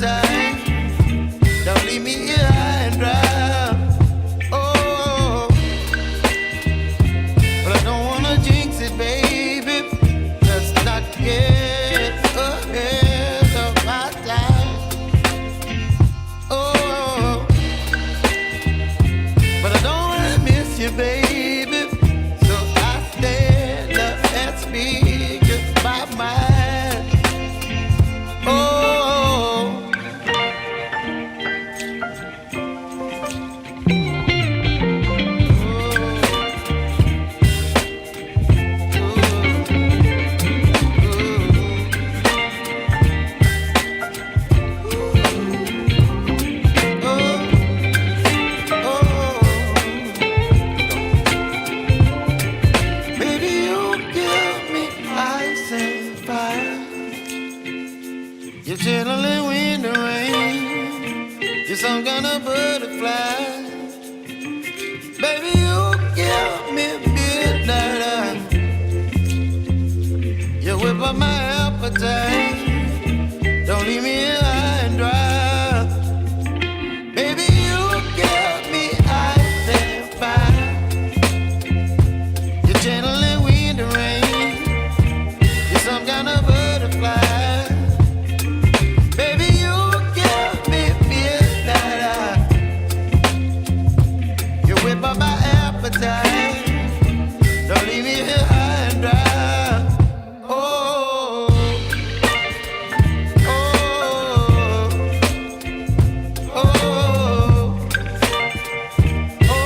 appetite. Don't leave me here high and dry. Oh, but I don't wanna jinx it, baby. Let's not get ahead of my time. Oh, but I don't wanna miss you, baby. So I stand up and speak just my mind. Oh. You're chilling when the rain. You're some kind of butterfly. Baby, you give me midnight. You whip up my appetite. Don't leave me here high and dry. Baby, you give me ice and fire. You're channeling wind and rain. You're some kind of butterfly. Don't leave me here high and dry. Oh, oh, oh, oh,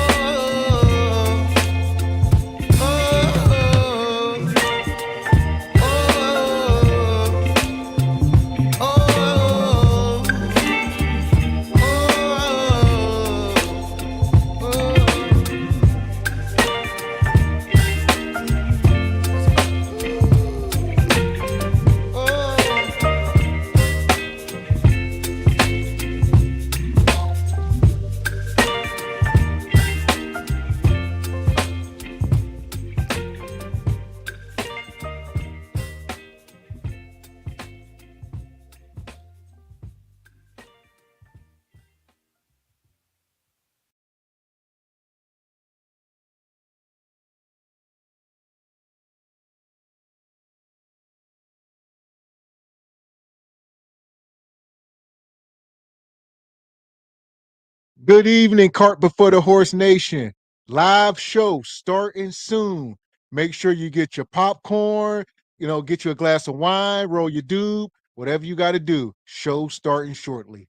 Good evening, Cart Before the Horse Nation. Live show starting soon. Make sure you get your popcorn, get you a glass of wine, roll your doob, whatever you got to do. Show starting shortly.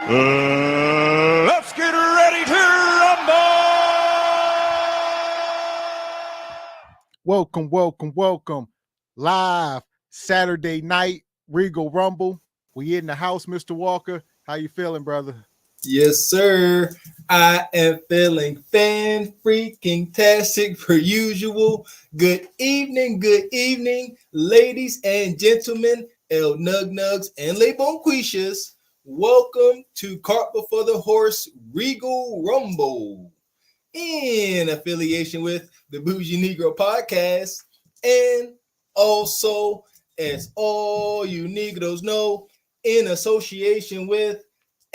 Let's get ready to rumble! Welcome. Live Saturday night, Regal Rumble. We in the house, Mr. Walker. How you feeling, brother? Yes, sir. I am feeling fan-freaking-tastic per usual. Good evening, ladies and gentlemen, El Nug Nugs and Le Bonquishas. Welcome to Cart Before the Horse Regal Rumble in affiliation with the Bougie Negro Podcast, and also, as all you Negroes know, in association with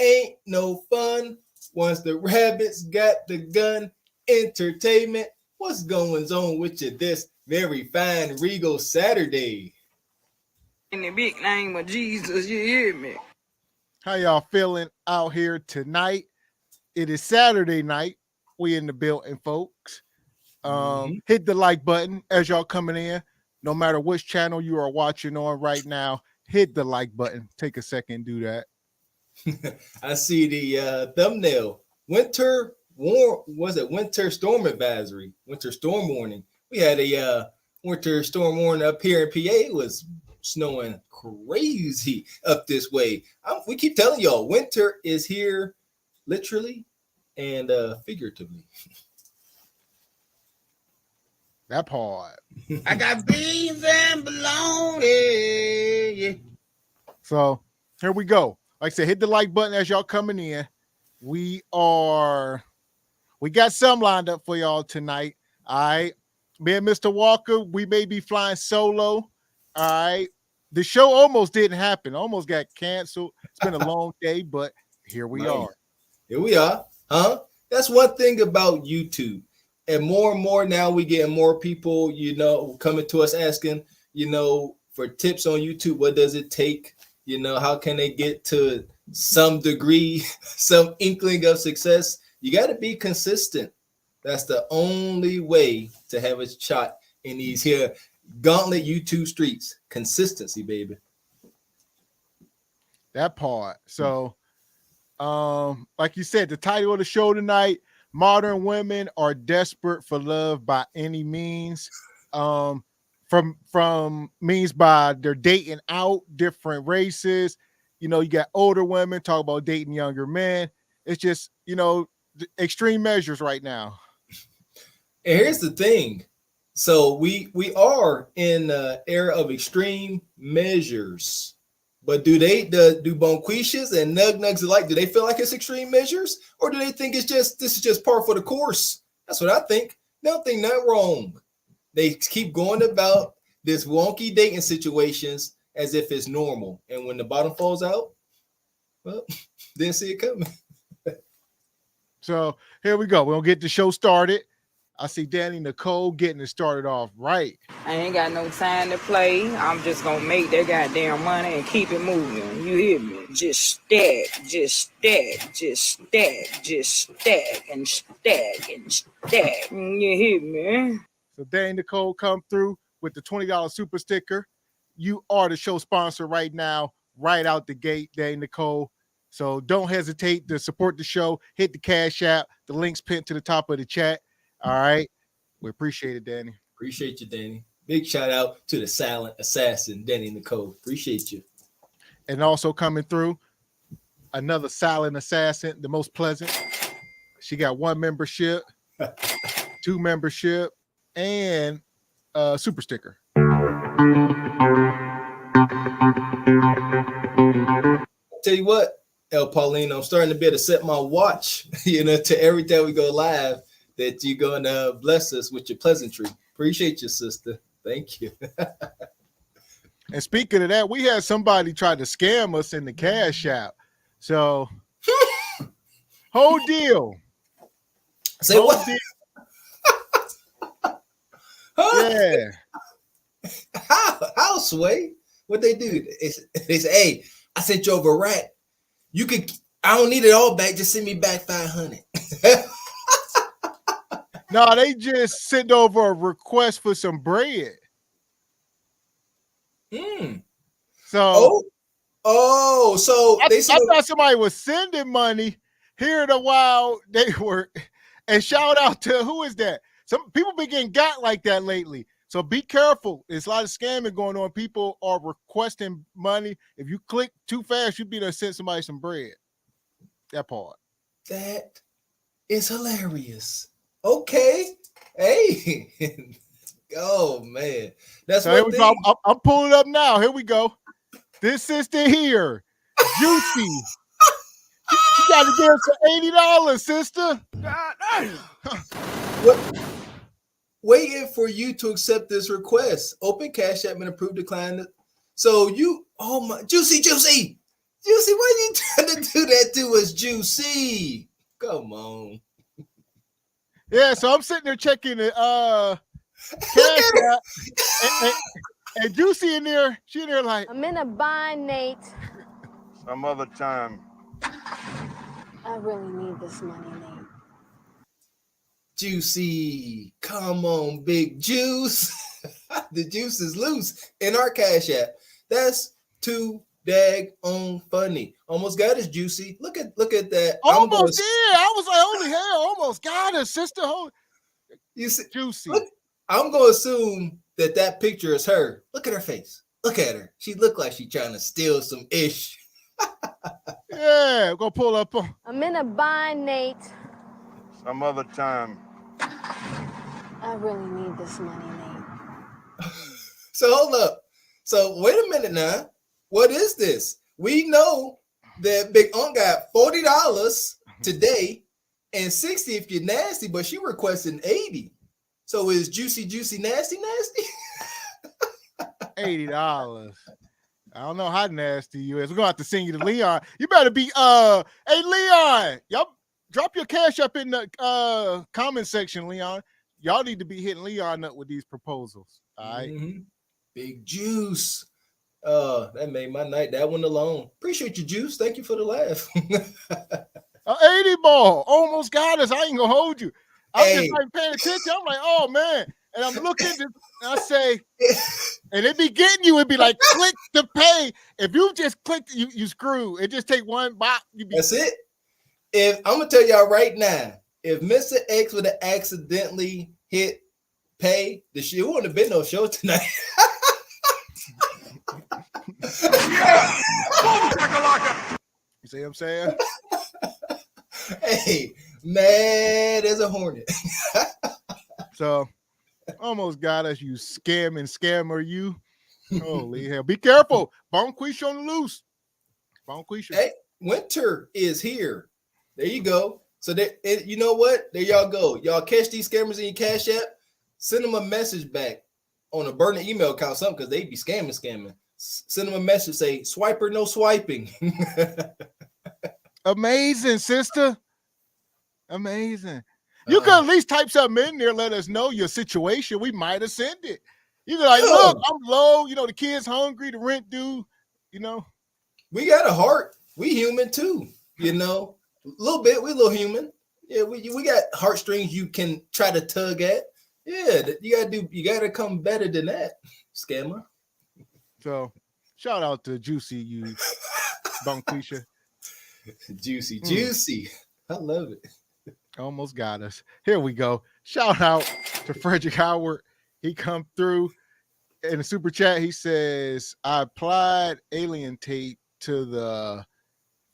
Ain't No Fun Once the Rabbits Got the Gun Entertainment. What's going on with you this very fine Regal Saturday? In the big name of Jesus, you hear me? How y'all feeling out here tonight? It is Saturday night. We in the building, folks. Hit the like button as y'all coming in. No matter which channel you are watching on right now, hit the like button. Take a second and do that. I see the thumbnail. Winter storm advisory, winter storm warning. We had a winter storm warning up here in PA. It was snowing crazy up this way. We keep telling y'all, winter is here, literally and figuratively. That part. I got beans and bologna. So here we go. Like I said, hit the like button as y'all coming in. We got some lined up for y'all tonight. All right. Me and Mr. Walker, we may be flying solo. All right. The show almost didn't happen. Almost got canceled. It's been a long day, but here we are. Here we are. Huh? That's one thing about YouTube. And more now we getting more people, coming to us asking, for tips on YouTube. What does it take? How can they get to some degree, some inkling of success? You got to be consistent. That's the only way to have a shot in these here gauntlet YouTube streets. Consistency, baby. That part. So, like you said, the title of the show tonight, Modern Women Are Desperate for Love by Any Means. From means by they're dating out different races. You got older women talk about dating younger men. It's just, extreme measures right now. And here's the thing. So we are in the era of extreme measures. But do Bonquishas and Nug alike, do they feel like it's extreme measures? Or do they think this is just par for the course? That's what I think. They don't think nothing wrong. They keep going about this wonky dating situations as if it's normal. And when the bottom falls out, well, didn't see it coming. So here we go. We'll get the show started. I see Danny Nicole getting it started off right. I ain't got no time to play. I'm just gonna make that goddamn money and keep it moving. You hear me? Just stack, just stack, just stack, just stack and stack and stack. You hear me? So Danny Nicole come through with the $20 super sticker. You are the show sponsor right now, right out the gate, Danny Nicole. So don't hesitate to support the show. Hit the Cash App. The link's pinned to the top of the chat. All right. We appreciate it, Danny. Appreciate you, Danny. Big shout out to the silent assassin, Danny Nicole. Appreciate you. And also coming through, another silent assassin, the most pleasant. She got 1 membership, 2 membership, and a super sticker. Tell you what, El Paulino, I'm starting to be able to set my watch, to every time we go live, that you're going to bless us with your pleasantry. Appreciate you, sister. Thank you. And speaking of that, we had somebody try to scam us in the Cash App. So, whole deal. Say whole what? Deal. Huh? Yeah. How, Sway? What they do? They say, hey, I sent you over a rat. I don't need it all back. Just send me back 500. No, they just sent over a request for some bread. So, so I thought somebody was sending money. Here in a while, they were. And shout out to who is that? Some people been getting got like that lately. So be careful. There's a lot of scamming going on. People are requesting money. If you click too fast, you'd be there to send somebody some bread. That part. That is hilarious. Okay. Hey. Oh, man. That's so what I'm pulling up now. Here we go. This sister here, Juicy. You got to give us $80, sister. What? Waiting for you to accept this request. Open Cash App and approve decline. So Juicy. Why are you trying to do that to us, Juicy? Come on. Yeah, so I'm sitting there checking it. Cash App, and Juicy in there. She in there like, I'm in a bind, Nate. Some other time. I really need this money, Nate. Juicy. Come on, big juice. The juice is loose in our Cash App. That's too daggone funny. Almost got us, Juicy. Look at that. Almost did. I was like, holy hell, almost got us, sister. You see, Juicy. Look, I'm going to assume that picture is her. Look at her face. Look at her. She looked like she's trying to steal some ish. Yeah, go pull up. I'm in a bind, Nate. Some other time. I really need this money, Nate. So hold up. So wait a minute now. What is this? We know that Big Aunt got $40 today and $60 if you're nasty, but she requesting $80. So is Juicy nasty? $80. I don't know how nasty you is. We're gonna have to send you to Leon. You better be hey Leon. Y'all drop your cash up in the comment section, Leon. Y'all need to be hitting Leon up with these proposals. All right. Mm-hmm. Big Juice. That made my night. That one alone. Appreciate you, Juice. Thank you for the laugh. 80 ball almost got us. I ain't gonna hold you. I'm just Hey. like paying attention. I'm like, oh man. And I'm looking and I say, and it be getting you, it'd be like click to pay. If you just click, you screw. It just take one box. That's it. If I'm gonna tell y'all right now, if Mr. X would have accidentally hit pay, the shit wouldn't have been no show tonight. You see what I'm saying? Hey, mad as a hornet. So almost got us, you scammer, you. Holy hell. Be careful. Bonquisha on the loose. Bonquisha. Hey, winter is here. There you go. So you know what? There y'all go. Y'all catch these scammers in your Cash App, send them a message back on a burner email account, something, because they be scamming. Send them a message, say, swiper, no swiping. Amazing, sister. Amazing. You could at least type something in there, let us know your situation. We might have sent it. You be like, look, I'm low. You know, the kid's hungry, the rent due. You know, we got a heart. We human too. You know, a little bit. We a little human. Yeah, we got heartstrings you can try to tug at. Yeah, you gotta come better than that, scammer. So shout out to Juicy, you Bonquisha. Juicy. I love it. Almost got us. Here we go. Shout out to Frederick Howard. He come through in the super chat. He says, I applied alien tape to the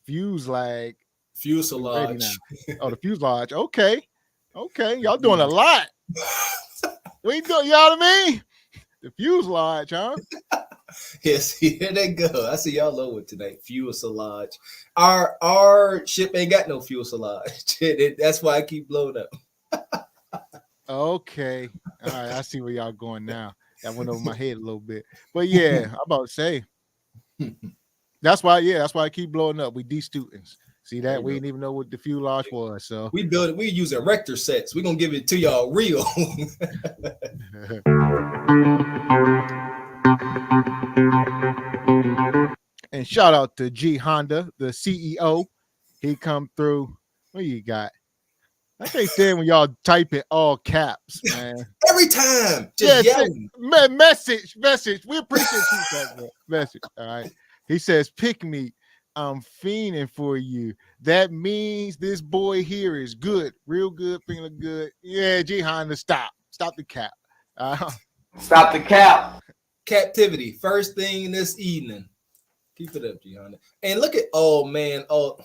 fuselage. Oh, the fuselage. Okay. Y'all doing a lot. We do, you know what I mean? The fuselage, huh? Yes, here they go. I see y'all low with tonight. Fuselage. Our ship ain't got no fuselage. That's why I keep blowing up. Okay. All right. I see where y'all going now. That went over my head a little bit. But yeah, I'm about to say. That's why I keep blowing up. We D students. See that? We didn't even know what the fuselage was. So we using Rector sets. We're gonna give it to y'all real. And shout out to G Honda, the CEO. He come through. What you got? I can't stand when y'all type it all caps, man. Every time. Just yelling. Message. We appreciate you. Message. All right. He says, pick me. I'm fiending for you. That means this boy here is good. Real good, feeling good. Yeah, G Honda, stop. Stop the cap. Stop the cap. Captivity. First thing this evening. Keep it up, G Honda. And look at, oh man. Oh,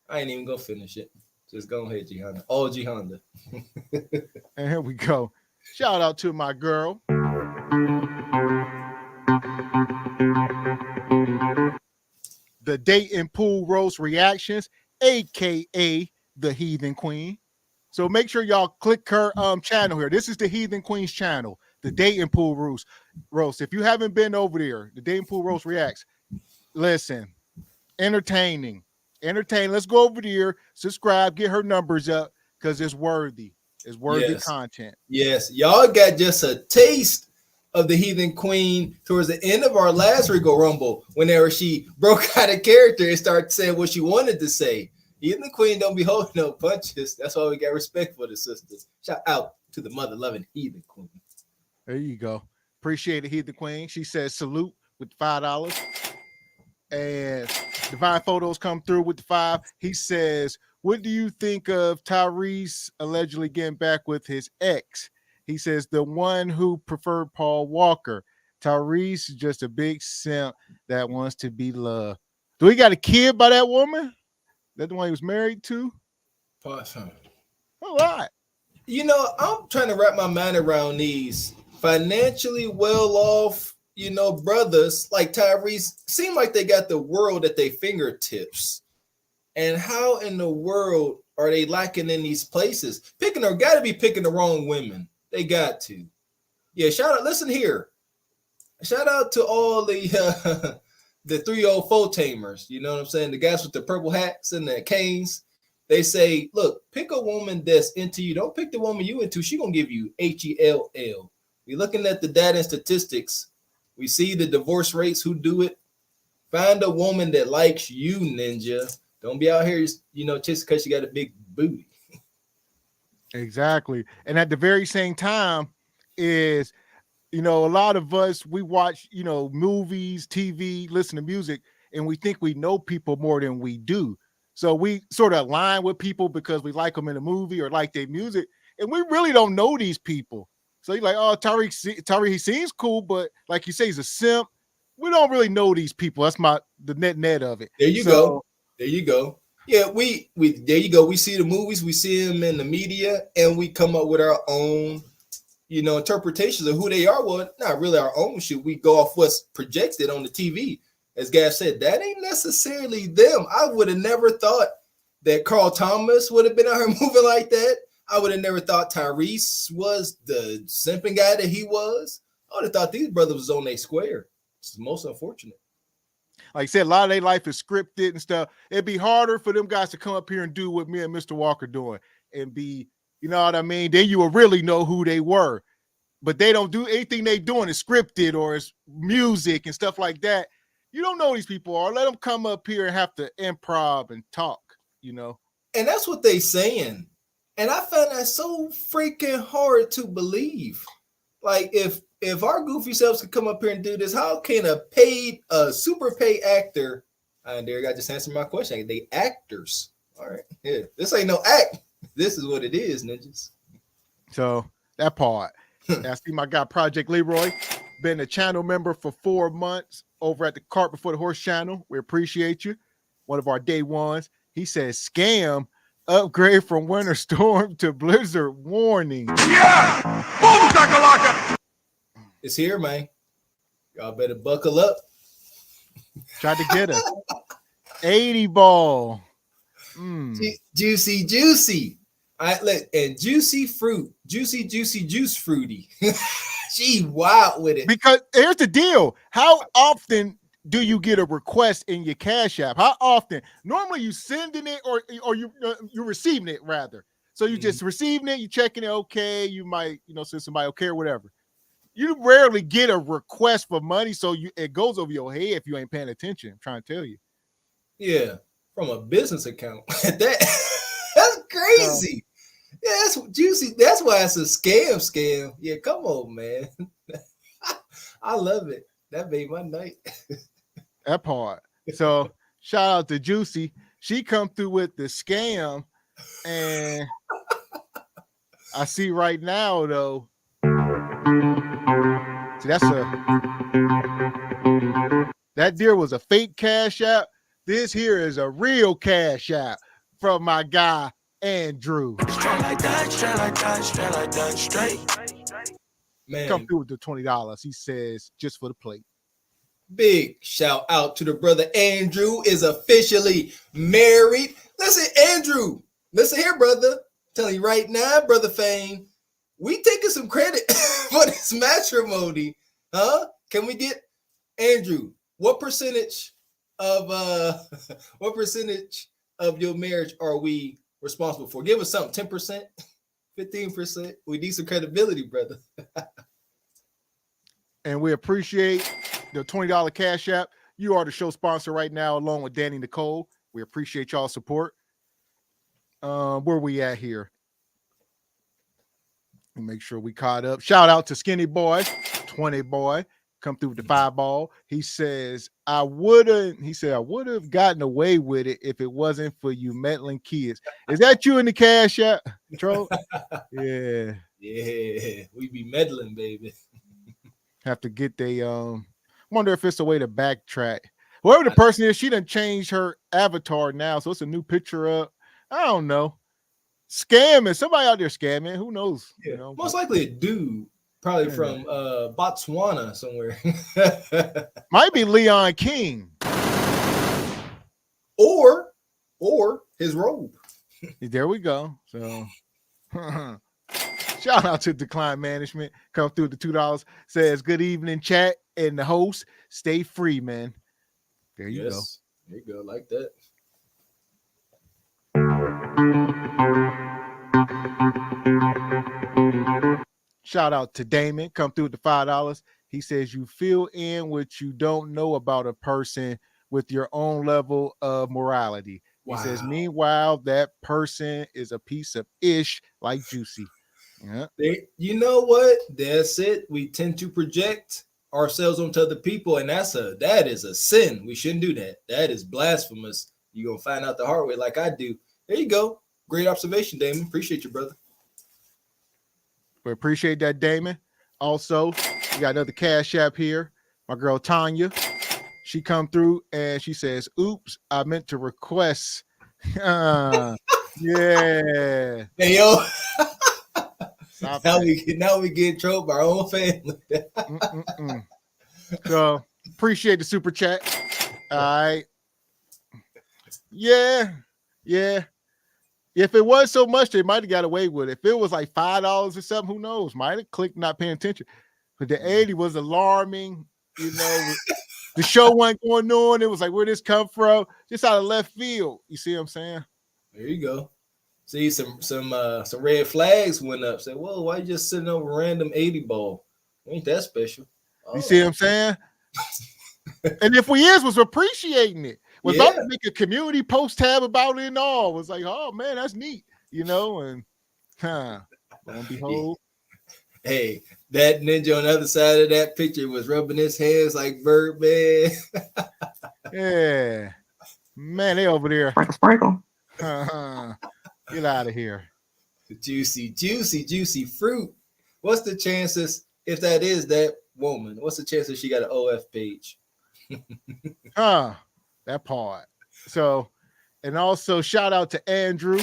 I ain't even gonna finish it. Just go ahead, G Honda. Oh, G Honda. And here we go. Shout out to my girl. The Dayton Pool Roast Reactions, aka the Heathen Queen. So make sure y'all click her channel here. This is the Heathen Queen's channel, the Dayton Pool Roast. If you haven't been over there, the Dayton Pool Roast Reacts. Listen, entertaining. Let's go over there, subscribe, get her numbers up, because it's worthy. It's worthy content. Yes, y'all got just a taste of the Heathen Queen towards the end of our last Regal Rumble, whenever she broke out of character and started saying what she wanted to say. Heathen Queen don't be holding no punches. That's why we got respect for the sisters. Shout out to the mother-loving Heathen Queen. There you go. Appreciate it, Heathen Queen. She says salute with $5. And Divine Photos come through with the 5. He says, what do you think of Tyrese allegedly getting back with his ex? He says, the one who preferred Paul Walker. Tyrese is just a big simp that wants to be loved. Do he got a kid by that woman? That the one he was married to? Awesome. A lot. You know, I'm trying to wrap my mind around these financially well-off, brothers like Tyrese. Seem like they got the world at their fingertips. And how in the world are they lacking in these places? Got to be picking the wrong women. They got to. Yeah, shout out. Listen here. Shout out to all the 304 tamers. You know what I'm saying? The guys with the purple hats and the canes. They say, look, pick a woman that's into you. Don't pick the woman you into. She's going to give you HELL. We're looking at the data and statistics. We see the divorce rates, who do it. Find a woman that likes you, ninja. Don't be out here, just because you got a big booty. Exactly. And at the very same time is, a lot of us, we watch, movies, TV, listen to music, and we think we know people more than we do. So we sort of align with people because we like them in a movie or like their music, and we really don't know these people. So you're like, oh, Tariq, he seems cool, but like you say, he's a simp. We don't really know these people. That's the net of it. There you go. There you go. Yeah, we there you go. We see the movies, we see them in the media, and we come up with our own, interpretations of who they are. Well, not really our own shit. We go off what's projected on the TV. As Gav said, that ain't necessarily them. I would have never thought that Carl Thomas would have been out here moving like that. I would have never thought Tyrese was the simping guy that he was. I would have thought these brothers was on their square. It's most unfortunate. Like I said, a lot of their life is scripted and stuff. It'd be harder for them guys to come up here and do what me and Mr. Walker doing and be, you know what I mean? Then you will really know who they were. But they don't do anything they doing is scripted or is music and stuff like that. You don't know who these people are. Let them come up here and have to improv and talk, And that's what they saying. And I found that so freaking hard to believe. Like, if our goofy selves could come up here and do this, how can a super paid actor, and there I just answered my question, they actors. All right. Yeah. This ain't no act. This is what it is, ninjas. So that part. I see my guy Project Leroy, been a channel member for 4 months over at the Cart Before the Horse channel. We appreciate you. One of our day ones. He says, scam, upgrade from winter storm to blizzard warning. Yeah! Boom, shakalaka! It's here, man. Y'all better buckle up. Tried to get us. 80 ball. Juicy. And juicy fruit. Juicy juice fruity. She wild with it. Because here's the deal. How often do you get a request in your Cash App? How often? Normally you sending it or you're receiving it rather. So you just receiving it, you checking it, okay. You might, send somebody okay or whatever. You rarely get a request for money, so it goes over your head if you ain't paying attention. I'm trying to tell you. Yeah, from a business account. That's crazy. Yeah, that's juicy. That's why it's a scam. Yeah, come on, man. I love it. That made my night. That part. So shout out to Juicy. She come through with the scam, and I see right now though. See, that deal was a fake Cash App. This here is a real Cash App from my guy Andrew. Straight like that, straight. Man, come through with the $20. He says just for the plate. Big shout out to the brother Andrew is officially married. Listen, Andrew, listen here, brother. Telling you right now, brother Fame, we taking some credit for this matrimony, huh? Can we get Andrew? What percentage of your marriage are we responsible for? Give us something. 10%, 15%. We need some credibility, brother. And we appreciate the $20 Cash App. You are the show sponsor right now, along with Danny Nicole. We appreciate y'all's support. Where we at here? Make sure we caught up. Shout out to Skinny Boy, 20 Boy. Come through with the 5-ball. He says, I would have gotten away with it if it wasn't for you meddling kids. Is that you in the Cash App, Tro? Yeah. Yeah, we be meddling, baby. Have to get wonder if it's a way to backtrack. Whoever the person is, she done changed her avatar now, so it's a new picture up. I don't know. Scamming. Somebody out there scamming. Who knows? Yeah. You know? Most likely a dude. Probably from Botswana somewhere. Might be Leon King. Or his robe. There we go. So shout out to Decline Management. Come through the $2. Says good evening, chat, and the host. Stay free, man. There you go. There you go, like that. Shout out to Damon. Come through with the $5. He says you fill in what you don't know about a person with your own level of morality. Wow. He says, meanwhile, that person is a piece of ish like Juicy. Yeah. You know what? That's it. We tend to project ourselves onto other people, and that is a sin. We shouldn't do that. That is blasphemous. You're gonna find out the hard way, like I do. There you go. Great observation, Damon. Appreciate you, brother. We appreciate that, Damon. Also, we got another Cash App here. My girl Tanya. She come through and she says, oops, I meant to request. Yeah. Hey, yo. Now we get in trouble by our own family. So appreciate the super chat. All right. Yeah. If it was so much, they might have got away with it. If it was like $5 or something, who knows? Might have clicked, not paying attention. But the 80 was alarming. You know, the show wasn't going on. It was like, where this come from? Just out of left field. You see what I'm saying? There you go. See, some red flags went up. Say, whoa, why you just sitting over random 80 ball? Ain't that special? Oh. You see what I'm saying? And if we was appreciating it. Was about to make a community post tab about it and all. Was like, oh man, that's neat, you know. And lo and behold, hey, that ninja on the other side of that picture was rubbing his hands like Birdman. Yeah, man, they over there. Sprinkle. Get out of here. Juicy fruit. What's the chances if that is that woman? What's the chances she got an OF page? That part. So, and also shout out to Andrew.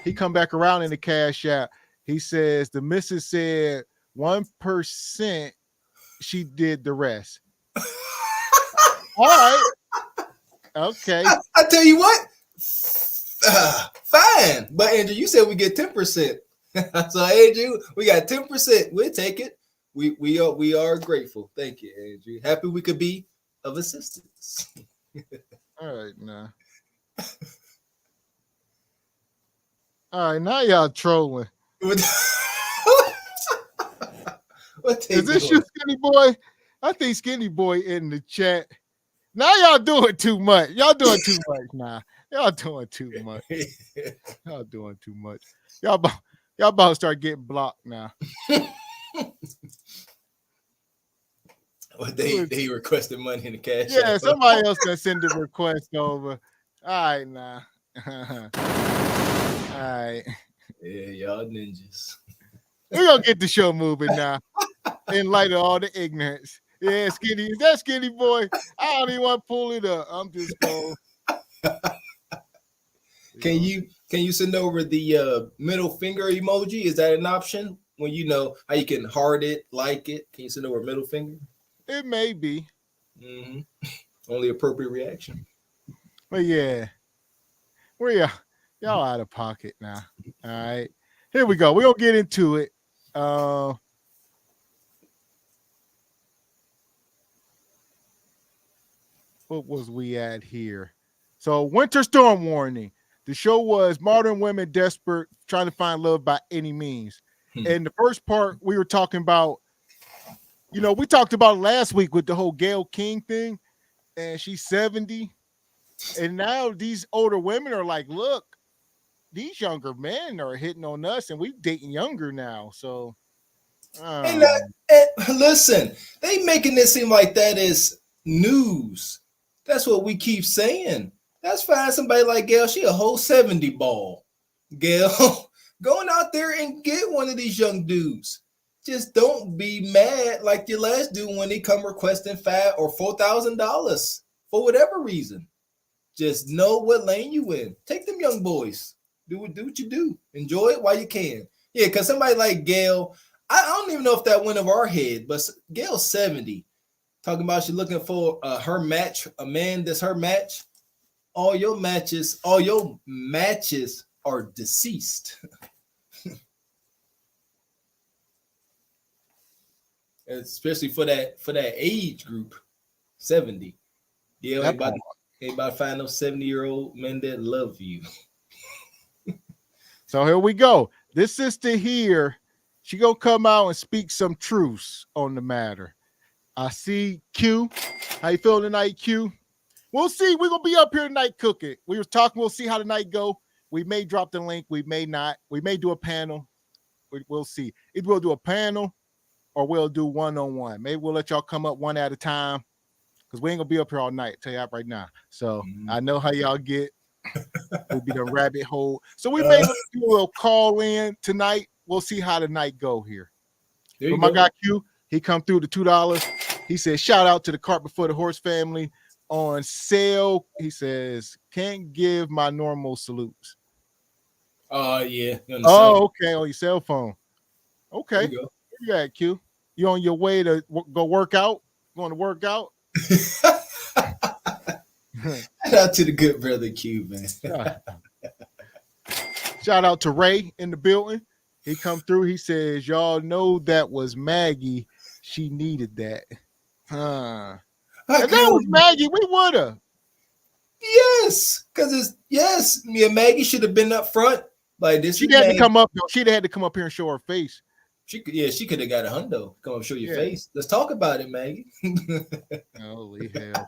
He come back around in the Cash App. He says the missus said 1%. She did the rest. All right. Okay. I tell you what. Fine. But Andrew, you said we get 10%. So Andrew, we got 10%. We'll take it. We are grateful. Thank you, Andrew. Happy we could be of assistance. All right, now. All right, now y'all trolling. What is this you, Skinny Boy? I think Skinny Boy in the chat. Now y'all doing too much. Y'all doing too much now. Y'all doing too much. Y'all doing too much. Y'all about to start getting blocked now. Well, they requested money in the Cash. Yeah, somebody else can send the request over. All right, now. All right. Yeah, y'all ninjas. We're gonna get the show moving now. In light of all the ignorance. Yeah, Skinny. Is that Skinny Boy? I don't even want to pull it up. I'm just going. Can you send over the middle finger emoji? Is that an option? When you know how you can heart it, like it, can you send over a middle finger? It may be. Mm-hmm. Only appropriate reaction. But yeah, y'all out of pocket now. All right, here we go. We're gonna get into it. What was we at here? So winter storm warning. The show was modern women desperate, trying to find love by any means. And the first part we were talking about, You know, we talked about it last week with the whole Gayle King thing, and she's 70. And now these older women are like, look, these younger men are hitting on us, and we dating younger now. So, and listen, they making it seem like that is news. That's what we keep saying. That's fine. Somebody like Gayle, she a whole 70 ball. Gayle, going out there and get one of these young dudes. Just don't be mad like your last dude when he come requesting $5,000 or $4,000 for whatever reason. Just know what lane you in. Take them young boys. Do what you do. Enjoy it while you can. Yeah, because somebody like Gayle, I don't even know if that went over our head, but Gayle's 70. Talking about she looking for her match, a man that's her match. All your matches are deceased. Especially for that age group, 70. Yeah, about to find those 70-year-old men that love you. So here we go. This sister here, she gonna come out and speak some truths on the matter. I see Q. How you feeling tonight, Q? We'll see. We're gonna be up here tonight cooking. We were talking. We'll see how the night go. We may drop the link. We may not. We may do a panel. We'll see. Either we'll do a panel or we'll do one-on-one. Maybe we'll let y'all come up one at a time because we ain't gonna be up here all night. Tell you that right now. So I know how y'all get. We'll be the rabbit hole. So we may do a little call in tonight. We'll see how the night go here. But my guy Q, he come through the $2. He said, shout out to the Cart Before the Horse family on sale. He says, can't give my normal salutes. Yeah. Oh, okay. On your cell phone. Okay. There you go. Where you at, Q? You on your way to go work out? Going to work out? Shout out to the good brother Q, man. Shout out to Ray in the building. He come through. He says, y'all know that was Maggie. She needed that. If that was Maggie, we would have. Yes, because me and Maggie should have been up front. Like this. She had to come up. She'd had to come up here and show her face. She could have got a hundo. Come up, show your face. Let's talk about it, Maggie. Holy hell.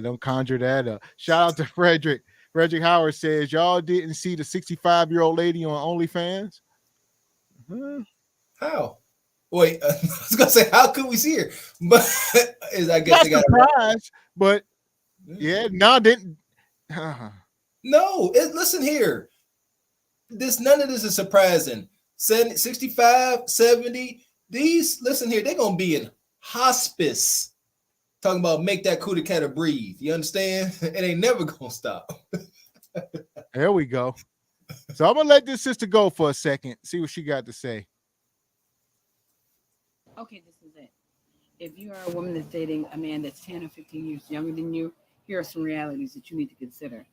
Don't conjure that up. Shout out to Frederick. Frederick Howard says, y'all didn't see the 65-year-old lady on OnlyFans? How? Wait, I was gonna say, how could we see her? But I guess not they got surprised, but didn't. No, listen here. None of this is surprising. 65, 70. These, listen here, they're gonna be in hospice. Talking about make that cootie cat breathe. You understand? It ain't never gonna stop. There we go. So I'm gonna let this sister go for a second, see what she got to say. Okay, this is it. If you are a woman that's dating a man that's 10 or 15 years younger than you, here are some realities that you need to consider.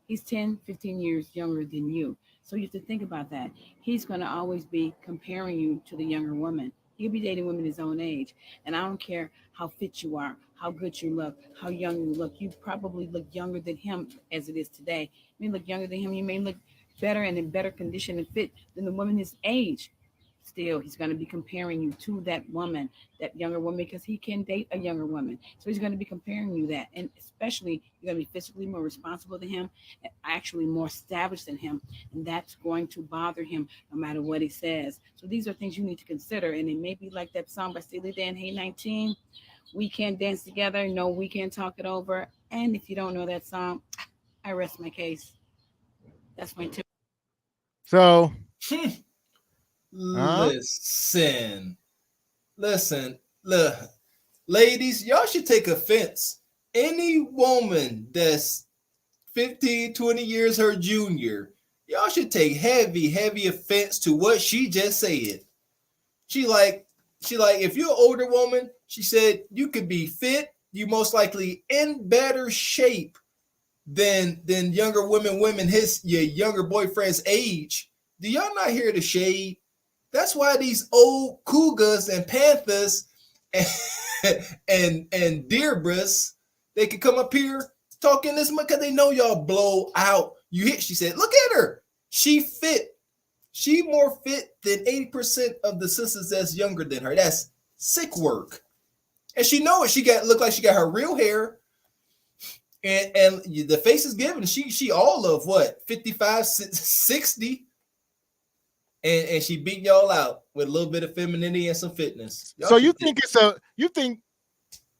He's 10, 15 years younger than you. So you have to think about that. He's going to always be comparing you to the younger woman. He'll be dating women his own age. And I don't care how fit you are, how good you look, how young you look. You probably look younger than him as it is today. You may look younger than him. You may look better and in better condition and fit than the woman his age. Still, he's going to be comparing you to that woman, that younger woman, because he can date a younger woman. So he's going to be comparing you that. And especially, you're going to be physically more responsible than him, actually more established than him. And that's going to bother him no matter what he says. So these are things you need to consider. And it may be like that song by Steely Dan, Hey 19, we can't dance together. No, we can't talk it over. And if you don't know that song, I rest my case. That's my tip. So... Listen, look, ladies, y'all should take offense. Any woman that's 15, 20 years her junior, y'all should take heavy offense to what she just said. She like, if you're an older woman, she said you could be fit, you most likely in better shape than younger women your younger boyfriend's age. Do y'all not hear the shade? That's why these old cougars and panthers and Deirdres, they can come up here talking this much because they know y'all blow out. She said, look at her. She fit. She more fit than 80% of the sisters that's younger than her. That's Sick work. And she know it. She look like she got her real hair. And the face is given. She all of what? 55, 60. And she beat y'all out with a little bit of femininity and some fitness. Y'all so you think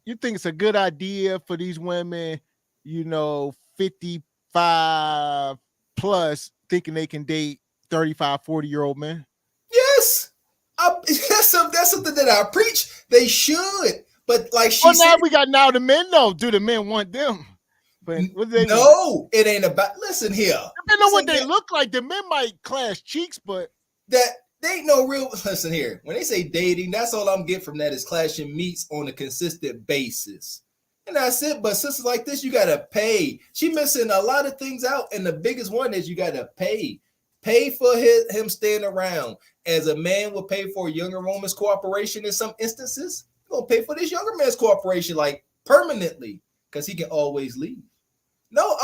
it's a good idea for these women, 55 plus, thinking they can date 35, 40-year-old men? Yes. That's something that I preach. They should. But like she said, now we got the men though. Do the men want them? But what do they want? It ain't about. Listen here. Depending on what they look like, the men might clash cheeks, but that they ain't no real. Listen here. When they say dating, that's all I'm getting from that is clashing meats on a consistent basis, and that's it. But sisters like this, you gotta pay. She missing a lot of things out, and the biggest one is you gotta pay. Pay for him staying around. As a man will pay for a younger woman's cooperation in some instances, you're gonna pay for this younger man's cooperation like permanently, because he can always leave. No,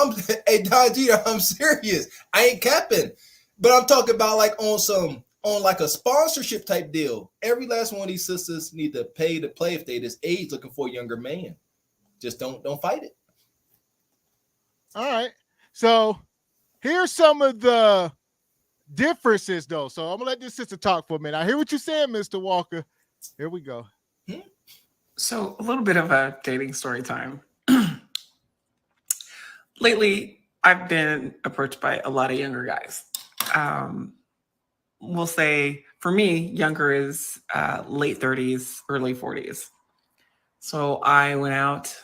hey Don Jeter, I'm serious. I ain't capping, but I'm talking about like on like a sponsorship type deal. Every last one of these sisters need to pay to play if they this age looking for a younger man. Just don't fight it. All right. So here's some of the differences though. So I'm gonna let this sister talk for a minute. I hear what you're saying, Mr. Walker. Here we go. So a little bit of a dating story time. Lately, I've been approached by a lot of younger guys. We'll say for me, younger is late 30s, early 40s. So I went out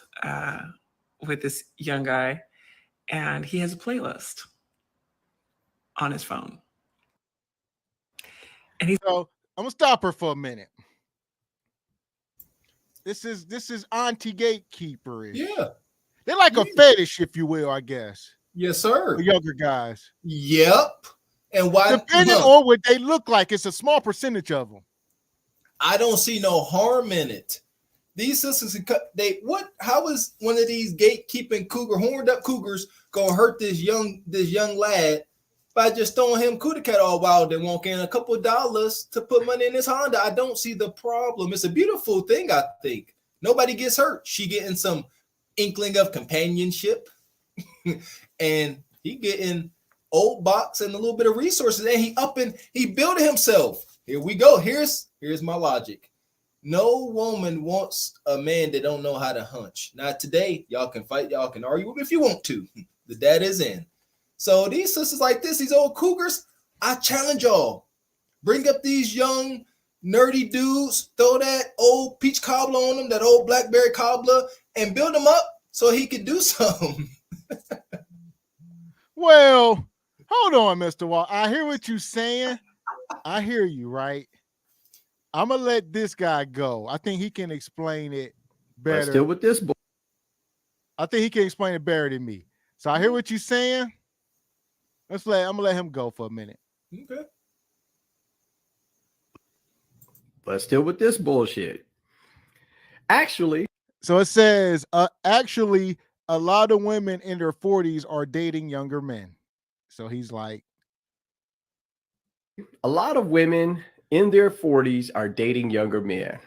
with this young guy, and he has a playlist on his phone. And so I'm gonna stop her for a minute. This is Auntie Gatekeeper-ish. Yeah. They're like a fetish, if you will, I guess. Yes, sir. For younger guys. Yep. And why? Depending on what they look like, it's a small percentage of them. I don't see no harm in it. These sisters, how is one of these gatekeeping horned up cougars gonna hurt this young lad by just throwing him cootie cat all wild and walk in a couple of dollars to put money in his Honda? I don't see the problem. It's a beautiful thing, I think. Nobody gets hurt. She getting some inkling of companionship, and he getting old box and a little bit of resources, and he building himself. Here we go. Here's my logic. No woman wants a man that don't know how to hunch. Not today. Y'all can fight. Y'all can argue with me if you want to. The dad is in. So these sisters like this, these old cougars, I challenge y'all. Bring up these young nerdy dudes, throw that old peach cobbler on them, that old blackberry cobbler, and build him up so he can do something. Well, hold on, Mr. Wall. I hear what you're saying. I hear you, right? I'm gonna let this guy go. I think he can explain it better. Still with this boy. I think he can explain it better than me. So I hear what you're saying. I'm gonna let him go for a minute. Okay. But still with this bullshit. Actually, so it says, actually, a lot of women in their 40s are dating younger men. So he's like, a lot of women in their 40s are dating younger men.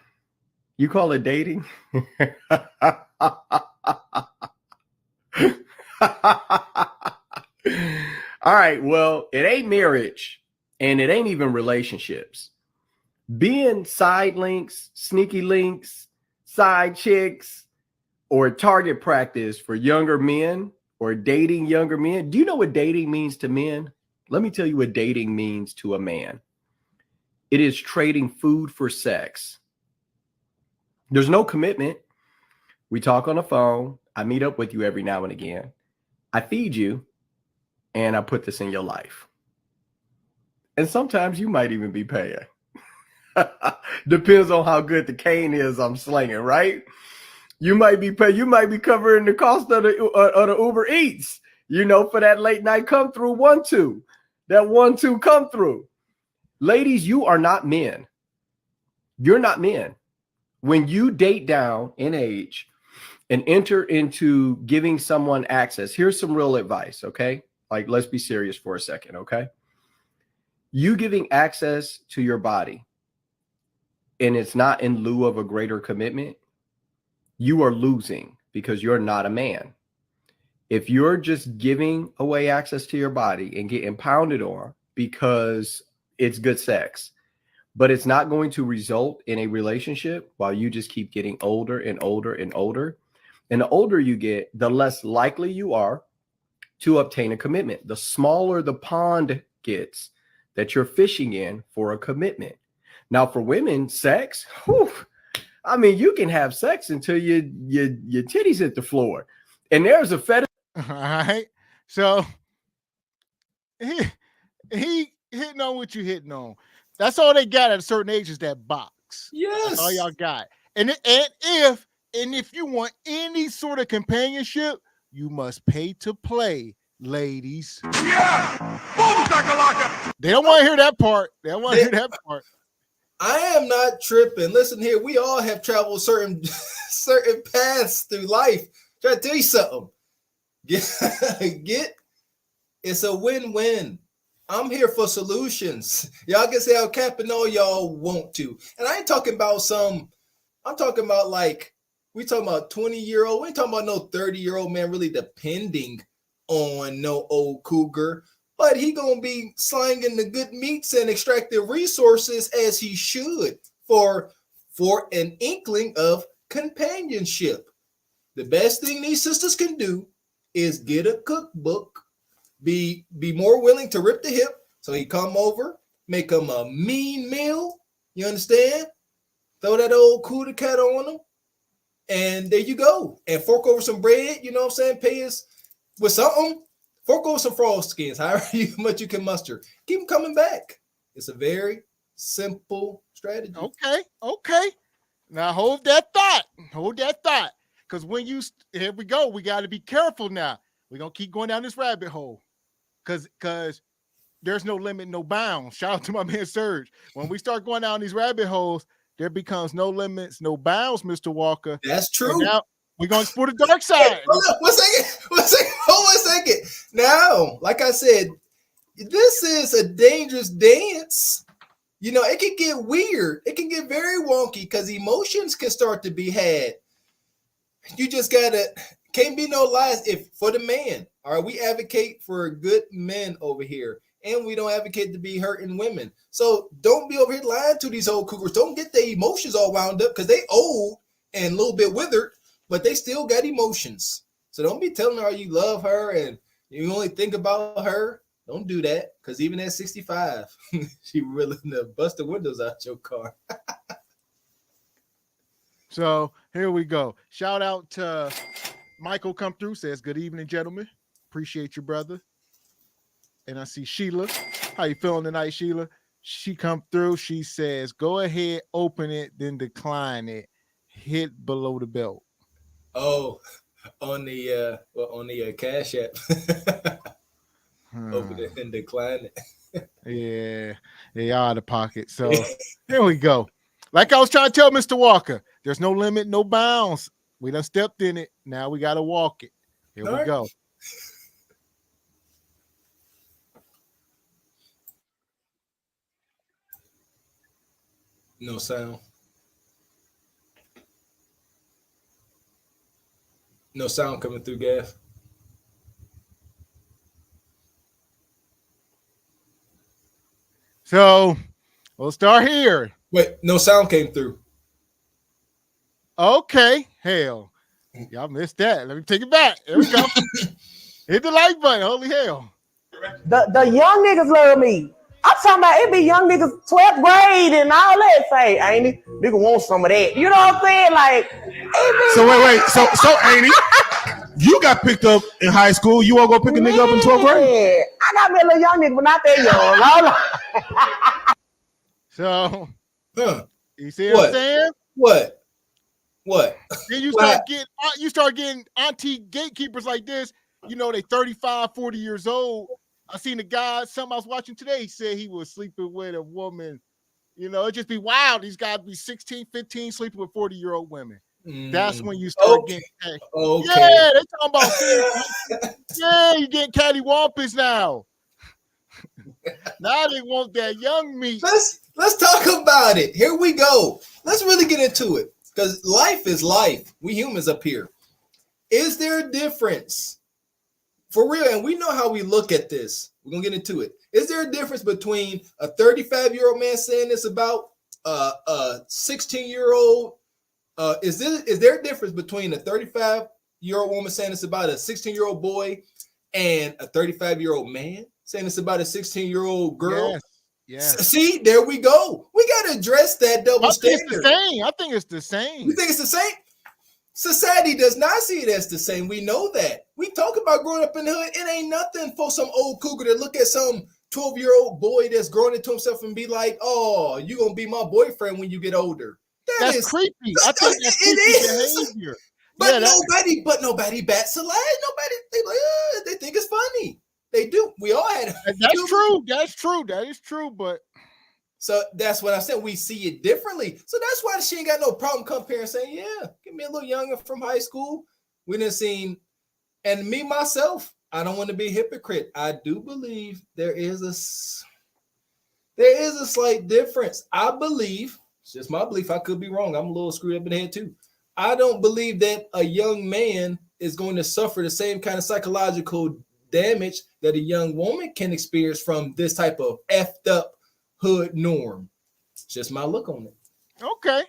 You call it dating? All right, well, it ain't marriage and it ain't even relationships. Being side links, sneaky links, side chicks, or target practice for younger men or dating younger men. Do you know what dating means to men? Let me tell you what dating means to a man. It is trading food for sex. There's no commitment. We talk on the phone. I meet up with you every now and again. I feed you, and I put this in your life. And sometimes you might even be paying. Depends on how good the cane is I'm slinging, right? You might be covering the cost of the Uber Eats, for that late night come through 1-2. That 1-2 come through. Ladies, you are not men. You're not men. When you date down in age and enter into giving someone access, here's some real advice, okay? Like, let's be serious for a second, okay? You giving access to your body and it's not in lieu of a greater commitment, you are losing because you're not a man. If you're just giving away access to your body and getting pounded on because it's good sex, but it's not going to result in a relationship while you just keep getting older and older and older. And the older you get, the less likely you are to obtain a commitment. The smaller the pond gets that you're fishing in for a commitment. Now, for women, sex, whew, I mean, you can have sex until your titties hit the floor. And there's a fetish. All right. So he hitting on what you hitting on. That's all they got at a certain age is that box. Yes. That's all y'all got. And if you want any sort of companionship, you must pay to play, ladies. Yeah! Boom shakalaka! They don't want to hear that part. They don't want to hear that part. I am not tripping. Listen here, we all have traveled certain paths through life. Try to tell you something. Get it's a win-win. I'm here for solutions. Y'all can say how capping all y'all want to. And I ain't talking about I'm talking about like, we talking about 20-year-old. We ain't talking about no 30-year-old man really depending on no old cougar. But he gonna be slanging the good meats and extractive resources as he should for an inkling of companionship. The best thing these sisters can do is get a cookbook, be more willing to rip the hip. So he come over, make him a mean meal. You understand? Throw that old cooter cat on him, and there you go. And fork over some bread. You know what I'm saying? Pay us with something. Fork over some frog skins, however much you can muster. Keep them coming back. It's a very simple strategy. Okay. Now hold that thought. Because here we go. We got to be careful now. We're going to keep going down this rabbit hole. Because there's no limit, no bounds. Shout out to my man Serge. When we start going down these rabbit holes, there becomes no limits, no bounds, Mr. Walker. That's true. And now we're going to explore the dark side. Hey, hold on, hold on a second. Now, like I said, this is a dangerous dance. You know, it can get weird. It can get very wonky because emotions can start to be had. You just can't be no lies if for the man. All right, we advocate for good men over here, and we don't advocate to be hurting women. So don't be over here lying to these old cougars. Don't get their emotions all wound up because they old and a little bit withered, but they still got emotions. So don't be telling her you love her and you only think about her. Don't do that because even at 65, she willing to bust the windows out your car. So here we go. Shout out to Michael come through, says, good evening, gentlemen. Appreciate you, brother. And I see Sheila. How you feeling tonight, Sheila? She come through. She says, go ahead, open it, then decline it. Hit below the belt. Oh, on the Cash App. Open it and decline it. Yeah, out of pocket. So here we go. Like I was trying to tell Mr. Walker, there's no limit, no bounds. We done stepped in it. Now we got to walk it. Here we go. No sound. No sound coming through, Gav. So we'll start here. Wait, no sound came through. Okay. Hell. Y'all missed that. Let me take it back. There we go. Hit the like button. Holy hell. The young niggas love me. I'm talking about it be young niggas 12th grade and all that. Say, ain't it? Nigga want some of that. You know what I'm saying? Like, so wait. So ain't it? You got picked up in high school. You won't go pick a nigga up in 12th grade? I got me a little young nigga, but not that young. So, you see what I'm saying? What? Then you start getting auntie gatekeepers like this. You know, they 35, 40 years old. I seen a guy, something I was watching today, he said he was sleeping with a woman. You know, it just be wild. These guys be 16, 15, sleeping with 40-year-old women. That's when you start getting yeah, they talking about you getting cattywampus now. Now they want that young meat. Let's talk about it. Here we go. Let's really get into it because life is life. We humans up here. Is there a difference? For real, and we know how we look at this. We're going to get into it. Is there a difference between a 35-year-old man saying this about a 16-year-old? Is there a difference between a 35-year-old woman saying this about a 16-year-old boy and a 35-year-old man saying this about a 16-year-old girl? Yes. Yes. See, there we go. We got to address that double standard. It's the same. I think it's the same. You think it's the same? Society does not see it as the same. We know that. We talk about growing up in the hood. It ain't nothing for some old cougar to look at some 12-year-old boy that's growing into himself and be like, "Oh, you gonna be my boyfriend when you get older." That's creepy. I think that's creepy behavior. But nobody bats a lie. They think it's funny. They do. We all had. That's true. That's true. That is true. But so that's what I said. We see it differently. So that's why she ain't got no problem comparing, saying, "Yeah, give me a little younger from high school." We done seen, and me myself, I don't want to be a hypocrite. I do believe there is a slight difference. I believe, it's just my belief. I could be wrong. I'm a little screwed up in the head too. I don't believe that a young man is going to suffer the same kind of psychological damage that a young woman can experience from this type of effed up hood norm. It's just my look on it. Okay.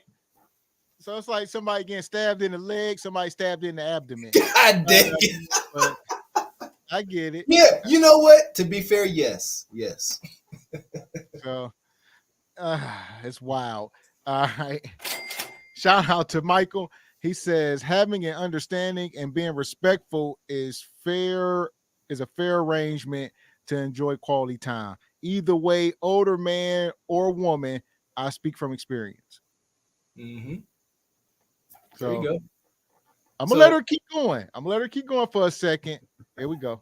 So it's like somebody getting stabbed in the leg, somebody stabbed in the abdomen. God dang it. I get it. Yeah, you know what? To be fair, yes. So it's wild. All right. Shout out to Michael. He says having an understanding and being respectful is a fair arrangement to enjoy quality time. Either way, older man or woman, I speak from experience. Mm-hmm. So there you go. I'm gonna let her keep going. I'm gonna let her keep going for a second. Here we go.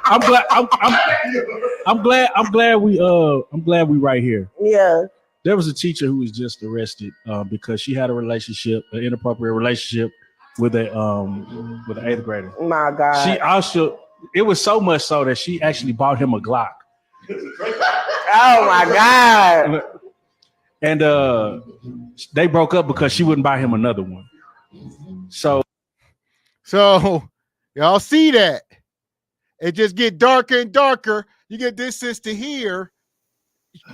I'm glad we right here. Yeah. There was a teacher who was just arrested because she had an inappropriate relationship with an 8th grader. My God. It was so much so that she actually bought him a Glock. Oh my God. And they broke up because she wouldn't buy him another one. So y'all see that? It just get darker and darker. You get this sister here.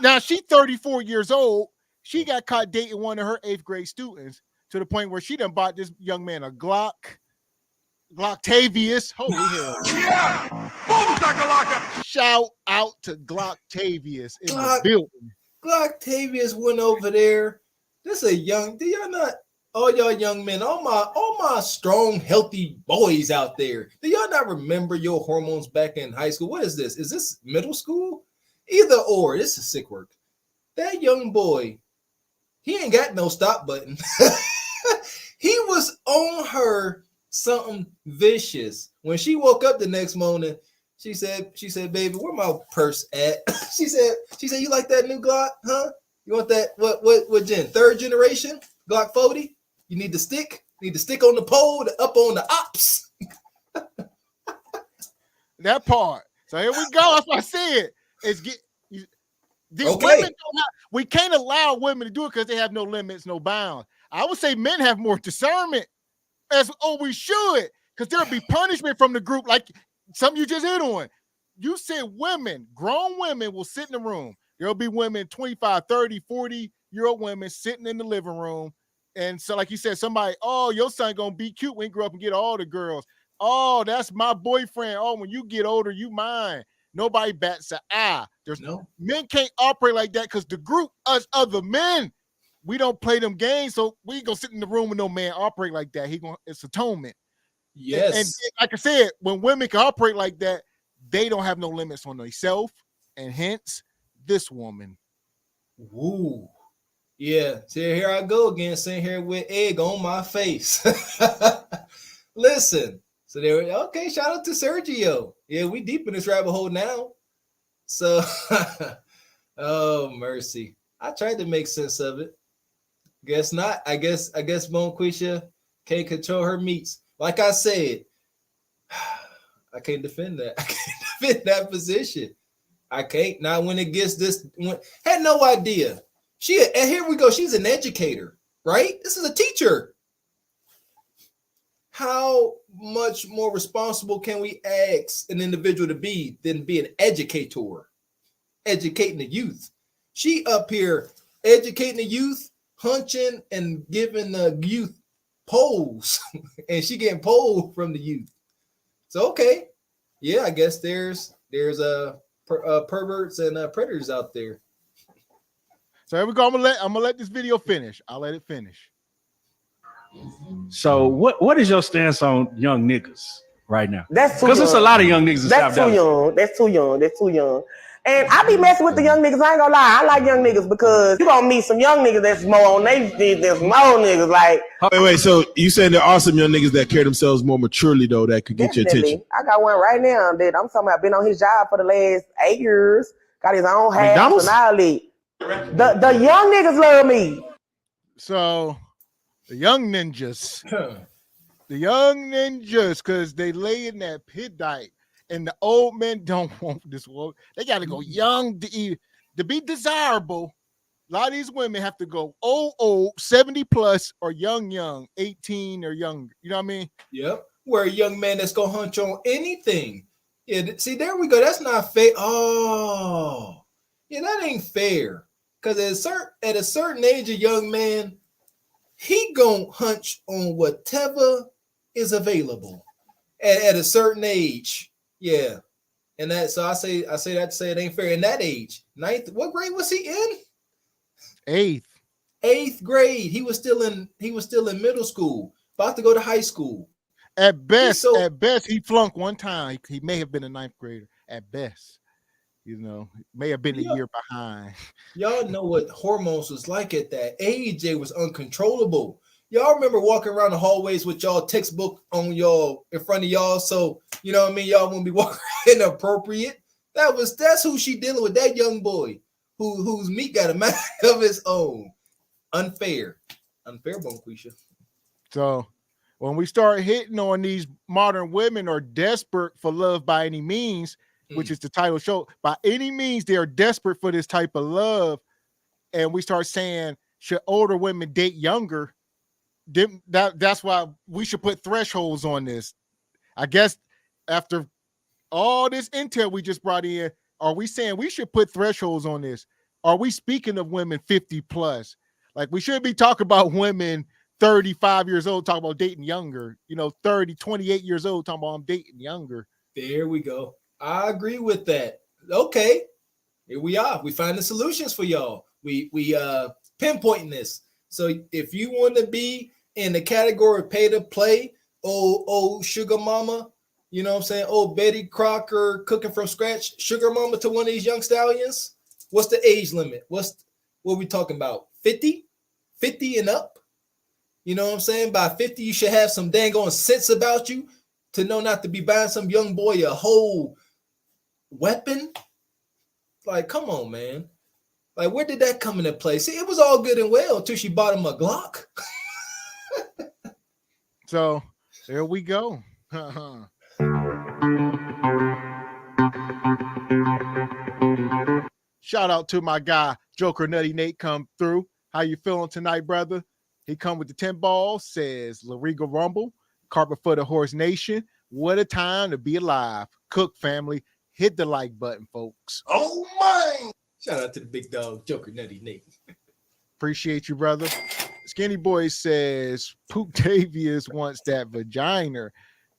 Now she's 34 years old. She got caught dating one of her 8th grade students to the point where she done bought this young man a Glocktavius. Holy hell. Yeah. Boom, shout out to Glocktavius in the building. Glocktavius went over there. This is do y'all not, all y'all young men, all my strong, healthy boys out there, do y'all not remember your hormones back in high school? What is this? Is this middle school? Either or, this is sick work. That young boy, he ain't got no stop button. He was on her something vicious. When she woke up the next morning, she said, "Baby, where my purse at?" She said, "You like that new Glock, huh? You want that? What gen? 3rd generation Glock 40? You need the stick? Need the stick on the pole, up on the ops." That part. So here we go. That's what I said. Women we can't allow women to do it because they have no limits, no bounds. I would say men have more discernment, we should, because there'll be punishment from the group, like something you just hit on. You said women, grown women will sit in the room. There'll be women, 25, 30, 40-year-old women sitting in the living room. And so, like you said, somebody, "Oh, your son gonna be cute when he grow up and get all the girls. Oh, that's my boyfriend. Oh, when you get older, you mine." Nobody bats an eye. Men can't operate like that because the group, us other men, we don't play them games. So we ain't gonna sit in the room with no man operate like that. It's atonement. Yes. And like I said, when women can operate like that, they don't have no limits on themselves, and hence this woman. Woo. Yeah. See, here I go again, sitting here with egg on my face. Listen. So okay, shout out to Sergio. Yeah, we deep in this rabbit hole now. So, oh mercy. I tried to make sense of it. Guess not. I guess Bonquisha can't control her meats. Like I said, I can't defend that. I can't defend that position. I can't. Not when it gets this. Had no idea. And here we go. She's an educator, right? This is a teacher. How much more responsible can we ask an individual to be than be an educator, educating the youth? She up here educating the youth, hunching and giving the youth polls, and she getting polled from the youth. So okay, yeah, I guess there's perverts and predators out there. So here we go. I'm gonna let this video finish. I'll let it finish. So what is your stance on young niggas right now? That's too because there's a lot of young niggas in That's South too Dallas. young. That's too young. That's too young. And I be messing with the young niggas. I ain't gonna lie. I like young niggas because you gonna meet some young niggas that's more on there's more niggas like. Wait. So you saying there are some young niggas that carry themselves more maturely though that could get your attention? I got one right now that I'm talking about. Been on his job for the last 8 years. Got his own house and all that. The young niggas love me. So the young ninjas, because they lay in that pit diet, and the old men don't want this world. They got to go young to be desirable. A lot of these women have to go old, 70 plus, or young, 18 or younger. You know what I mean? Yep. Where a young man that's gonna hunch on anything. Yeah. See, there we go. That's not fair. Oh, yeah, that ain't fair. Because at a certain age, a young man, he gonna hunch on whatever is available at a certain age. Yeah. And that, so I say that to say it ain't fair. In that age, 9th, what grade was he in? 8th grade. He was still in middle school, about to go to high school. At best, he flunked one time. He may have been a 9th grader at best. You know, may have been a year behind. Y'all know what hormones was like at that age. It was uncontrollable. Y'all remember walking around the hallways with y'all textbook on y'all in front of y'all, so you know what I mean. Y'all wouldn't be walking inappropriate. That's who she dealing with. That young boy whose meat got a mind of his own. Unfair, Bonquisha. So when we start hitting on these modern women are desperate for love by any means, which is the title show, by any means they are desperate for this type of love, and we start saying should older women date younger, that's why we should put thresholds on this. I guess after all this intel we just brought in, are we saying we should put thresholds on this? Are we speaking of women 50 plus? Like we should be talking about women 35 years old talking about dating younger, 30, 28 years old talking about I'm dating younger. There we go. I agree with that. Okay, here we are. We finding solutions for y'all. We pinpointing this. So if you want to be in the category of pay to play, oh sugar mama, you know what I'm saying? Oh Betty Crocker cooking from scratch, sugar mama to one of these young stallions. What's the age limit? What we talking about? 50 and up. You know what I'm saying? By 50, you should have some dang on sense about you to know not to be buying some young boy a whole weapon. Like, come on, man. Like, where did that come into play? See, it was all good and well until she bought him a Glock. So there we go. Shout out to my guy Joker Nutty Nate come through. How you feeling tonight, brother? He come with the 10 balls, says Regal Rumble, Carpet for the Horse Nation. What a time to be alive. Cook family, hit the like button, folks. Oh my! Shout out to the big dog, Joker Nutty Nate. Appreciate you, brother. Skinny Boy says Poop Davies wants that vagina.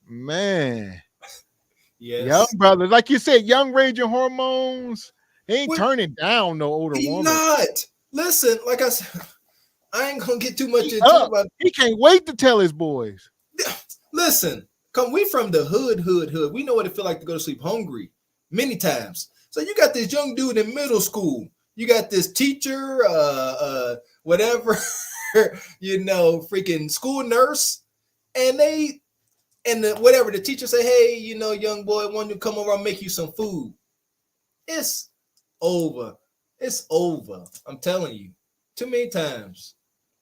Man. Yes. Young brother, like you said, young raging hormones. He ain't turning down no older woman. Not. Listen, like I said, I ain't gonna get too much into about. He can't wait to tell his boys. Listen, we from the hood. We know what it feel like to go to sleep hungry many times. So you got this young dude in middle school. You got this teacher, whatever, freaking school nurse, and whatever the teacher say, hey, young boy, why don't you come over and make you some food? It's over. It's over. I'm telling you. Too many times.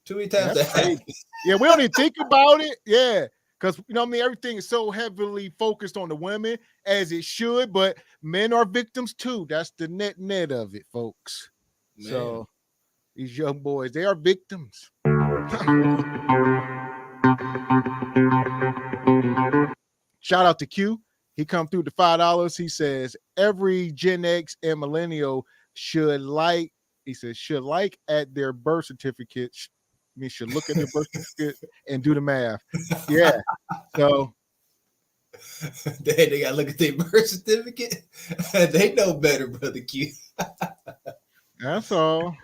Yeah, we don't even think about it. Yeah. because you know what I mean, everything is so heavily focused on the women as it should, but men are victims too. That's the net of it, folks. Man. So these young boys, they are victims. Shout out to Q. He come through the $5. He says every Gen X and millennial should like. He says should like at their birth certificates. I mean, should look at their birth certificate and do the math. Yeah. So they gotta look at their birth certificate. They know better, brother Q. that's all,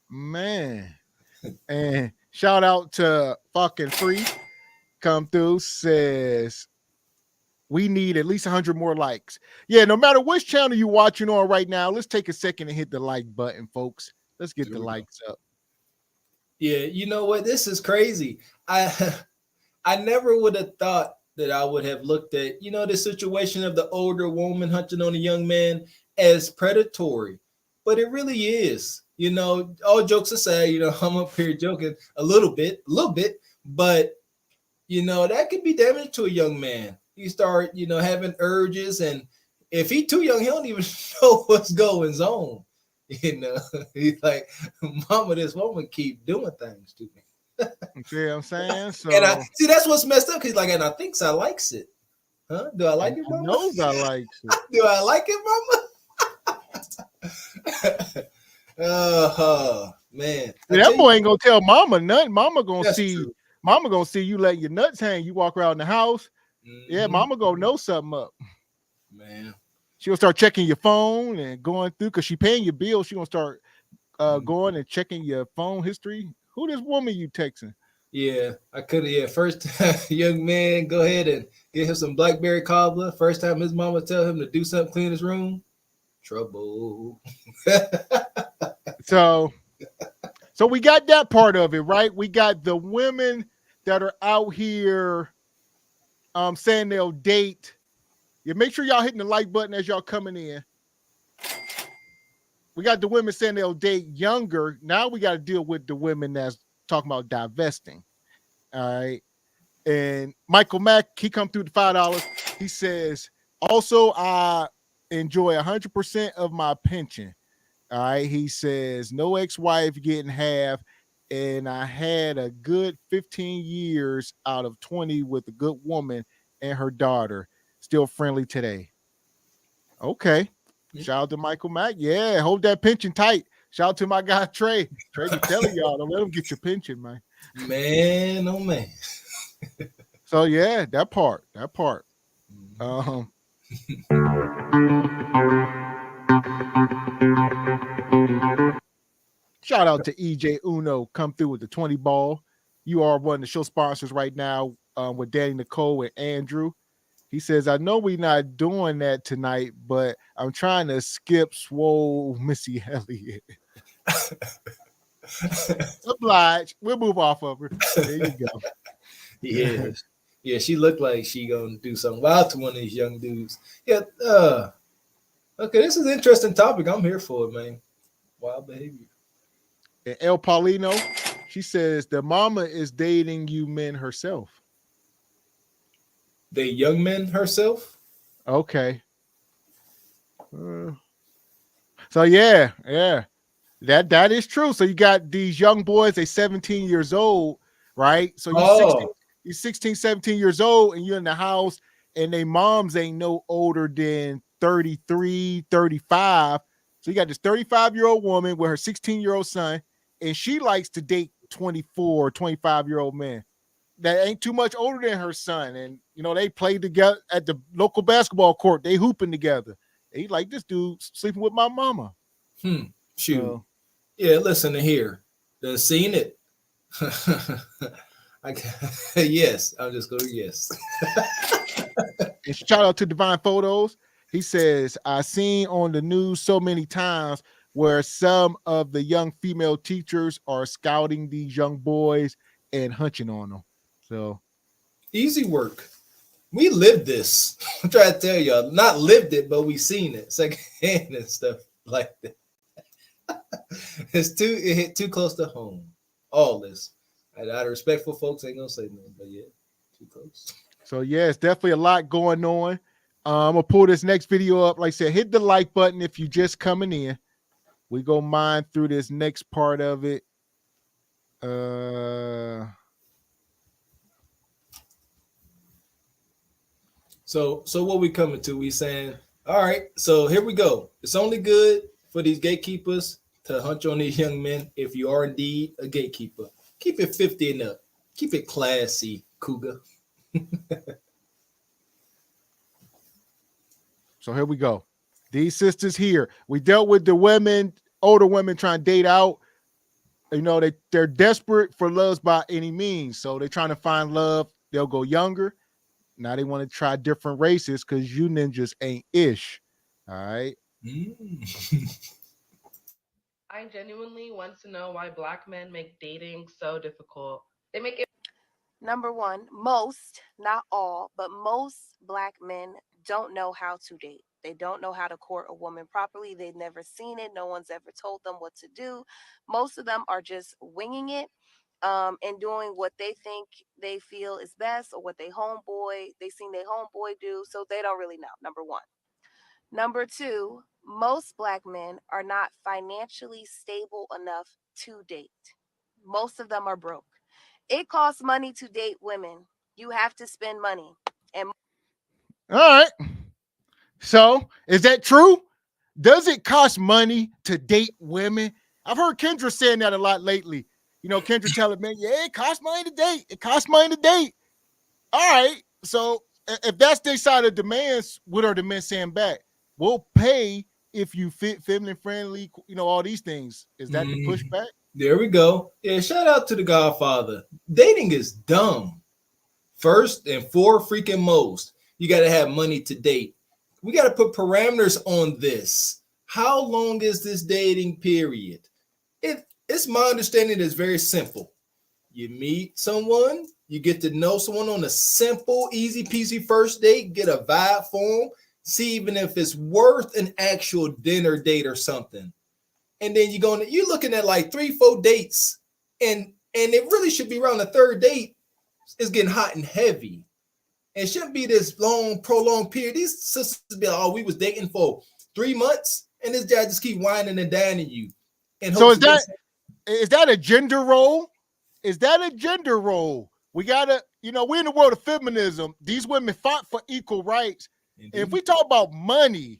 man. And shout out to fucking Free. Come through, says we need at least 100 more likes. Yeah, no matter which channel you're watching on right now, let's take a second and hit the like button, folks. Let's get the likes up. Yeah, you know what? This is crazy. I never would have thought that I would have looked at, you know, the situation of the older woman hunting on a young man as predatory, but it really is. You know, all jokes aside, you know, I'm up here joking a little bit, but you know, that could be damaging to a young man. You start, you know, having urges, and if he's too young, he don't even know what's going on. You know, he's like, mama, this woman keep doing things to me. You see what I'm saying? So, and I see that's what's messed up, because like, and I think I likes it. Huh? Do I like it, mama? Knows I like it. Do I like it, mama? Man. That boy ain't gonna tell mama nothing. Mama gonna That's see. true. Mama gonna see you let your nuts hang. You walk around the house. Yeah, mama gonna know something up. Man. She gonna start checking your phone and going through, because she paying your bill. She gonna start going and checking your phone history. Who this woman you texting? Yeah, I could have. Yeah, first young man, go ahead and get him some blackberry cobbler. First time his mama tell him to do something, clean his room. Trouble. So we got that part of it, right? We got the women that are out here saying they'll date. Yeah, make sure y'all hitting the like button as y'all coming in. We got the women saying they'll date younger. Now we got to deal with the women that's talking about divesting. All right. And Michael Mack, he come through the $5. He says, also, I enjoy 100% of my pension. All right. He says, no ex-wife getting half. And I had a good 15 years out of 20 with a good woman and her daughter. Still friendly today. Okay. Shout out to Michael Mack. Yeah, hold that pension tight. Shout out to my guy Trey. Trey be telling y'all, don't let him get your pension, man. Man, oh man. So yeah, that part. Shout out to EJ Uno, come through with the 20 ball. You are one of the show sponsors right now with Danny Nicole and Andrew. He says, I know we're not doing that tonight, but I'm trying to skip Swole Missy Elliott. Obliged. We'll move off of her. There you go. Yes. Yeah, she looked like she gonna do something wild to one of these young dudes. Yeah. Okay, this is an interesting topic. I'm here for it, man. Wild behavior. And El Paulino, she says the mama is dating you men herself. The young man herself? Okay. So yeah. That is true. So you got these young boys, they 17 years old, right? So you're 16, 17 years old, and you're in the house, and they moms ain't no older than 33, 35. So you got this 35-year-old woman with her 16-year-old son, and she likes to date 24, 25-year-old men that ain't too much older than her son. And, you know, they play together at the local basketball court. They hooping together. And he like, this dude sleeping with my mama. Shoot. Yeah, listen to here. Done seen it. Yes, I'm just going, yes. And shout out to Divine Photos. He says, I seen on the news so many times where some of the young female teachers are scouting these young boys and hunching on them. So easy work. We lived this. I'm trying to tell y'all, not lived it, but we seen it secondhand and stuff like that. It hit too close to home. All this. Out of respect for folks, ain't gonna say nothing, but yeah. So yeah, it's definitely a lot going on. I'm gonna pull this next video up. Like I said, hit the like button if you just coming in. We go mine through this next part of it. So what we coming to? We saying, all right, so here we go. It's only good for these gatekeepers to hunch on these young men if you are indeed a gatekeeper. Keep it 50 and up. Keep it classy, cougar. So here we go. These sisters here. We dealt with the women, older women trying to date out. You know, they're desperate for love by any means. So they're trying to find love. They'll go younger. Now they want to try different races because you ninjas ain't ish. All right. I genuinely want to know why Black men make dating so difficult. They make it. Number one, most, not all, but most Black men don't know how to date. They don't know how to court a woman properly. They've never seen it. No one's ever told them what to do. Most of them are just winging it and doing what they think they feel is best or what they seen their homeboy do. So they don't really know, number one. Number two, most Black men are not financially stable enough to date. Most of them are broke. It costs money to date women. You have to spend money. And all right. So is that true? Does it cost money to date women? I've heard Kendra saying that a lot lately. You know, Kendra telling me, yeah, it costs money to date. It costs money to date. All right. So if that's their side of demands, what are the men saying back? We'll pay if you fit, feminine friendly, you know, all these things. Is that the pushback? There we go. Yeah, shout out to the Godfather. Dating is dumb. First and foremost, you got to have money to date. We got to put parameters on this. How long is this dating period? It's my understanding it's very simple. You meet someone, you get to know someone on a simple, easy peasy first date, get a vibe for them, see even if it's worth an actual dinner date or something. And then you're looking at like 3-4 dates, and it really should be around the third date. It's getting hot and heavy. It shouldn't be this long, prolonged period. These sisters be like, oh, we was dating for 3 months, and this guy just keep whining and dining you. And so is that a gender role? Is that a gender role? We gotta, we're in the world of feminism. These women fought for equal rights. If we talk about money,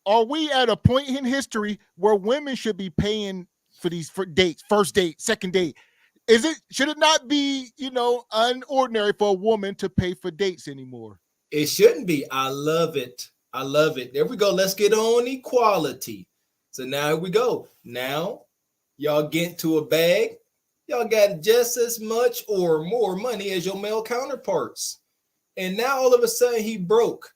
are we at a point in history where women should be paying for dates, first date, second date? Should it not be, unordinary for a woman to pay for dates anymore? It shouldn't be. I love it. There we go. Let's get on equality. So now here we go. Now y'all get to a bag. Y'all got just as much or more money as your male counterparts. And now all of a sudden he broke.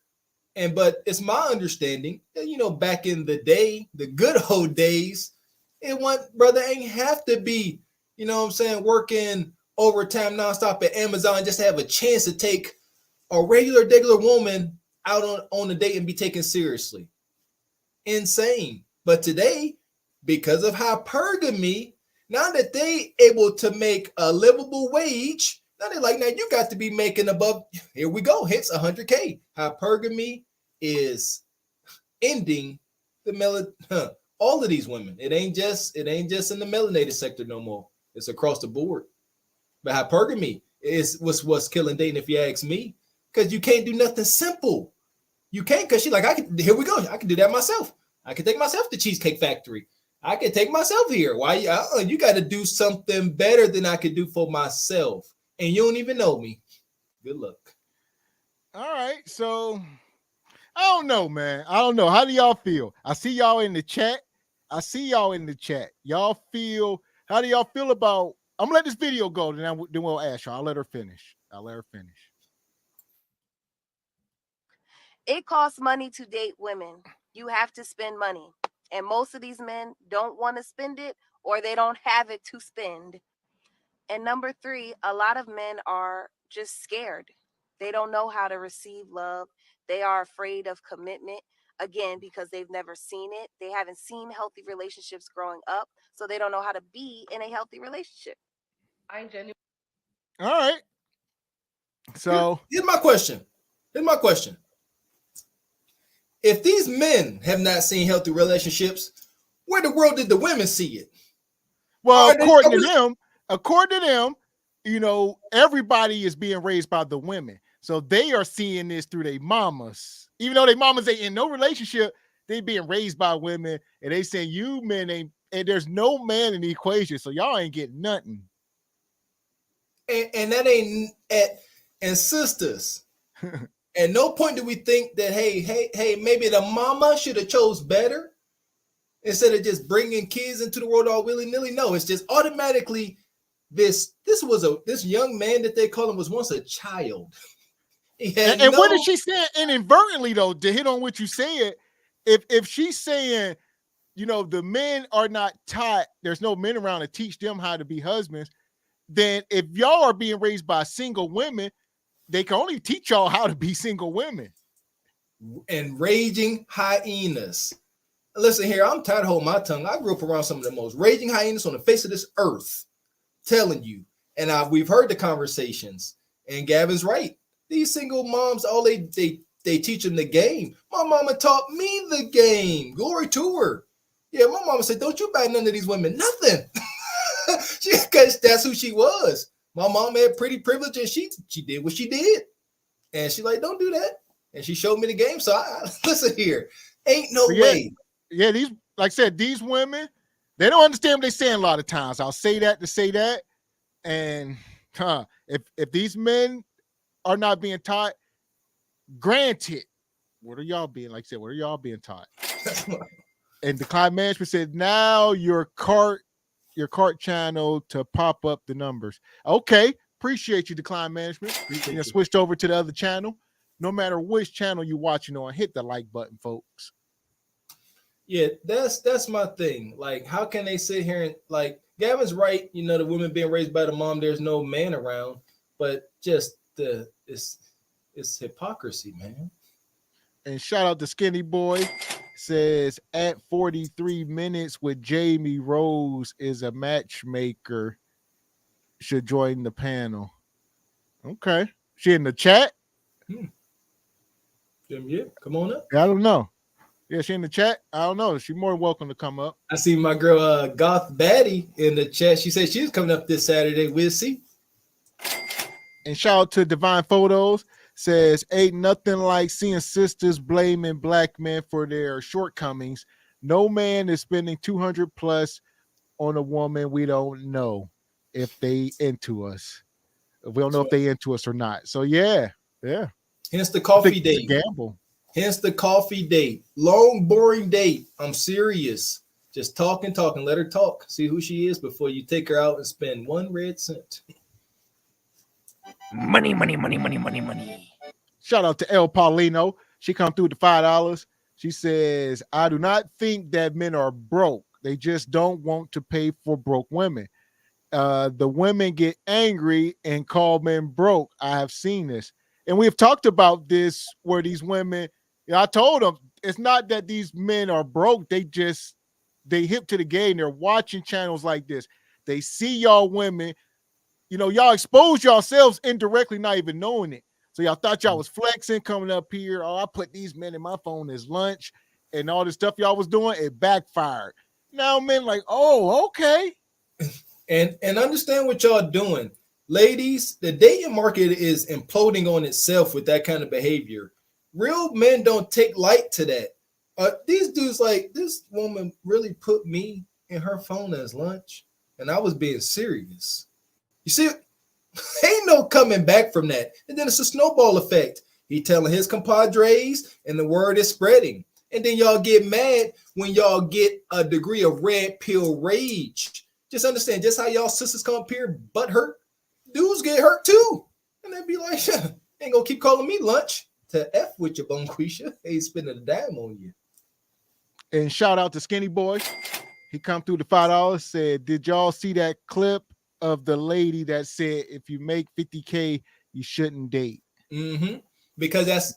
But it's my understanding that, back in the day, the good old days, brother ain't have to be, working overtime nonstop at Amazon just to have a chance to take a regular woman out on a date and be taken seriously. Insane. But today, because of hypergamy, now that they able to make a livable wage, now they're like, now you got to be making above, here we go, hits 100K. Hypergamy is ending all of these women. It ain't just in the melanated sector no more. It's across the board. But hypergamy is what's killing dating, if you ask me, because you can't do nothing simple. You can't, because she's like, here we go. I can do that myself. I can take myself to Cheesecake Factory. I can take myself here. Why? You got to do something better than I could do for myself. And you don't even know me. Good luck. All right. So I don't know, man. I don't know. How do y'all feel? I see y'all in the chat. Y'all feel, how do y'all feel about, I'm gonna let this video go, then we'll ask y'all. I'll let her finish. it costs money to date women. You have to spend money. And most of these men don't want to spend it, or they don't have it to spend. And number three, a lot of men are just scared. They don't know how to receive love. They are afraid of commitment, again, because they've never seen it. They haven't seen healthy relationships growing up, so they don't know how to be in a healthy relationship. All right. So here's my question. If these men have not seen healthy relationships, where the world did the women see it? Well, according to them, you know, everybody is being raised by the women. So they are seeing this through their mamas. Even though their mamas ain't in no relationship, they being raised by women, and they saying you men ain't, and there's no man in the equation, so y'all ain't getting nothing. And that ain't and sisters. At no point do we think that hey, maybe the mama should have chose better instead of just bringing kids into the world all willy-nilly. No, it's just automatically this young man that they call him was once a child. And what is she saying? Inadvertently, though, to hit on what you said, if she's saying, you know, the men are not taught, there's no men around to teach them how to be husbands, then if y'all are being raised by single women, they can only teach y'all how to be single women. And raging hyenas. Listen here, I'm tired of holding my tongue. I grew up around some of the most raging hyenas on the face of this earth. Telling you. And we've heard the conversations. And Gavin's right. These single moms, all they teach them the game. My mama taught me the game. Glory to her. Yeah, my mama said, don't you buy none of these women nothing. Because that's who she was. My mom had pretty privilege, and she did what she did. And she like, don't do that. And she showed me the game. So listen here. Ain't no way. Yeah, these, like I said, these women, they don't understand what they're saying a lot of times. I'll say that to say that. And if these men are not being taught, granted, what are y'all being, like I said, what are y'all being taught? And Decline Management said, now your cart channel to pop up the numbers. Okay, appreciate you, Decline Management. You switched over to the other channel. No matter which channel you're watching on, hit the like button, folks. Yeah, that's my thing. Like, how can they sit here and, like, Gavin's right, you know, the women being raised by the mom, there's no man around, but just it's hypocrisy, man. And shout out to Skinny Boy. Says at 43 minutes with Jamie Rose is a matchmaker. Should join the panel. Okay. She in the chat? Yeah, come on up. I don't know. Yeah, she in the chat? I don't know. She's more than welcome to come up. I see my girl Goth Baddie in the chat. She said she's coming up this Saturday. We'll see. And shout out to Divine Photos. Says, ain't nothing like seeing sisters blaming black men for their shortcomings. No man is spending 200 plus on a woman we don't know if they into us. We don't know if they into us or not. So yeah. Hence the coffee date. Gamble. Hence the coffee date. Long, boring date. I'm serious. Just talking. Let her talk. See who she is before you take her out and spend 1 red cent. Money. Shout out to El Paulino. She come through with the $5. She says, I do not think that men are broke. They just don't want to pay for broke women. The women get angry and call men broke. I have seen this. And we have talked about this where these women, I told them, it's not that these men are broke. They hip to the game. They're watching channels like this. They see y'all women, you know, y'all expose yourselves indirectly, not even knowing it. So y'all thought y'all was flexing coming up here. Oh, I put these men in my phone as lunch and all the stuff y'all was doing. It backfired. Now men like, oh, okay. And understand what y'all doing. Ladies, the dating market is imploding on itself with that kind of behavior. Real men don't take light to that. These dudes like, this woman really put me in her phone as lunch, and I was being serious. You see, ain't no coming back from that. And then it's a snowball effect. He telling his compadres, and the word is spreading. And then y'all get mad when y'all get a degree of red pill rage. Just understand, just how y'all sisters come up here, butt hurt, dudes get hurt too. And they be like, ain't gonna keep calling me lunch to F with your Bonquisha. Ain't spending a dime on you. And shout out to Skinny Boy. He come through the $5, said, did y'all see that clip of the lady that said if you make 50K, you shouldn't date? Mm-hmm. Because that's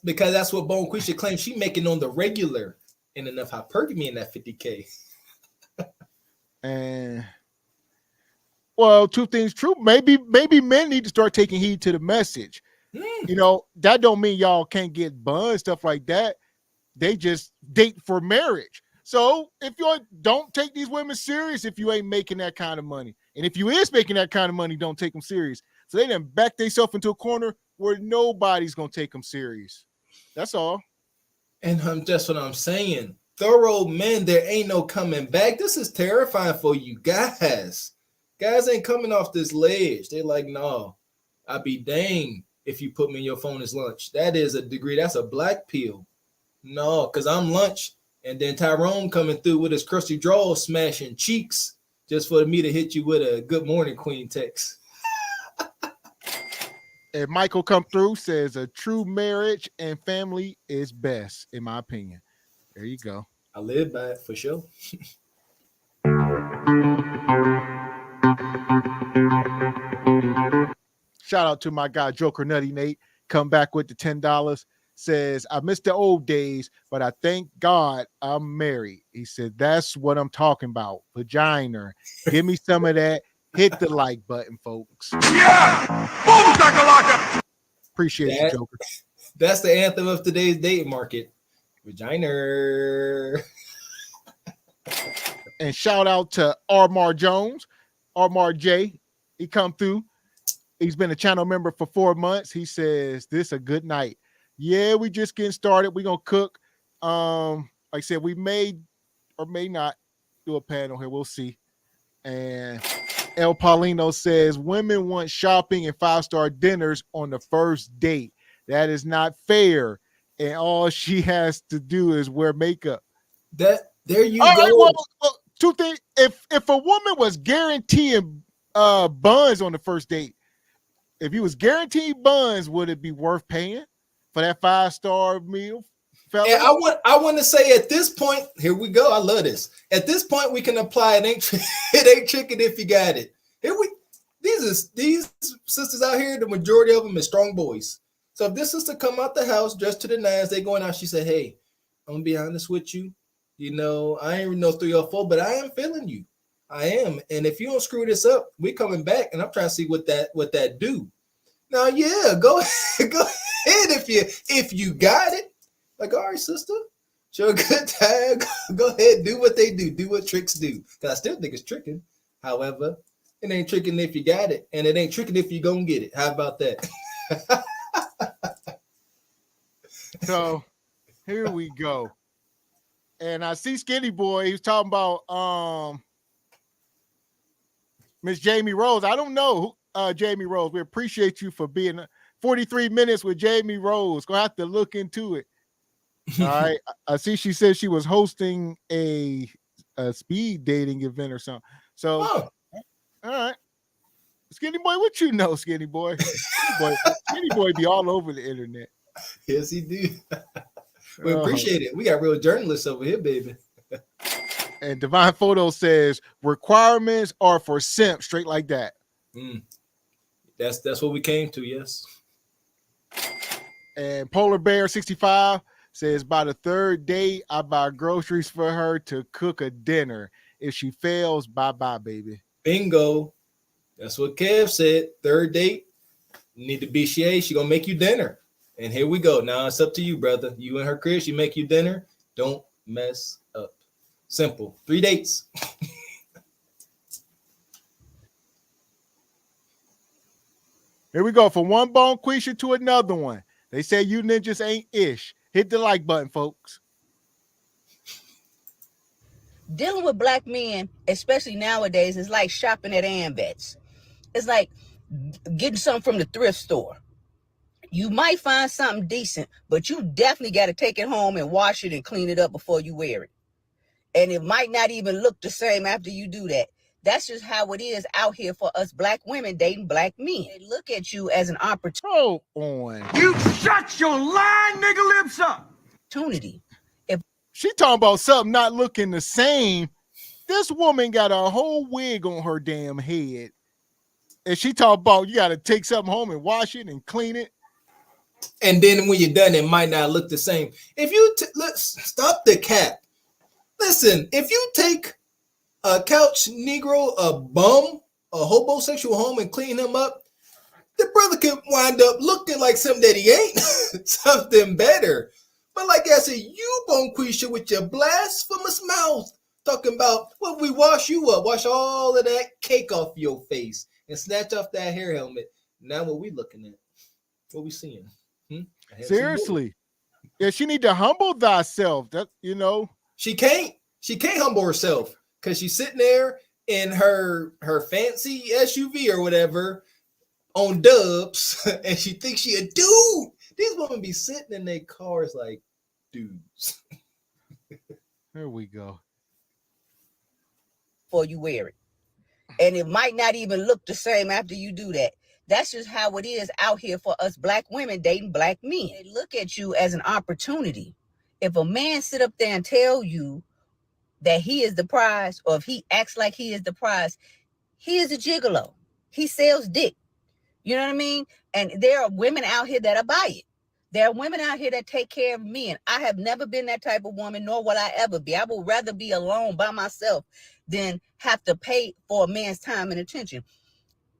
what Bonquisha claims she making on the regular, and enough hypergamy in that 50K. And well, two things true. Maybe men need to start taking heed to the message. You know, that don't mean y'all can't get buns, stuff like that. They just date for marriage. So if you don't take these women serious, if you ain't making that kind of money, and if you is making that kind of money, don't take them serious. So they done back themselves into a corner where nobody's gonna take them serious. That's all. And that's what I'm saying. Thorough men, there ain't no coming back. This is terrifying for you guys. Guys ain't coming off this ledge. They're like, no, I'd be dang if you put me in your phone as lunch. That is a degree. That's a black pill. No, because I'm lunch. And then Tyrone coming through with his crusty drawers, smashing cheeks just for me to hit you with a good morning, Queen text. And Michael come through, says a true marriage and family is best, in my opinion. There you go. I live by it for sure. Shout out to my guy, Joker Nutty Nate. Come back with the $10. Says, I miss the old days, but I thank God I'm married. He said, that's what I'm talking about. Vagina. Give me some of that. Hit the like button, folks. Yeah! Boom, shakalaka! Appreciate you, Joker. That's the anthem of today's date market. Vagina. And shout out to Armar Jones, Armar J. He come through. He's been a channel member for 4 months. He says, this a good night. Yeah, we just getting started. We're going to cook. Like I said, we may or may not do a panel here. We'll see. And El Paulino says, women want shopping and 5-star dinners on the first date. That is not fair. And all she has to do is wear makeup. There you all go. Right, well, two things. If a woman was guaranteeing buns on the first date, if you was guaranteed buns, would it be worth paying for that 5-star meal? Fella? And I want to say at this point, here we go. I love this. At this point, we can apply it ain't tricking if you got it. These sisters out here, the majority of them is strong boys. So if this sister come out the house dressed to the nines, they going out. She said, "Hey, I'm gonna be honest with you. You know, I ain't no 3 or 4, but I am feeling you. I am. And if you don't screw this up, we coming back, and I'm trying to see what that do. Now, yeah, go ahead if you got it. Like, all right, sister, show a good time. Go ahead, do what they do. Do what tricks do. Because I still think it's tricking. However, it ain't tricking if you got it, and it ain't tricking if you gonna get it. How about that?" So here we go. And I see Skinny Boy. He was talking about Miss Jamie Rose. I don't know Jamie Rose. We appreciate you for being 43 minutes with Jamie Rose. Gonna have to look into it. All right. I see she said she was hosting a speed dating event or something. So all right. Skinny Boy, what you know, Skinny Boy? Skinny Boy be all over the internet. Yes, he do. We appreciate it. We got real journalists over here, baby. And Divine Photo says requirements are for simp, straight like that. That's what we came to, yes. And Polar Bear 65 says by the third date, I buy groceries for her to cook a dinner. If she fails, bye-bye, baby. Bingo. That's what Kev said. Third date, you need to be she gonna make you dinner. And here we go. Now it's up to you, brother. You and her crib, she make you dinner. Don't mess up. Simple. 3 dates. Here we go. From one bone quisha to another one. They say you ninjas ain't ish. Hit the like button, folks. Dealing with black men, especially nowadays, is like shopping at Ambets. It's like getting something from the thrift store. You might find something decent, but you definitely got to take it home and wash it and clean it up before you wear it. And it might not even look the same after you do that. That's just how it is out here for us black women dating black men. They look at you as an opportunity. You shut your lying nigga lips up. Opportunity. If she talking about something not looking the same, this woman got a whole wig on her damn head. And she talking about you got to take something home and wash it and clean it. And then when you're done, it might not look the same. If you let's stop the cap. Listen, if you take a couch Negro, a bum, a homosexual home and clean him up, the brother can wind up looking like something that he ain't, something better. But like I said, you, Bonquisha, with your blasphemous mouth, talking about, well, we wash you up, wash all of that cake off your face, and snatch off that hair helmet. Now what we looking at? What we seeing? Seriously. Yeah, she need to humble thyself. That, you know. She can't humble herself because she's sitting there in her fancy SUV or whatever on dubs, and she thinks she a dude. These women be sitting in their cars like dudes. There we go. Before you wear it. And it might not even look the same after you do that. That's just how it is out here for us black women dating black men. They look at you as an opportunity. If a man sit up there and tell you that he is the prize, or if he acts like he is the prize, he is a gigolo. He sells dick. You know what I mean? And there are women out here that'll buy it. There are women out here that take care of men. I have never been that type of woman, nor will I ever be. I would rather be alone by myself than have to pay for a man's time and attention.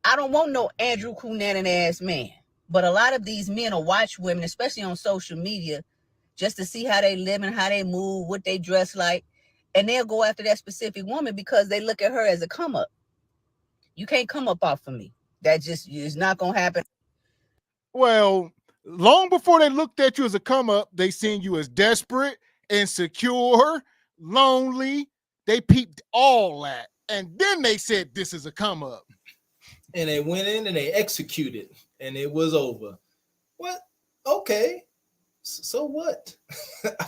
I don't want no Andrew Cunanan ass man. But a lot of these men will watch women, especially on social media, just to see how they live and how they move, what they dress like. And they'll go after that specific woman because they look at her as a come up. You can't come up off of me. That just is not going to happen. Well, long before they looked at you as a come up, they seen you as desperate, insecure, lonely. They peeped all that. And then they said, this is a come up. And they went in and they executed, and it was over. What? Okay. So what?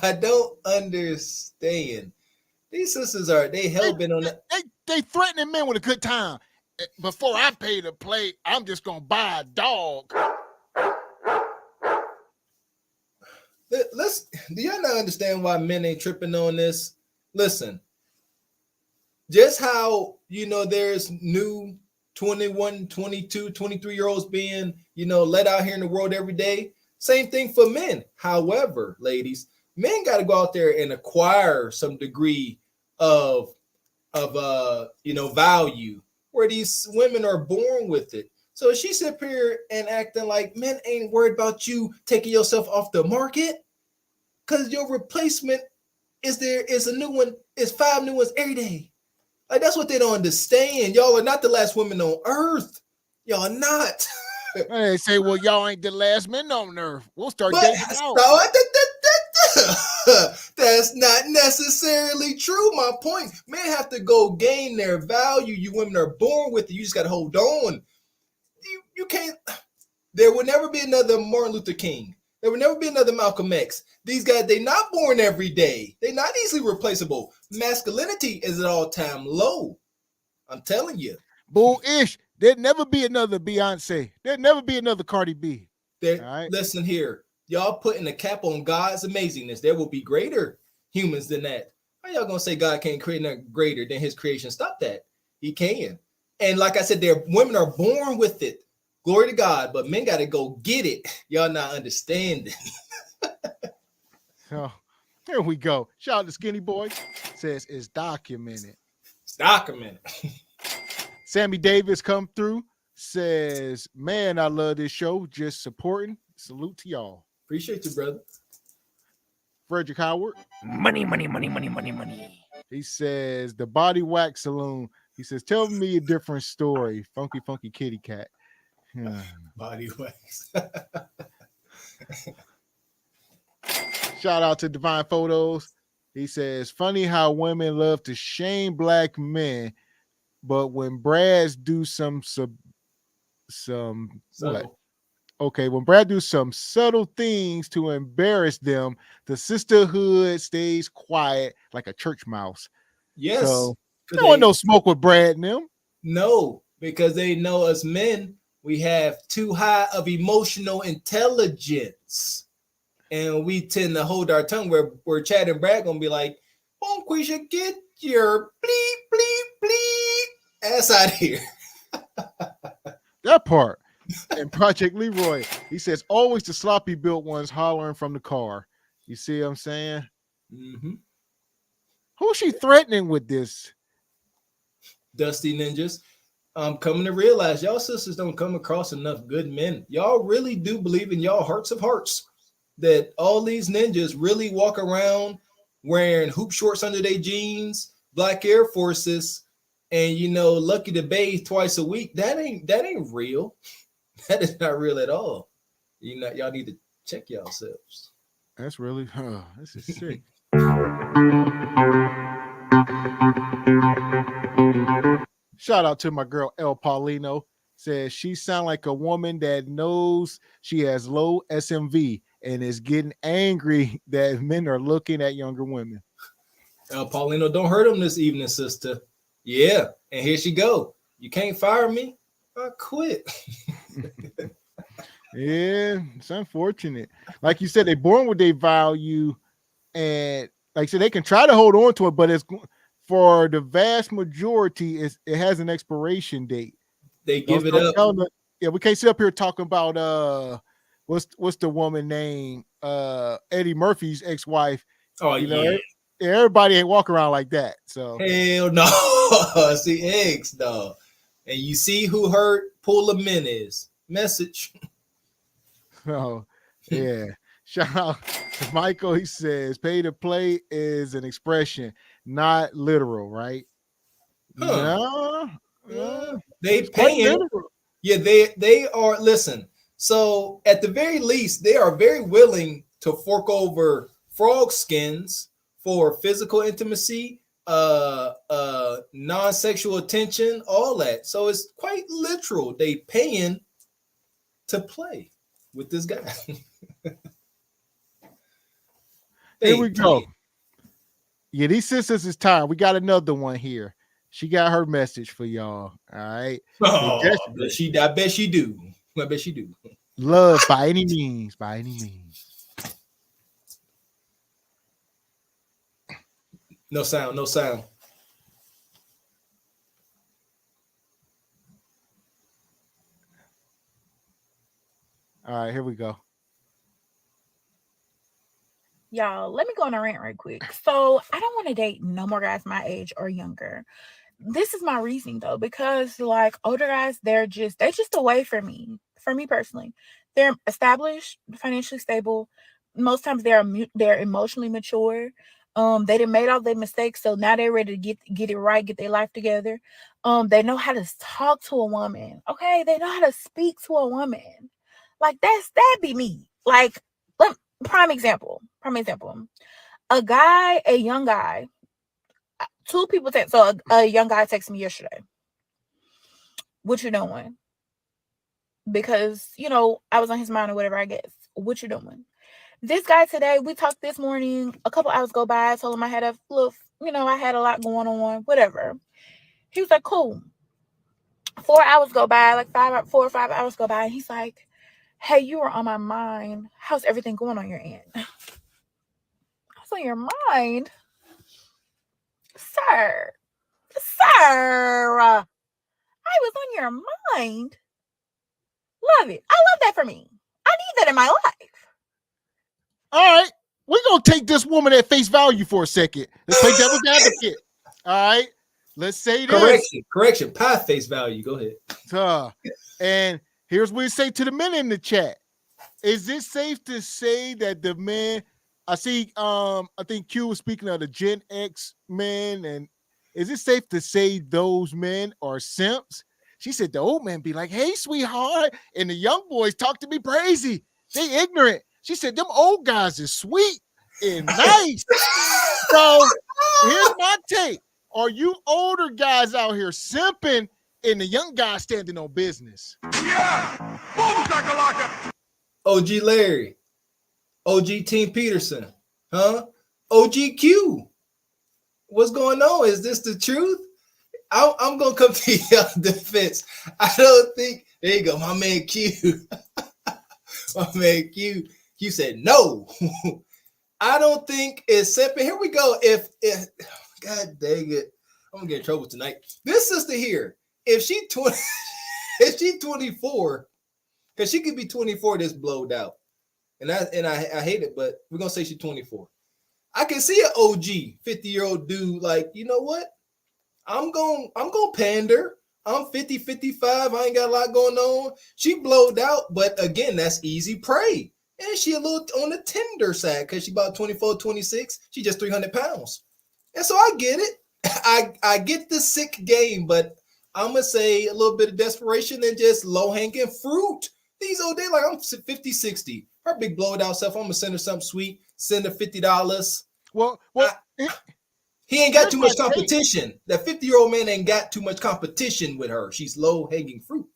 I don't understand. These sisters they hell-bent on that. They threatening men with a good time. Before I pay to play, I'm just going to buy a dog. Do y'all not understand why men ain't tripping on this? Listen, just how, there's new 21, 22, 23-year-olds being, let out here in the world every day. Same thing for men. However, ladies, men got to go out there and acquire some degree of value, where these women are born with it. So she sit here and acting like men ain't worried about you taking yourself off the market, because your replacement is a new one, is 5 new ones every day. Like, that's what they don't understand. Y'all are not the last women on earth. Y'all are not. They say, well, y'all ain't the last men on earth. We'll start dating out. That's not necessarily true. My point, men have to go gain their value. You women are born with it. You just got to hold on. You can't. There will never be another Martin Luther King. There will never be another Malcolm X. These guys, they're not born every day. They're not easily replaceable. Masculinity is at all-time low. I'm telling you. Bullish. There'd never be another Beyonce. There'd never be another Cardi B. Right. Listen here. Y'all putting a cap on God's amazingness. There will be greater humans than that. How y'all gonna say God can't create nothing greater than his creation? Stop that. He can. And like I said, women are born with it. Glory to God. But men got to go get it. Y'all not understanding. Oh, here we go. Shout out to Skinny Boy. Says it's documented. It's documented. Sammy Davis come through. Says, man, I love this show. Just supporting. Salute to y'all. Appreciate you, brother. Frederick Howard. Money, money, money, money, money, money. He says, the Body Wax Saloon. He says, tell me a different story. Funky, funky kitty cat. Body wax. Shout out to Divine Photos. He says, funny how women love to shame black men, but when Brads do some when Brad do some subtle things to embarrass them, the sisterhood stays quiet like a church mouse. Yes. So no one no smoke with Brad and them. No, because they know us men, we have too high of emotional intelligence. And we tend to hold our tongue where Chad and Brad gonna be like, Bonquisha, get your bleep, bleep, bleep ass out of here. That part. And Project Leroy, he says, always the sloppy built ones hollering from the car. You see what I'm saying? Mm-hmm. Who's she threatening with this? Dusty Ninjas. I'm coming to realize y'all sisters don't come across enough good men. Y'all really do believe in y'all hearts of hearts that all these ninjas really walk around wearing hoop shorts under their jeans, black Air Forces, and lucky to bathe twice a week. That ain't real. That is not real at all. Y'all need to check yourselves. That's really, this is sick. Shout out to my girl El Paulino. Says she sound like a woman that knows she has low SMV and is getting angry that men are looking at younger women. El Paulino, don't hurt him this evening, sister. Yeah, and here she go. You can't fire me. I quit. Yeah, it's unfortunate. Like you said, they're born with their value, and like I said, they can try to hold on to it, but it's for the vast majority, it has an expiration date. They give it up. Yeah, we can't sit up here talking about what's the woman name? Eddie Murphy's ex-wife. Oh, everybody ain't walk around like that. So hell no. See, eggs, dog. And you see who hurt Pull a Men is. Message. Oh, yeah. Shout out to Michael. He says pay to play is an expression, not literal, right? Huh. No. They paying. Yeah, they are. Listen. So at the very least, they are very willing to fork over frog skins for physical intimacy, non-sexual attention, all that. So it's quite literal. They paying to play with this guy. Here we go. Yeah, these sisters is tired. We got another one here. She got her message for y'all. All right. Oh, I bet she do. I bet she do. Love by any means. By any means. No sound. No sound. All right, here we go. Y'all, let me go on a rant right quick. So I don't want to date no more guys my age or younger. This is my reasoning though, because like older guys, they're just away from me. For me personally, they're established, financially stable. Most times they're emotionally mature. They done made all their mistakes, so now they're ready to get it right, get their life together. They know how to talk to a woman. Okay, they know how to speak to a woman. Like that'd be me. Like, prime example. A young guy. Two people text. So a young guy texted me yesterday. What you doing? Because I was on his mind or whatever. I guess. What you doing? This guy today, we talked this morning. A couple hours go by. I told him I had a little, I had a lot going on. Whatever. He was like, cool. 4 hours go by, like 4 or 5 hours go by, and he's like, hey, you were on my mind. How's everything going on your end? I was on your mind? Sir. I was on your mind. Love it. I love that for me. I need that in my life. All right. We're going to take this woman at face value for a second. Let's play devil's advocate. All right. Let's say this. Correction. Pie face value. Go ahead. And here's what we say to the men in the chat. Is it safe to say that the men, I see, I think Q was speaking of the Gen X men, and is it safe to say those men are simps? She said the old men be like, hey, sweetheart, and the young boys talk to me crazy. They ignorant. She said them old guys is sweet and nice. So here's my take. Are you older guys out here simping and the young guys standing on business? Yeah. OG Larry. OG Team Peterson. Huh? OG Q. What's going on? Is this the truth? I'm going to come to your defense. I don't think. There you go. My man Q. My man Q. Q said no. I don't think it's simple. Here we go. If God dang it. I'm going to get in trouble tonight. This sister here, if she 24, because she could be 24 this blowed out. And I hate it, but we're going to say she's 24. I can see an OG 50-year-old dude like, you know what? I'm going to pander I'm 50, 55. I ain't got a lot going on. She blowed out, but again, that's easy prey. And she a little on the tender side because she about 24, 26. She just 300 pounds. And so I get it. I get the sick game, but I'm going to say a little bit of desperation and just low-hanging fruit. These old days, like I'm 50, 60. Her big blowed out self, I'm going to send her something sweet, send her $50. Well, he ain't got too much competition. That 50-year-old man ain't got too much competition with her. She's low-hanging fruit.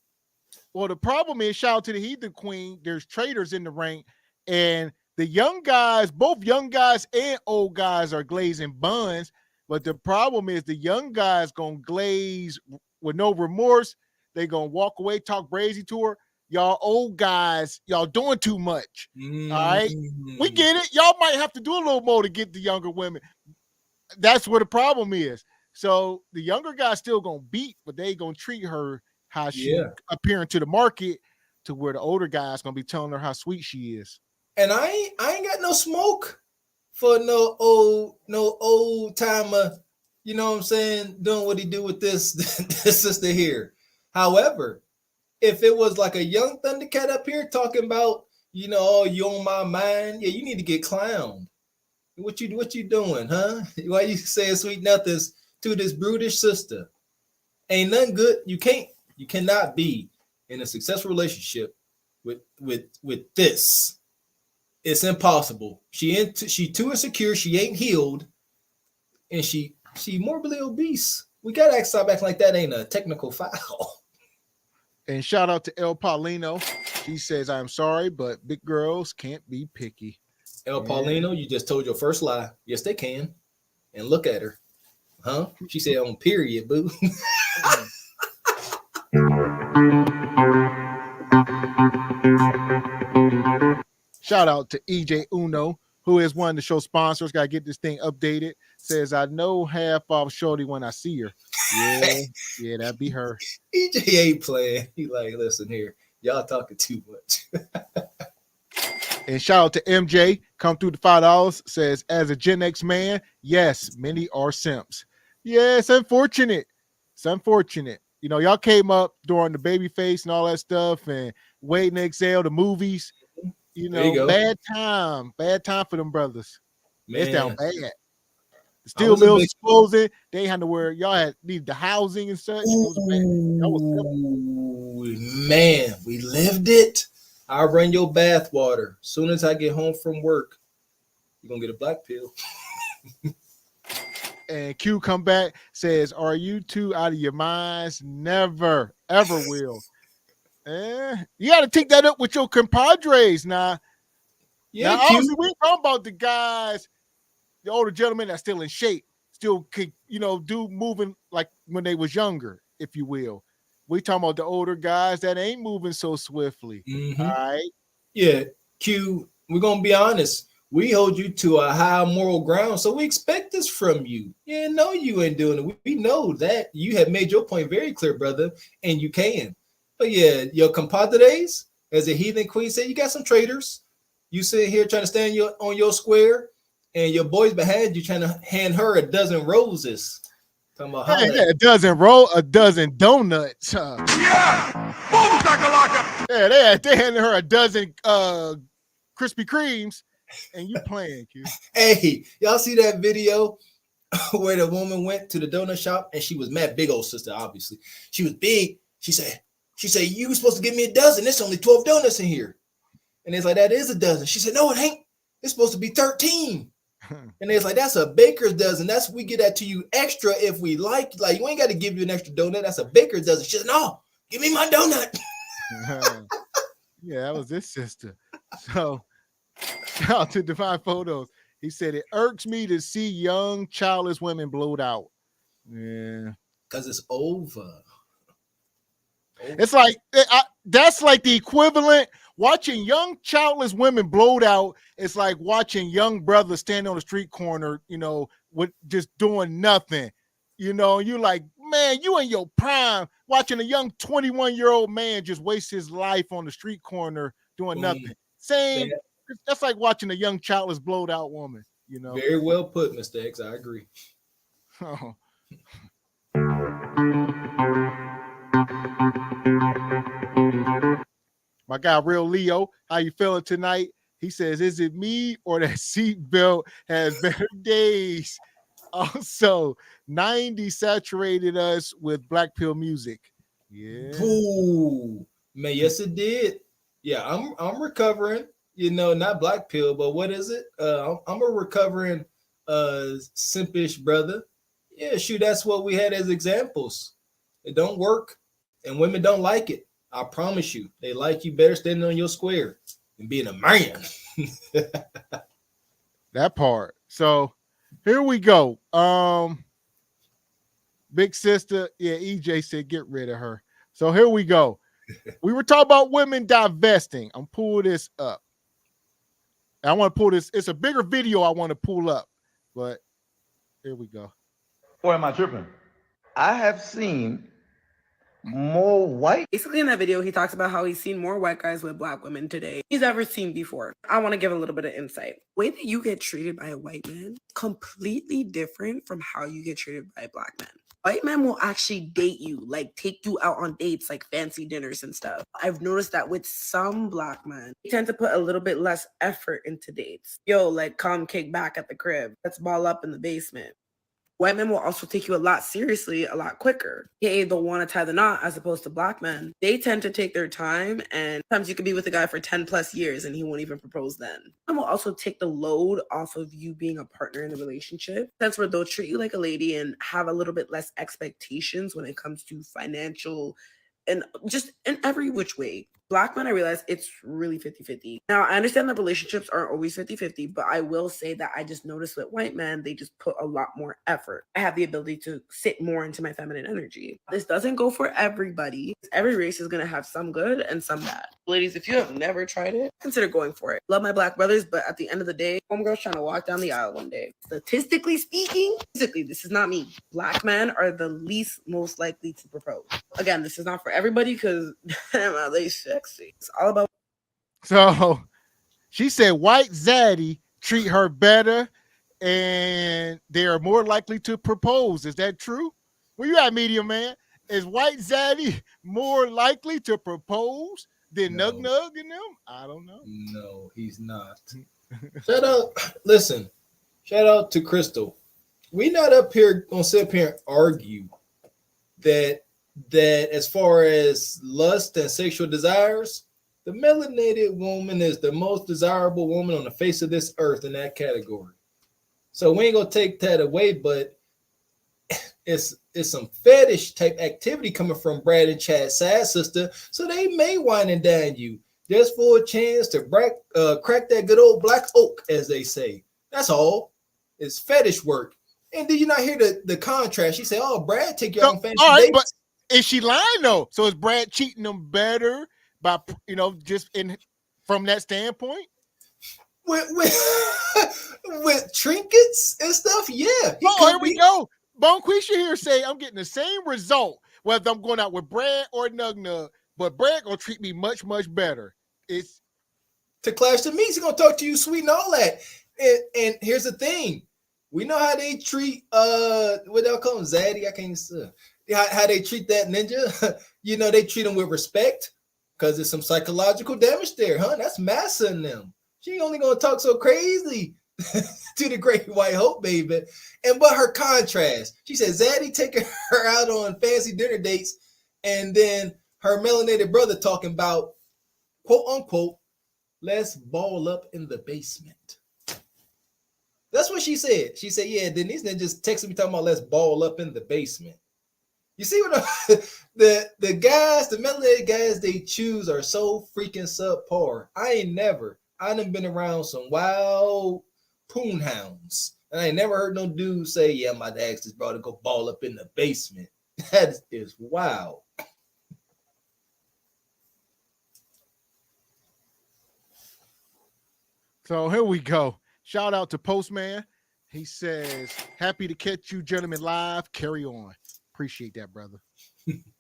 Well, the problem is, shout out to the Heathen Queen, there's traders in the ring, and the young guys, both young guys and old guys are glazing buns, but the problem is the young guys going to glaze with no remorse. They going to walk away, talk crazy to her. Y'all old guys, y'all doing too much. All right? We get it. Y'all might have to do a little more to get the younger women. That's where the problem is. So the younger guys still going to beat, but they going to treat her how she appearing to the market, to where the older guys going to be telling her how sweet she is. And I ain't got no smoke for no old timer, you know what I'm saying, doing what he do with this sister here. However, if it was like a young Thundercat up here talking about, you know, oh, you on my mind, yeah, you need to get clowned. What you doing, huh? Why you saying sweet nothings to this brutish sister? Ain't nothing good. You cannot be in a successful relationship with this. It's impossible. She too insecure. She ain't healed, and she morbidly obese. We gotta act back like that ain't a technical foul. And shout out to El Paulino. She says, "I'm sorry, but big girls can't be picky." El Paulino, you just told your first lie. Yes, they can. And look at her, huh? She said on period, boo. Shout out to EJ Uno, who is one of the show sponsors. Got to get this thing updated. Says, I know half off shorty when I see her. Yeah, that'd be her. EJ ain't playing. He like, listen here. Y'all talking too much. And shout out to MJ. Come through the $5. Says, as a Gen X man, yes, many are simps. Yeah, it's unfortunate. It's unfortunate. You know, y'all came up during the Babyface and all that stuff and Wait and Exhale, the movies. You know, bad time for them brothers. Man. It's down bad. The steel mills exploding. They ain't had to worry. Y'all had needed the housing and such. Man, we lived it. I'll run your bath water. As soon as I get home from work, you're gonna get a black pill. And Q come back, says, are you two out of your minds? Never, ever will. You got to take that up with your compadres now. Yeah, now, obviously, we talking about the guys, the older gentlemen that's still in shape, still could, you know, do moving like when they was younger, if you will. We talking about the older guys that ain't moving so swiftly. Mm-hmm. All right. Yeah, Q, we're gonna be honest. We hold you to a high moral ground, so we expect this from you. Yeah, no, you ain't doing it. We know that you have made your point very clear, brother, and you can. But yeah, your compadres, as a heathen queen said, you got some traitors. You sit here trying to stand on your square, and your boys behind you trying to hand her a dozen roses. Talking about a dozen donuts. Yeah, they handed her a dozen Krispy Kremes, and you playing, Q. Hey, y'all see that video where the woman went to the donut shop and she was mad, big old sister, obviously. She was big. She said, you were supposed to give me a dozen. There's only 12 donuts in here. And it's like, that is a dozen. She said, no, it ain't. It's supposed to be 13. And it's like, that's a baker's dozen. We get that to you extra if we like. Like, you ain't got to give you an extra donut. That's a baker's dozen. She said, no, give me my donut. Yeah, that was this sister. So, shout out to Divine Photos. He said, it irks me to see young, childless women blowed out. Yeah. Because it's over. It's like, that's like the equivalent. Watching young, childless women blowed out, it's like watching young brothers stand on the street corner, you know, with just doing nothing. You know, you're like, man, you in your prime, watching a young 21-year-old man just waste his life on the street corner doing nothing. Same. That's like watching a young, childless, blowed out woman, you know. Very well put, Mr. X. I agree. Oh. My guy, Real Leo, how you feeling tonight? He says, is it me or that seatbelt has better days? Also, 90 saturated us with Black Pill music. Yeah. Ooh, man, yes, it did. Yeah, I'm recovering. You know, not Black Pill, but what is it? I'm a recovering simpish brother. Yeah, shoot, that's what we had as examples. It don't work, and women don't like it. I promise you, they like you better standing on your square than being a man. That part. So here we go. Big sister, yeah, EJ said get rid of her. So here we go. We were talking about women divesting. I'm pulling this up. I want to pull this. It's a bigger video I want to pull up, but here we go. Or am I tripping? I have seen more white. Basically, in that video, he talks about how he's seen more white guys with Black women today he's ever seen before. I want to give a little bit of insight. The way that you get treated by a white man, completely different from how you get treated by a Black man. White men will actually date you, like take you out on dates, like fancy dinners and stuff. I've noticed that with some Black men, they tend to put a little bit less effort into dates. Yo, like come kick back at the crib. Let's ball up in the basement. White men will also take you a lot seriously, a lot quicker. They'll want to tie the knot as opposed to Black men. They tend to take their time, and sometimes you could be with a guy for 10 plus years and he won't even propose then. And will also take the load off of you being a partner in the relationship. That's where they'll treat you like a lady and have a little bit less expectations when it comes to financial and just in every which way. Black men, I realize it's really 50-50. Now, I understand that relationships aren't always 50-50, but I will say that I just noticed with white men, they just put a lot more effort. I have the ability to sit more into my feminine energy. This doesn't go for everybody. Every race is going to have some good and some bad. Ladies, if you have never tried it, consider going for it. Love my Black brothers, but at the end of the day, homegirl's trying to walk down the aisle one day. Statistically speaking, this is not me. Black men are the least most likely to propose. Again, this is not for everybody because damn, are they sexy. It's all about. So she said white zaddy treat her better and they are more likely to propose. Is that true? Where you at, media man? Is white zaddy more likely to propose than Nug Nug and them? I don't know. No, he's not. Shout out, listen, shout out to Crystal. We not up here gonna sit up here and argue that as far as lust and sexual desires, the melanated woman is the most desirable woman on the face of this earth in that category. So we ain't gonna take that away, but it's some fetish type activity coming from Brad and Chad's sad sister. So they may wine and dine you just for a chance to crack that good old black oak, as they say. That's all. It's fetish work. And did you not hear the contrast? She said, "Oh, Brad take you on fancy dates." But is she lying though? So is Brad cheating them better by just from that standpoint? With trinkets and stuff? Yeah. Here we go. Bonquisha here say I'm getting the same result whether I'm going out with Brad or Nug Nug, but Brad gonna treat me much, much better. It's to clash the meats. He's gonna talk to you sweet and all that. And here's the thing. We know how they treat what they'll call him Zaddy. I can't say how they treat that ninja. They treat him with respect because there's some psychological damage there, huh? That's Massa in them. She ain't only gonna talk so crazy to the great white hope, baby. But her contrast, she said Zaddy taking her out on fancy dinner dates, and then her melanated brother talking about quote unquote, let's ball up in the basement. That's what she said. She said, yeah, then these ninjas texted me talking about let's ball up in the basement. You see what the guys, the melanated guys they choose are so freaking subpar. I done been around some wild poon hounds. And I ain't never heard no dude say, yeah, I'm about to ask this bro to go ball up in the basement. That is wild. So here we go. Shout out to Postman. He says, happy to catch you gentlemen live. Carry on. Appreciate that, brother.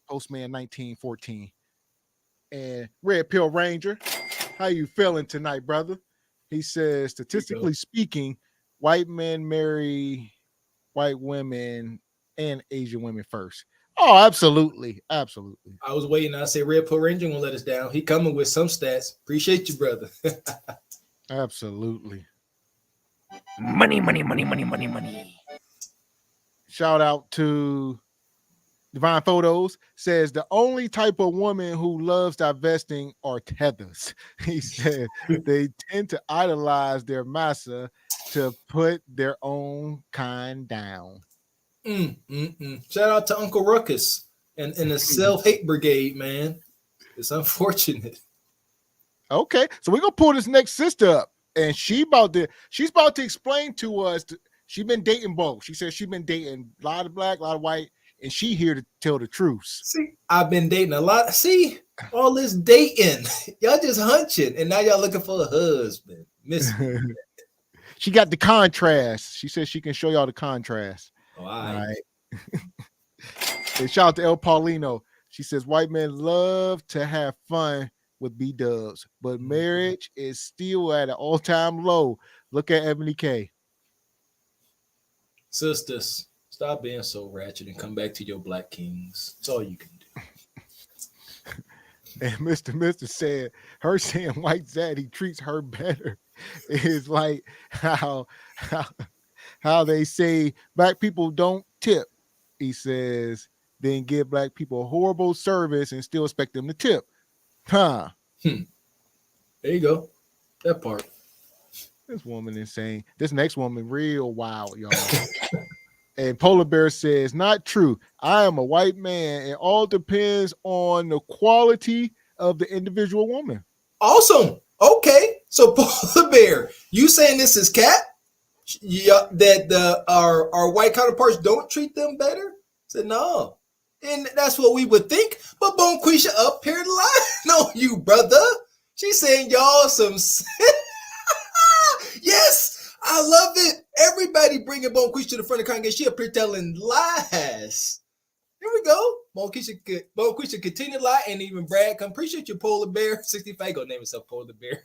Postman 1914. And Red Pill Ranger, how you feeling tonight, brother? He says, statistically speaking, white men marry white women and Asian women first. Oh, absolutely. Absolutely. I was waiting. I said Red Power Ranger gonna let us down. He coming with some stats. Appreciate you, brother. Absolutely. Money, money, money, money, money, money. Shout out to Divine Photos. Says the only type of woman who loves divesting are tethers. He said they tend to idolize their massa to put their own kind down. Shout out to Uncle Ruckus and the self-hate brigade, man. It's unfortunate. Okay, so we're gonna pull this next sister up, and she's about to explain to us. She's been dating both. She says she's been dating a lot of black, a lot of white, and she here to tell the truth. See, I've been dating a lot. See, all this dating, y'all just hunching, and now y'all looking for a husband. Miss She got the contrast. She says she can show y'all the contrast. All right. And shout out to El Paulino. She says white men love to have fun with B-dubs, but marriage is still at an all-time low. Look at Ebony K. Sisters, stop being so ratchet and come back to your black kings. That's all you can do. And Mr. said her saying white zaddy treats her better is like how they say black people don't tip. He says then give black people horrible service and still expect them to tip. Huh. There you go. That part. This woman insane. This next woman real wild, y'all. And Polar Bear says, not true. I am a white man. It all depends on the quality of the individual woman. Awesome. Okay. So Polar Bear, you saying this is cap? Yeah, that our white counterparts don't treat them better? I said no. And that's what we would think. But Bonquisha up here lying on you, brother. She's saying y'all some yes, I love it. Everybody bringing Bonquisha to the front of the congregation. She up here telling lies. Here we go. Bonquisha continue to lie, and even Brad come. Appreciate you, Polar Bear. 65 gonna name himself Polar Bear.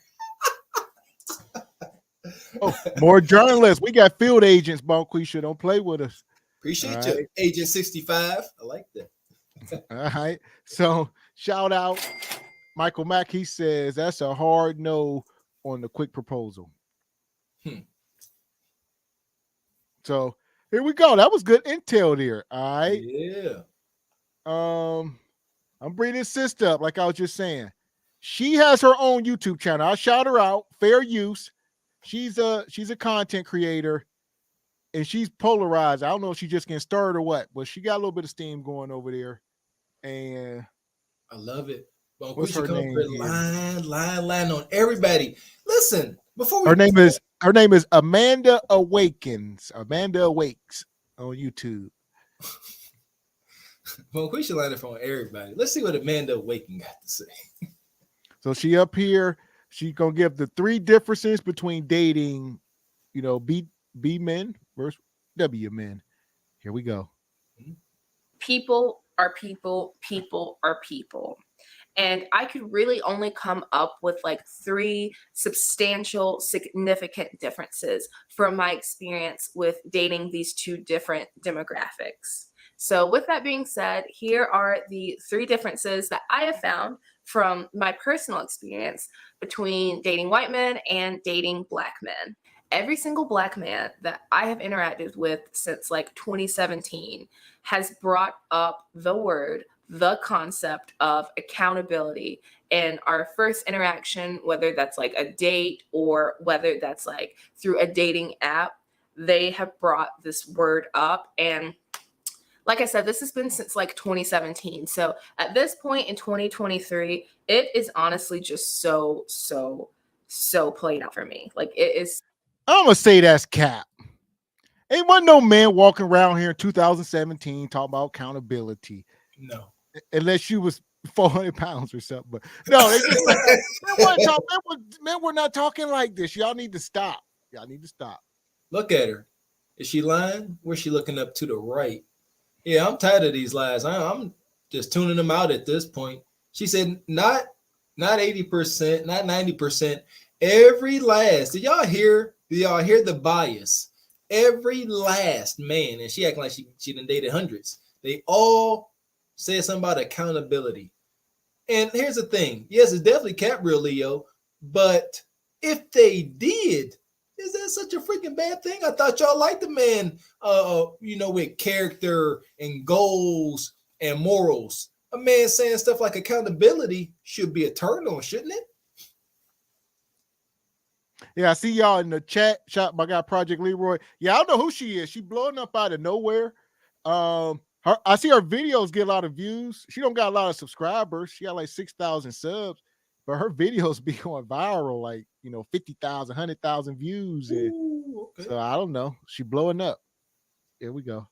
Oh, more journalists. We got field agents, Bonquisha. Don't play with us. Appreciate you, Agent 65. I like that. All right. So shout out Michael Mack. He says that's a hard no on the quick proposal. So here we go. That was good intel there. All right. Yeah. I'm bringing sister up, like I was just saying. She has her own YouTube channel. I'll shout her out. Fair use. She's a content creator, and she's polarized. I don't know if she's just getting started or what, but she got a little bit of steam going over there. And I love it. Well, what's her name? Lying on everybody. Listen, before we her name is Amanda Awakens. Amanda Awakes on YouTube. Well, we should line it on everybody. Let's see what Amanda Awaken got to say. So she up here. She's gonna give the 3 differences between dating, B men versus W men. Here we go. People are people. People are people. And I could really only come up with like 3 substantial, significant differences from my experience with dating these 2 different demographics. So with that being said, here are the 3 differences that I have found from my personal experience between dating white men and dating black men. Every single black man that I have interacted with since like 2017 has brought up the concept of accountability in our first interaction, whether that's like a date or whether that's like through a dating app. They have brought this word up, and like I said, this has been since like 2017. So at this point in 2023, it is honestly just so played out for me. Like it is. I'm gonna say that's cap. Ain't one no man walking around here in 2017 talking about accountability. No. Unless you was 400 pounds or something. But no, men, we're not talking like this. Y'all need to stop. Look at her. Is she lying? Where's she looking up to the right? Yeah, I'm tired of these lies. I'm just tuning them out at this point. She said not 80%, not 90%. Every last. Did y'all hear the bias? Every last man, and she acting like she done dated hundreds. They all said something about accountability. And here's the thing. Yes, it's definitely cat real, Leo. But if they did, is that such a freaking bad thing? I thought y'all liked the man, with character and goals and morals. A man saying stuff like accountability should be a turn on, shouldn't it? Yeah, I see y'all in the chat. Shot my guy Project Leroy. Yeah, I don't know who she is. She blowing up out of nowhere. I see her videos get a lot of views. She don't got a lot of subscribers. She got like 6,000 subs, but her videos be going viral, like 50,000, 100,000 views. Ooh, okay. So I don't know. She blowing up. Here we go.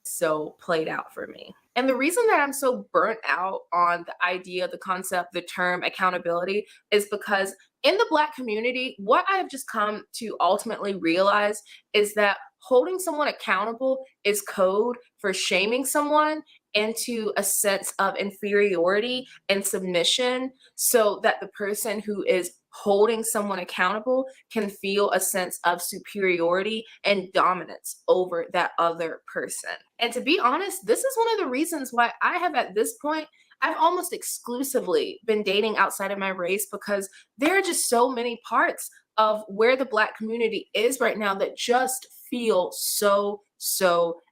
So played out for me. And the reason that I'm so burnt out on the idea, the concept, the term accountability is because in the Black community, what I have just come to ultimately realize is that holding someone accountable is code for shaming someone into a sense of inferiority and submission so that the person who is holding someone accountable can feel a sense of superiority and dominance over that other person. And to be honest, this is one of the reasons why I have at this point, I've almost exclusively been dating outside of my race, because there are just so many parts of where the Black community is right now that just feel so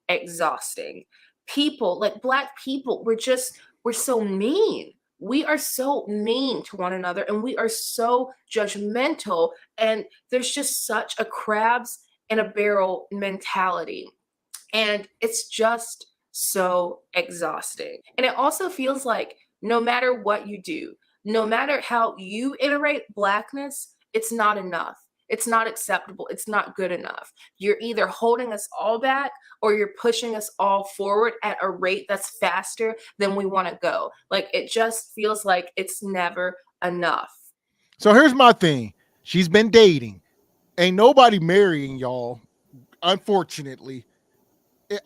exhausting. People, like Black people, we're so mean. We are so mean to one another, and we are so judgmental, and there's just such a crabs in a barrel mentality. And it's just so exhausting. And it also feels like no matter what you do, no matter how you iterate Blackness, it's not enough. It's not acceptable. It's not good enough. You're either holding us all back or you're pushing us all forward at a rate that's faster than we want to go. Like, it just feels like it's never enough. So here's my thing. She's been dating. Ain't nobody marrying y'all, unfortunately.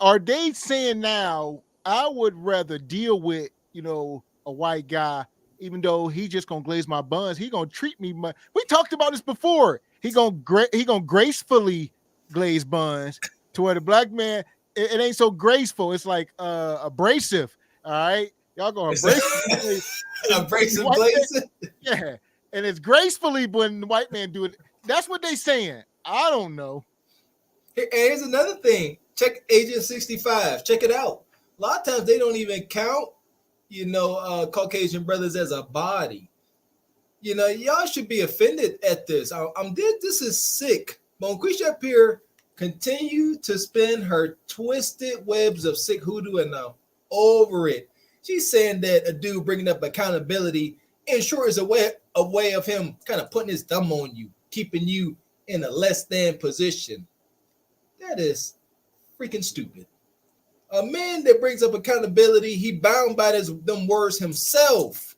Are they saying now, I would rather deal with, a white guy, even though he just gonna glaze my buns, he gonna treat me. We talked about this before. He gonna gracefully glaze buns, to where the Black man, it ain't so graceful. It's like abrasive. All right, y'all gonna abrasive glazing. Yeah, and it's gracefully when the white man do it. That's what they saying. I don't know. Here's another thing. Check Agent 65. Check it out. A lot of times they don't even count, Caucasian brothers as a body. Y'all should be offended at this. This is sick. Bonquisha up here continue to spin her twisted webs of sick hoodoo, and I'm over it. She's saying that a dude bringing up accountability ensure is a way of him kind of putting his thumb on you, keeping you in a less than position. That is freaking stupid. A man that brings up accountability, he bound by them words himself.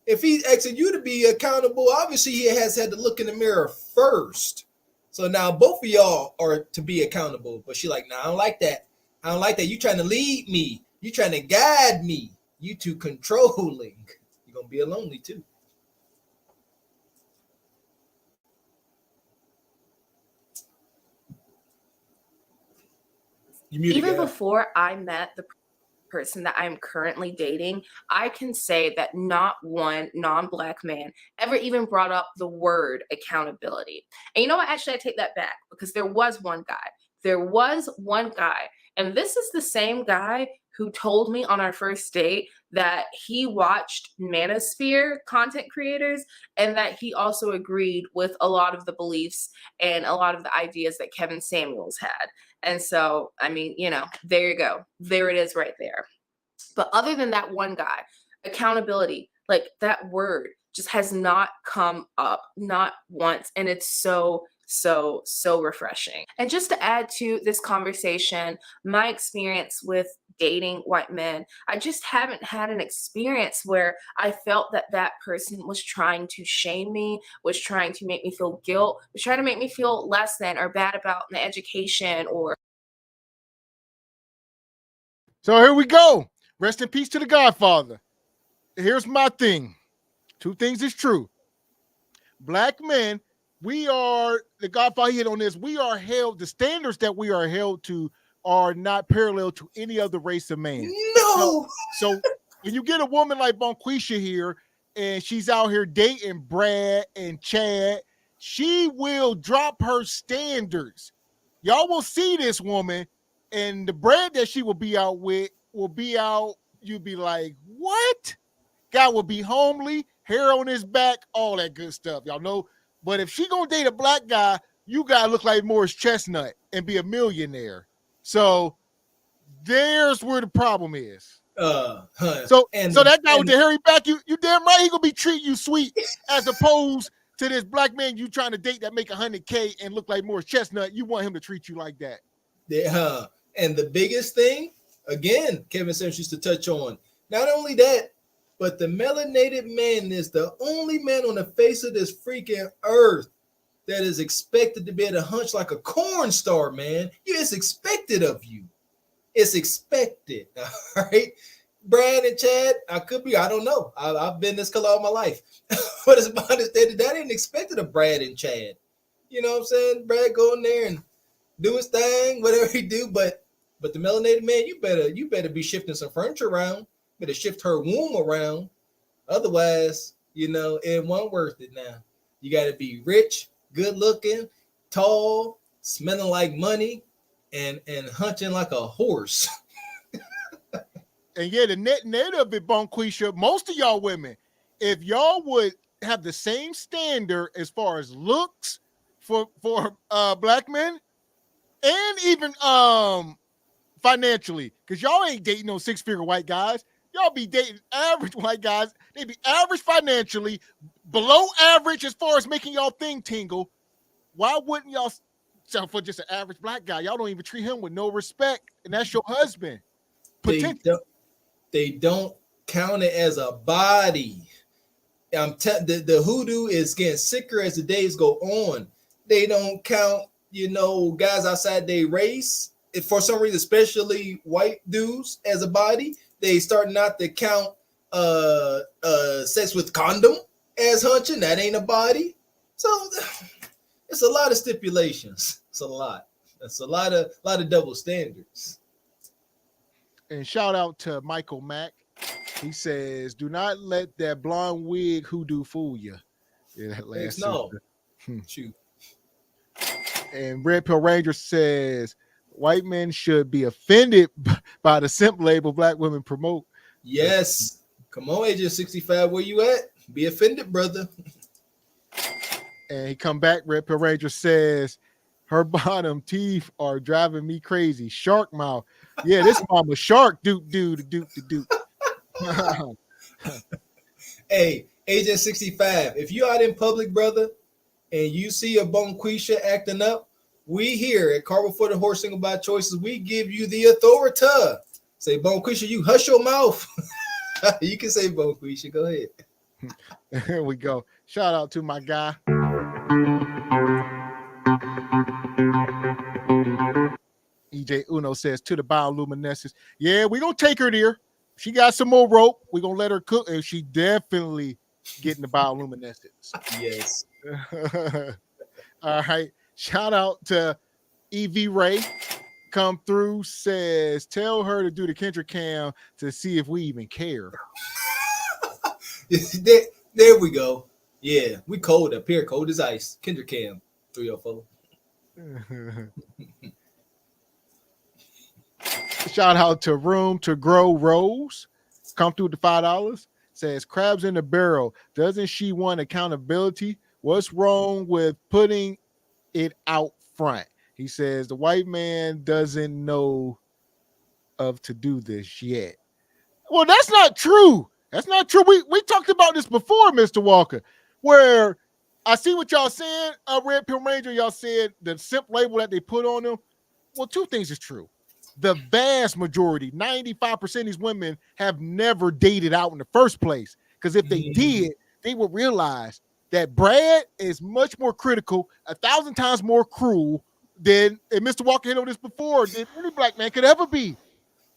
If he's asking you to be accountable, obviously he has had to look in the mirror first. So now both of y'all are to be accountable. But she like, nah, I don't like that. I don't like that. You trying to lead me. You trying to guide me. You too controlling. You're going to be lonely too. Even before I met the person that I'm currently dating, I can say that not one non-Black man ever even brought up the word accountability. And you know what? Actually, I take that back, because there was one guy. And this is the same guy who told me on our first date that he watched Manosphere content creators and that he also agreed with a lot of the beliefs and a lot of the ideas that Kevin Samuels had. And so, I mean, there you go. There it is right there. But other than that one guy, accountability, like that word just has not come up, not once. And it's so refreshing. And just to add to this conversation, my experience with dating white men, I just haven't had an experience where I felt that that person was trying to shame me, was trying to make me feel guilt, was trying to make me feel less than or bad about my education or. So here we go. Rest in peace to the Godfather. Here's my thing. Two things is true. Black men, we are, the Godfather hit on this, we are held, the standards that we are held to are not parallel to any other race of man. No. So when you get a woman like Bonquisha here, and she's out here dating Brad and Chad, she will drop her standards. Y'all will see this woman, and the Brad that she will be out with will be out. You'll be like, what? Guy will be homely, hair on his back, all that good stuff. Y'all know. But if she gonna date a black guy, you gotta look like Morris Chestnut and be a millionaire. So there's where the problem is. So that guy with the hairy back, you damn right he gonna be treating you sweet, as opposed to this black man you trying to date that make $100K and look like Morris Chestnut. You want him to treat you like that. Yeah, and the biggest thing, again, Kevin Sims used to touch on, not only that, but the melanated man is the only man on the face of this freaking earth that is expected to be able to hunch like a corn star, man. It's expected of you. It's expected, all right? Brad and Chad, I don't know. I've been this color all my life. But it's my understanding that ain't expected of Brad and Chad. You know what I'm saying? Brad go in there and do his thing, whatever he do, but the melanated man, you better be shifting some furniture around. Better shift her womb around. Otherwise, it won't worth it now. You got to be rich, good looking, tall, smelling like money, and hunching like a horse. And yeah, the net of it, Bonquisha, most of y'all women, if y'all would have the same standard as far as looks for black men, and even financially, because y'all ain't dating no 6-figure white guys. Y'all be dating average white guys. They be average financially, below average as far as making y'all thing tingle. Why wouldn't y'all settle for just an average black guy? Y'all don't even treat him with no respect, and that's your husband. They don't count it as a body. The hoodoo is getting sicker as the days go on. They don't count, guys outside their race. If for some reason, especially white dudes as a body, they start not to count sex with condom as hunching. That ain't a body. So it's a lot of stipulations. It's a lot. That's a lot of double standards. And shout out to Michael Mack. He says, "Do not let that blonde wig hoodoo fool you." Yeah, that last Shoot. And Red Pill Ranger says, "White men should be offended by the simp label black women promote." Yes. Come on, Agent 65, where you at? Be offended, brother. And he come back, Red Pill Ranger says, "Her bottom teeth are driving me crazy. Shark mouth." Yeah, this mama shark doop. Hey, Agent 65, if you out in public, brother, and you see a Bonquisha acting up, we here at Carver for the Horse Single by Choices, we give you the authority. Say, Bonquisha, you hush your mouth. You can say Bonquisha. Go ahead. Here we go. Shout out to my guy. EJ Uno says, "To the bioluminescence." Yeah, we're going to take her there. She got some more rope. We're going to let her cook, and she definitely getting the bioluminescence. Yes. All right. Shout out to EV Ray. Come through, says, "Tell her to do the Kendrick cam to see if we even care." There we go. Yeah, we cold up here, cold as ice. Kendrick cam 304. Shout out to Room to Grow Rose. Come through the $5. Says, "Crabs in the barrel. Doesn't she want accountability? What's wrong with putting it out front?" He says, "The white man doesn't know of to do this yet." Well, that's not true. That's not true. We talked about this before, Mr. Walker, where I see what y'all saying. Red Pill Ranger, y'all said the simp label that they put on them. Well, two things is true. The vast majority, 95% of these women have never dated out in the first place. Because if they did, they would realize that Brad is much more critical, 1,000 times more cruel than, and Mr. Walker hit on this before, than any black man could ever be.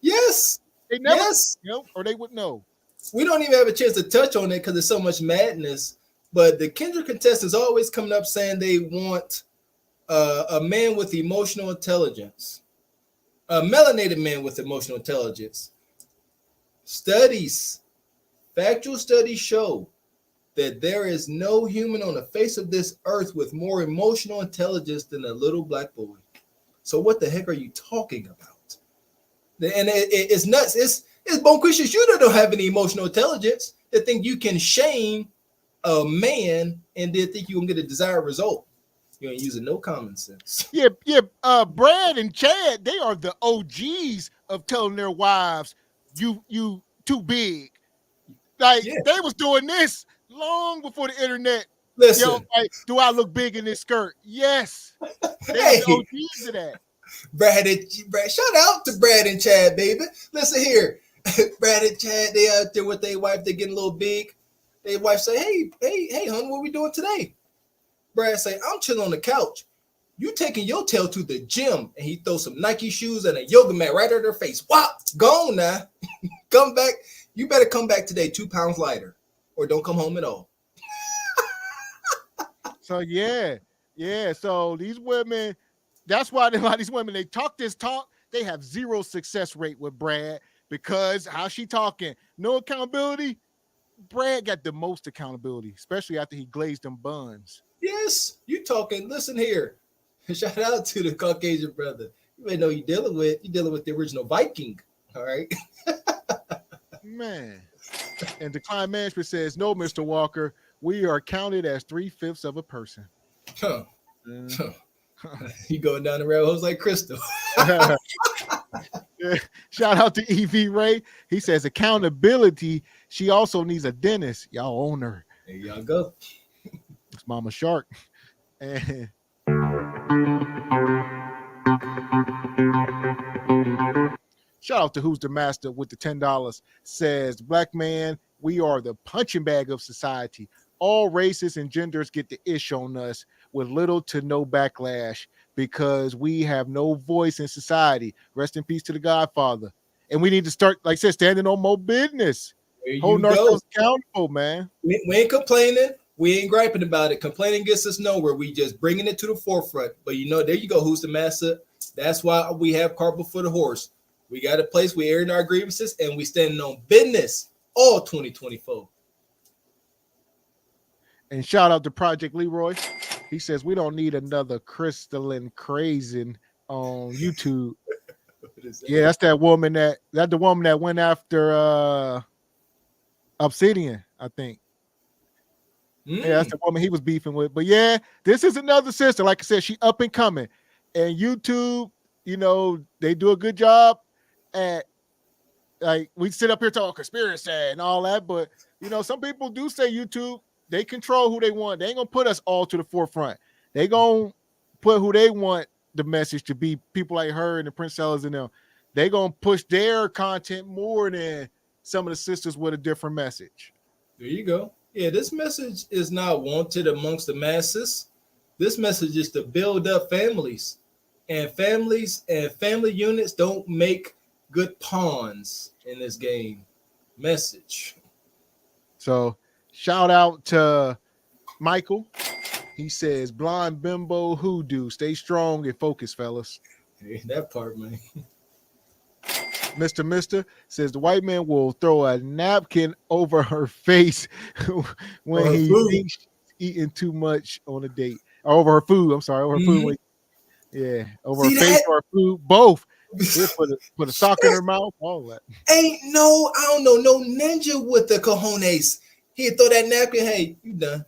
Yes. They never, yes. Or they would know. We don't even have a chance to touch on it because there's so much madness. But the Kendrick contestants always coming up saying they want a man with emotional intelligence. Melanated men with emotional intelligence. Factual studies show that there is no human on the face of this earth with more emotional intelligence than a little black boy. So what the heck are you talking about? And it's nuts. It's bonquishes. You don't have any emotional intelligence that think you can shame a man and then think you can get a desired result. You ain't using no common sense. Yeah. Brad and Chad, they are the OGs of telling their wives, you too big. Like they was doing this long before the internet. Listen, like, do I look big in this skirt? Yes. They were the OGs of that. Brad, shout out to Brad and Chad, baby. Listen here. Brad and Chad, they out there with their wife, they getting a little big. Their wife say, hey, hon, what we doing today? Brad say, I'm chilling on the couch. You taking your tail to the gym. And he throws some Nike shoes and a yoga mat right at her face. Wop, gone now. Come back. You better come back today 2 pounds lighter or don't come home at all. So yeah. So these women, that's why a lot of these women, they talk this talk, they have zero success rate with Brad because how she talking, no accountability. Brad got the most accountability, especially after he glazed them buns. Yes, you talking. Listen here. Shout out to the Caucasian brother. You may know you're dealing with the original Viking. All right. Man. And Decline Management says, no, Mr. Walker, we are counted as 3/5 of a person. Huh. You going down the rabbit holes like Crystal. Shout out to EV Ray. He says accountability. She also needs a dentist. Y'all own her. There y'all go. It's Mama Shark. And shout out to Who's the Master with the $10. Says, black man, we are the punching bag of society. All races and genders get the ish on us with little to no backlash because we have no voice in society. Rest in peace to the Godfather. And we need to start, like I said, standing on more business. Holding ourselves accountable, man. We ain't complaining. We ain't griping about it. Complaining gets us nowhere. We just bringing it to the forefront. But there you go. Who's the master? That's why we have Carpet for the Horse. We got a place we airing our grievances and we standing on business all 2024. And shout out to Project Leroy. He says we don't need another crystalline crazing on YouTube. Yeah, that's that woman that's the woman that went after Obsidian, I think. Yeah, that's the woman he was beefing with. But yeah, this is another sister. Like I said, she up and coming. And YouTube, they do a good job at, like, we sit up here talking conspiracy and all that, but some people do say YouTube, they control who they want. They ain't gonna put us all to the forefront. They gonna put who they want the message to be, people like her and the Prince Sellers and them. They gonna push their content more than some of the sisters with a different message. There you go. Yeah, this message is not wanted amongst the masses. This message is to build up families. And families and family units don't make good pawns in this game. Message. So shout out to Michael. He says, blind bimbo hoodoo. Stay strong and focus, fellas. Hey, that part, man. Mr. says the white man will throw a napkin over her face when he thinks she's eating too much on a date. Or over her food. I'm sorry, over her food. Yeah, over her face or her food. Both. Put a sock in her mouth. All that. I don't know, no ninja with the cojones. He'd throw that napkin. Hey, you done.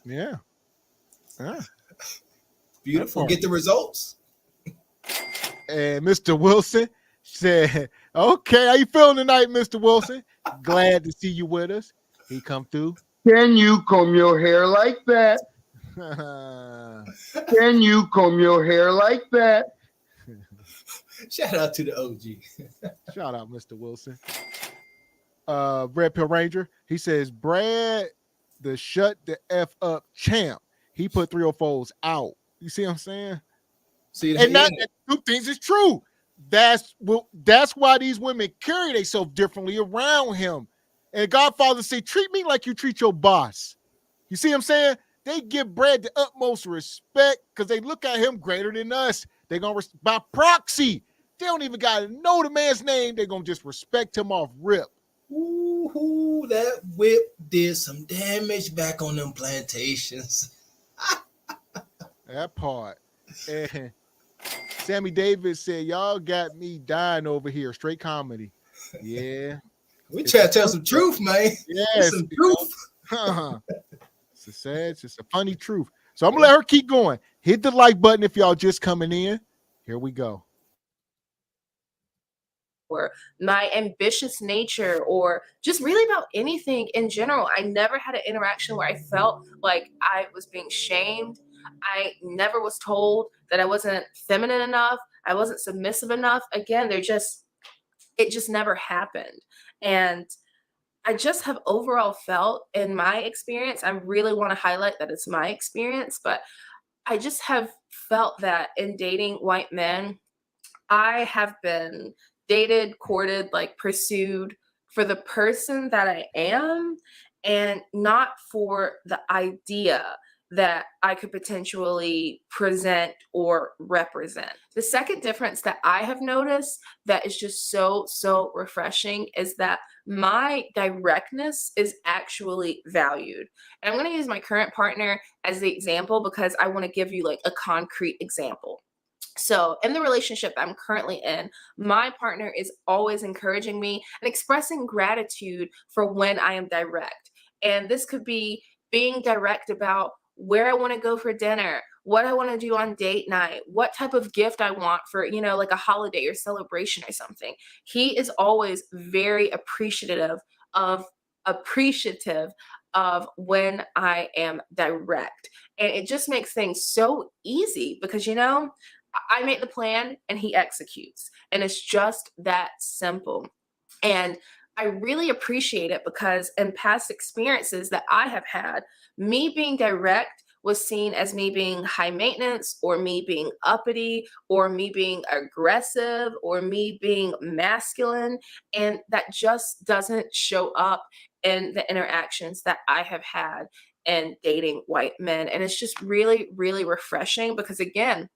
Yeah. Beautiful. Get the results. And Mr. Wilson said, okay, how you feeling tonight, Mr. Wilson? Glad to see you with us. He come through. Can you comb your hair like that? Can you comb your hair like that? Shout out to the OG. Shout out, Mr. Wilson. Red Pill Ranger, he says, Brad, the shut the F up champ. He put 304s out. You see what I'm saying? And that two things is true. That's why these women carry themselves differently around him. And Godfather say, treat me like you treat your boss. You see what I'm saying? They give Brad the utmost respect because they look at him greater than us. They're gonna by proxy. They don't even gotta know the man's name. They're gonna just respect him off rip. Ooh, that whip did some damage back on them plantations. That part. And Sammy Davis said, "Y'all got me dying over here." Straight comedy. Yeah. We try to tell some truth, man. Yes. Some truth. It's a sad, it's a funny truth. So I'm gonna let her keep going. Hit the like button if y'all just coming in. Here we go. Or my ambitious nature, or just really about anything in general. I never had an interaction where I felt like I was being shamed. I never was told that I wasn't feminine enough. I wasn't submissive enough. Again, it just never happened. And I just have overall felt, in my experience, I really want to highlight that it's my experience, but I just have felt that in dating white men, I have been dated, courted, like pursued for the person that I am, and not for the idea that I could potentially present or represent. The second difference that I have noticed that is just so refreshing is that my directness is actually valued. And I'm going to use my current partner as the example because I want to give you like a concrete example. So in the relationship I'm currently in, my partner is always encouraging me and expressing gratitude for when I am direct. And this could be being direct about where I want to go for dinner, what I want to do on date night, what type of gift I want for, like a holiday or celebration or something. He is always very appreciative of when I am direct. And it just makes things so easy because, I make the plan and he executes. And it's just that simple. And I really appreciate it because in past experiences that I have had, me being direct was seen as me being high maintenance, or me being uppity, or me being aggressive, or me being masculine. And that just doesn't show up in the interactions that I have had in dating white men. And it's just really, really refreshing because, again,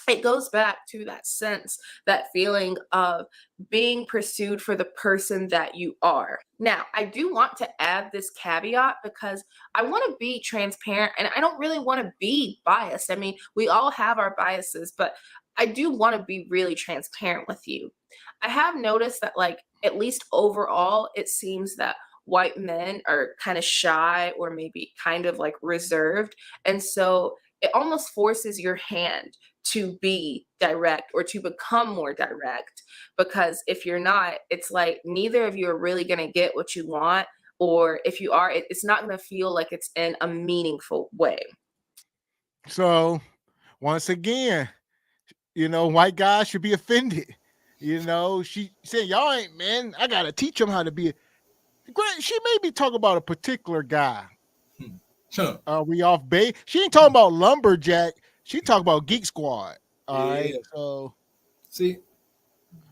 it goes back to that sense, that feeling of being pursued for the person that you are. Now, I do want to add this caveat because I want to be transparent and I don't really want to be biased. I mean, we all have our biases, but I do want to be really transparent with you. I have noticed that, like, at least overall, it seems that white men are kind of shy or maybe kind of like reserved. And so it almost forces your hand to be direct or to become more direct, because if you're not, it's like neither of you are really going to get what you want, or if you are, it's not going to feel like it's in a meaningful way. So once again, white guys should be offended. She said, y'all ain't men. I got to teach them how to be. She may be talking about a particular guy. Are we off base? She ain't talking about lumberjack. She talking about Geek Squad. All right. So see,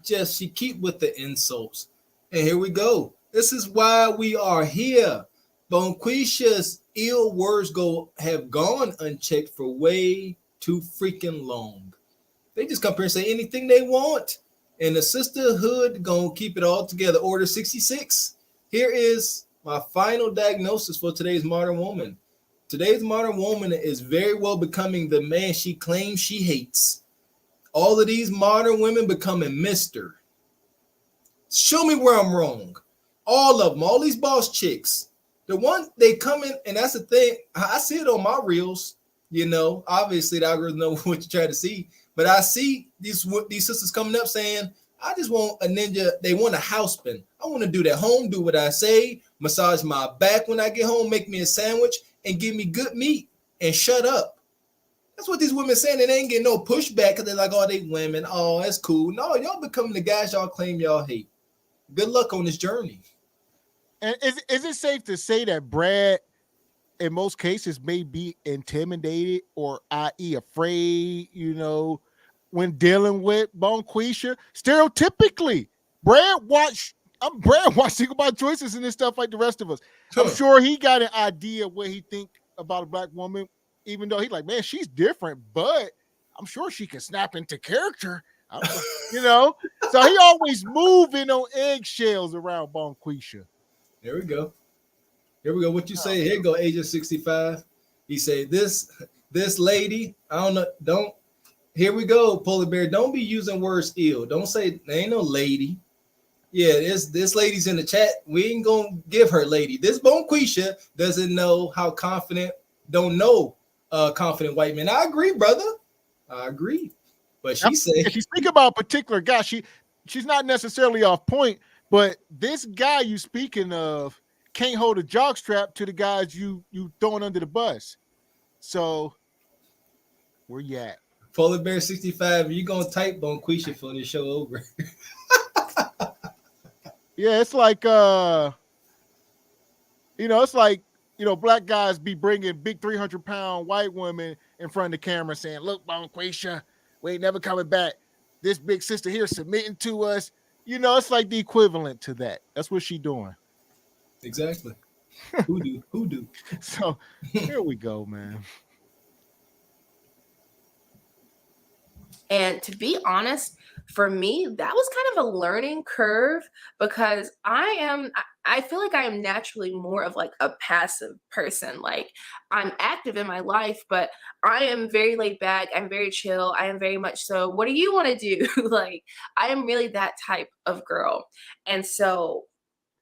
just she keep with the insults. And here we go. This is why we are here. Bonquisha's ill words have gone unchecked for way too freaking long. They just come here and say anything they want. And the sisterhood gonna keep it all together. Order 66. Here is my final diagnosis for today's modern woman. Today's modern woman is very well becoming the man she claims she hates. All of these modern women becoming Mr. Show me where I'm wrong. All of them, all these boss chicks. The one they come in, and that's the thing. I see it on my reels. Obviously the algorithm know what you try to see. But I see these sisters coming up saying, I just want a ninja. They want a houseband. I want to do that home, do what I say, massage my back when I get home, make me a sandwich, and give me good meat and shut up. That's what these women saying. And they ain't getting no pushback because they're like, oh, they women. Oh, that's cool. No, y'all becoming the guys y'all claim y'all hate. Good luck on this journey. And is it safe to say that Brad, in most cases, may be intimidated or, i.e., afraid, when dealing with Bonquisha? Stereotypically, Brad watched Single by Choices and this stuff like the rest of us. I'm sure he got an idea what he think about a black woman, even though he's like, man, she's different, but I'm sure she can snap into character. You know, so he always moving on eggshells around Bonquisha. There we go. Here we go. What you say? Here go Agent 65. He say this lady. I don't know. Don't. Here we go, Polar Bear. Don't be using words ill. Don't say there ain't no lady. Yeah, this lady's in the chat. We ain't gonna give her lady. This Bonquisha doesn't know how confident. Don't know confident white men. I agree, brother. I agree. But she said if you speak about a particular guy, she's not necessarily off point, but this guy you speaking of can't hold a jock strap to the guys you throwing under the bus. So where you at? Polar Bear 65, you gonna type Bonquisha for the show over. Yeah, it's like it's like black guys be bringing big 300-pound white women in front of the camera saying, "Look, Bonquisha, we ain't never coming back. This big sister here submitting to us." It's like the equivalent to that. That's what she doing. Exactly. Who do? So here we go, man. And to be honest, for me, that was kind of a learning curve because I feel like I am naturally more of like a passive person. Like I'm active in my life, but I am very laid back. I'm very chill. I am very much so, what do you want to do? Like I am really that type of girl. And so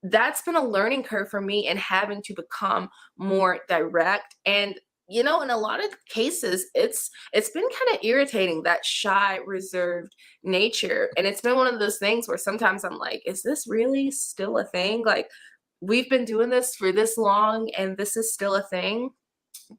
that's been a learning curve for me and having to become more direct. And in a lot of cases, it's been kind of irritating, that shy, reserved nature. And it's been one of those things where sometimes I'm like, is this really still a thing? Like, we've been doing this for this long and this is still a thing.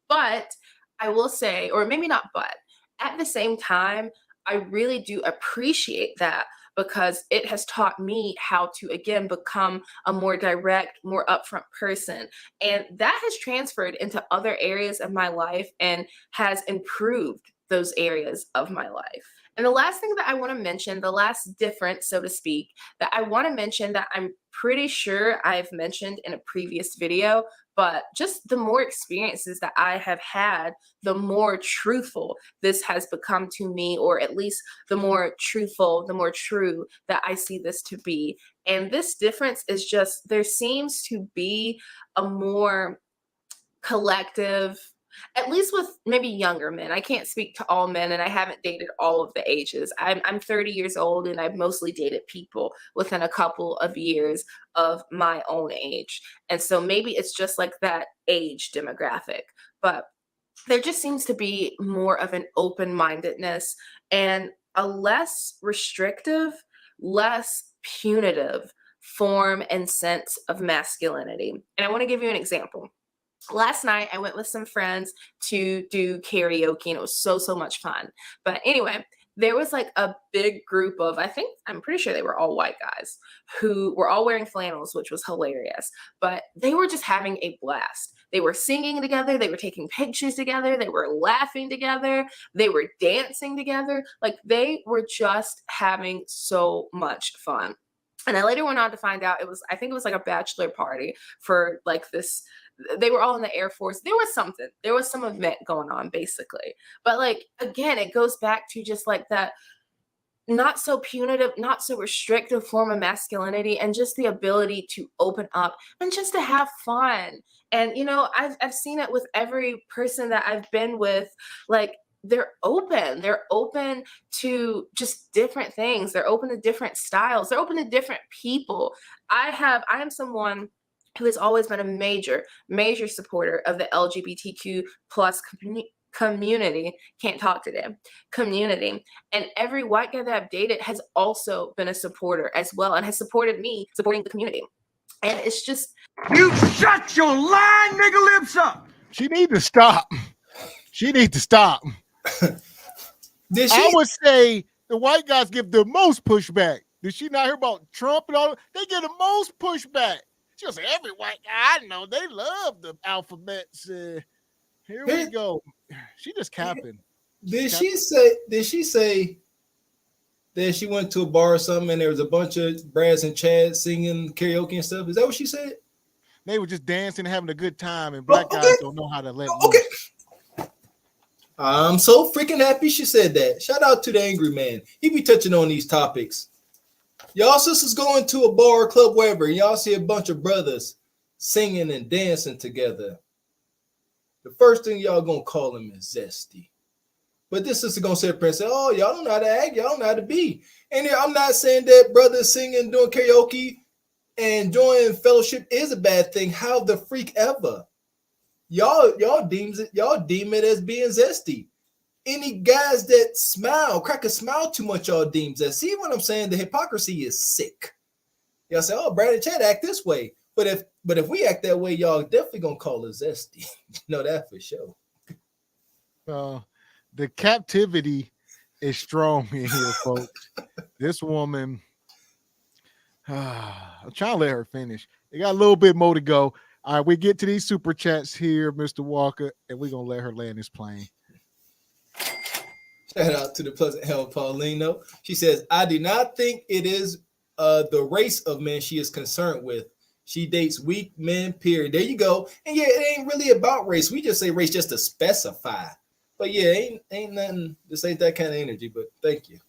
But I will say, or maybe not, but at the same time, I really do appreciate that because it has taught me how to, again, become a more direct, more upfront person. And that has transferred into other areas of my life and has improved those areas of my life. And the last thing that I want to mention, the last difference, so to speak, that I want to mention that I'm pretty sure I've mentioned in a previous video, but just the more experiences that I have had, the more truthful this has become to me, or at least the more truthful, the more true that I see this to be. And this difference is just, there seems to be a more collective, at least with maybe younger men. I can't speak to all men, and I haven't dated all of the ages. I'm 30 years old, and I've mostly dated people within a couple of years of my own age. And so maybe it's just like that age demographic. But there just seems to be more of an open-mindedness and a less restrictive, less punitive form and sense of masculinity. And I want to give you an example. Last night, I went with some friends to do karaoke, and it was so much fun. But anyway, there was like a big group of, I'm pretty sure they were all white guys who were all wearing flannels, which was hilarious. But they were just having a blast. They were singing together. They were taking pictures together. They were laughing together. They were dancing together. Like they were just having so much fun. And I later went on to find out I think it was like a bachelor party for like this. They were all in the Air Force. There was some event going on basically. But like, again, it goes back to just like that not so punitive, not so restrictive form of masculinity, and just the ability to open up and just to have fun. And, I've seen it with every person that I've been with. Like, they're open to just different things. They're open to different styles. They're open to different people. I am someone who has always been a major supporter of the LGBTQ plus community. Can't talk today. Community. And every white guy that I've dated has also been a supporter as well, and has supported me supporting the community. And it's just, you shut your lying nigga lips up. She need to stop. I would say the white guys give the most pushback. Did she not hear about Trump and all? They get the most pushback. She was say every white guy I know, they love the alphabets. Here we go. She just capping. Did she say that she went to a bar or something and there was a bunch of Brads and Chads singing karaoke and stuff? Is that what she said? They were just dancing and having a good time, and black guys don't know how to let loose. I'm so freaking happy she said that. Shout out to the angry man. He be touching on these topics. Y'all sisters going to a bar or club, wherever, and y'all see a bunch of brothers singing and dancing together. The first thing y'all gonna call him is zesty. But this sister gonna sit up and say, oh, y'all don't know how to act, y'all don't know how to be. And I'm not saying that brothers singing, doing karaoke, and enjoying fellowship is a bad thing. How the freak ever. Y'all deem it as being zesty. Any guys that crack a smile too much, y'all deem zesty. See what I'm saying? The hypocrisy is sick. Y'all say, oh, Brandon Chad act this way. But if we act that way, y'all definitely gonna call it zesty. Know that for sure. The captivity is strong in here, folks. This woman, I'm trying to let her finish. They got a little bit more to go. All right, we get to these super chats here, Mr. Walker, and we're going to let her land this plane. Shout out to the Pleasant Hell Paulino. She says, I do not think it is the race of men she is concerned with. She dates weak men, period. There you go. And yeah, it ain't really about race. We just say race just to specify. But yeah, ain't nothing. This ain't that kind of energy, but thank you.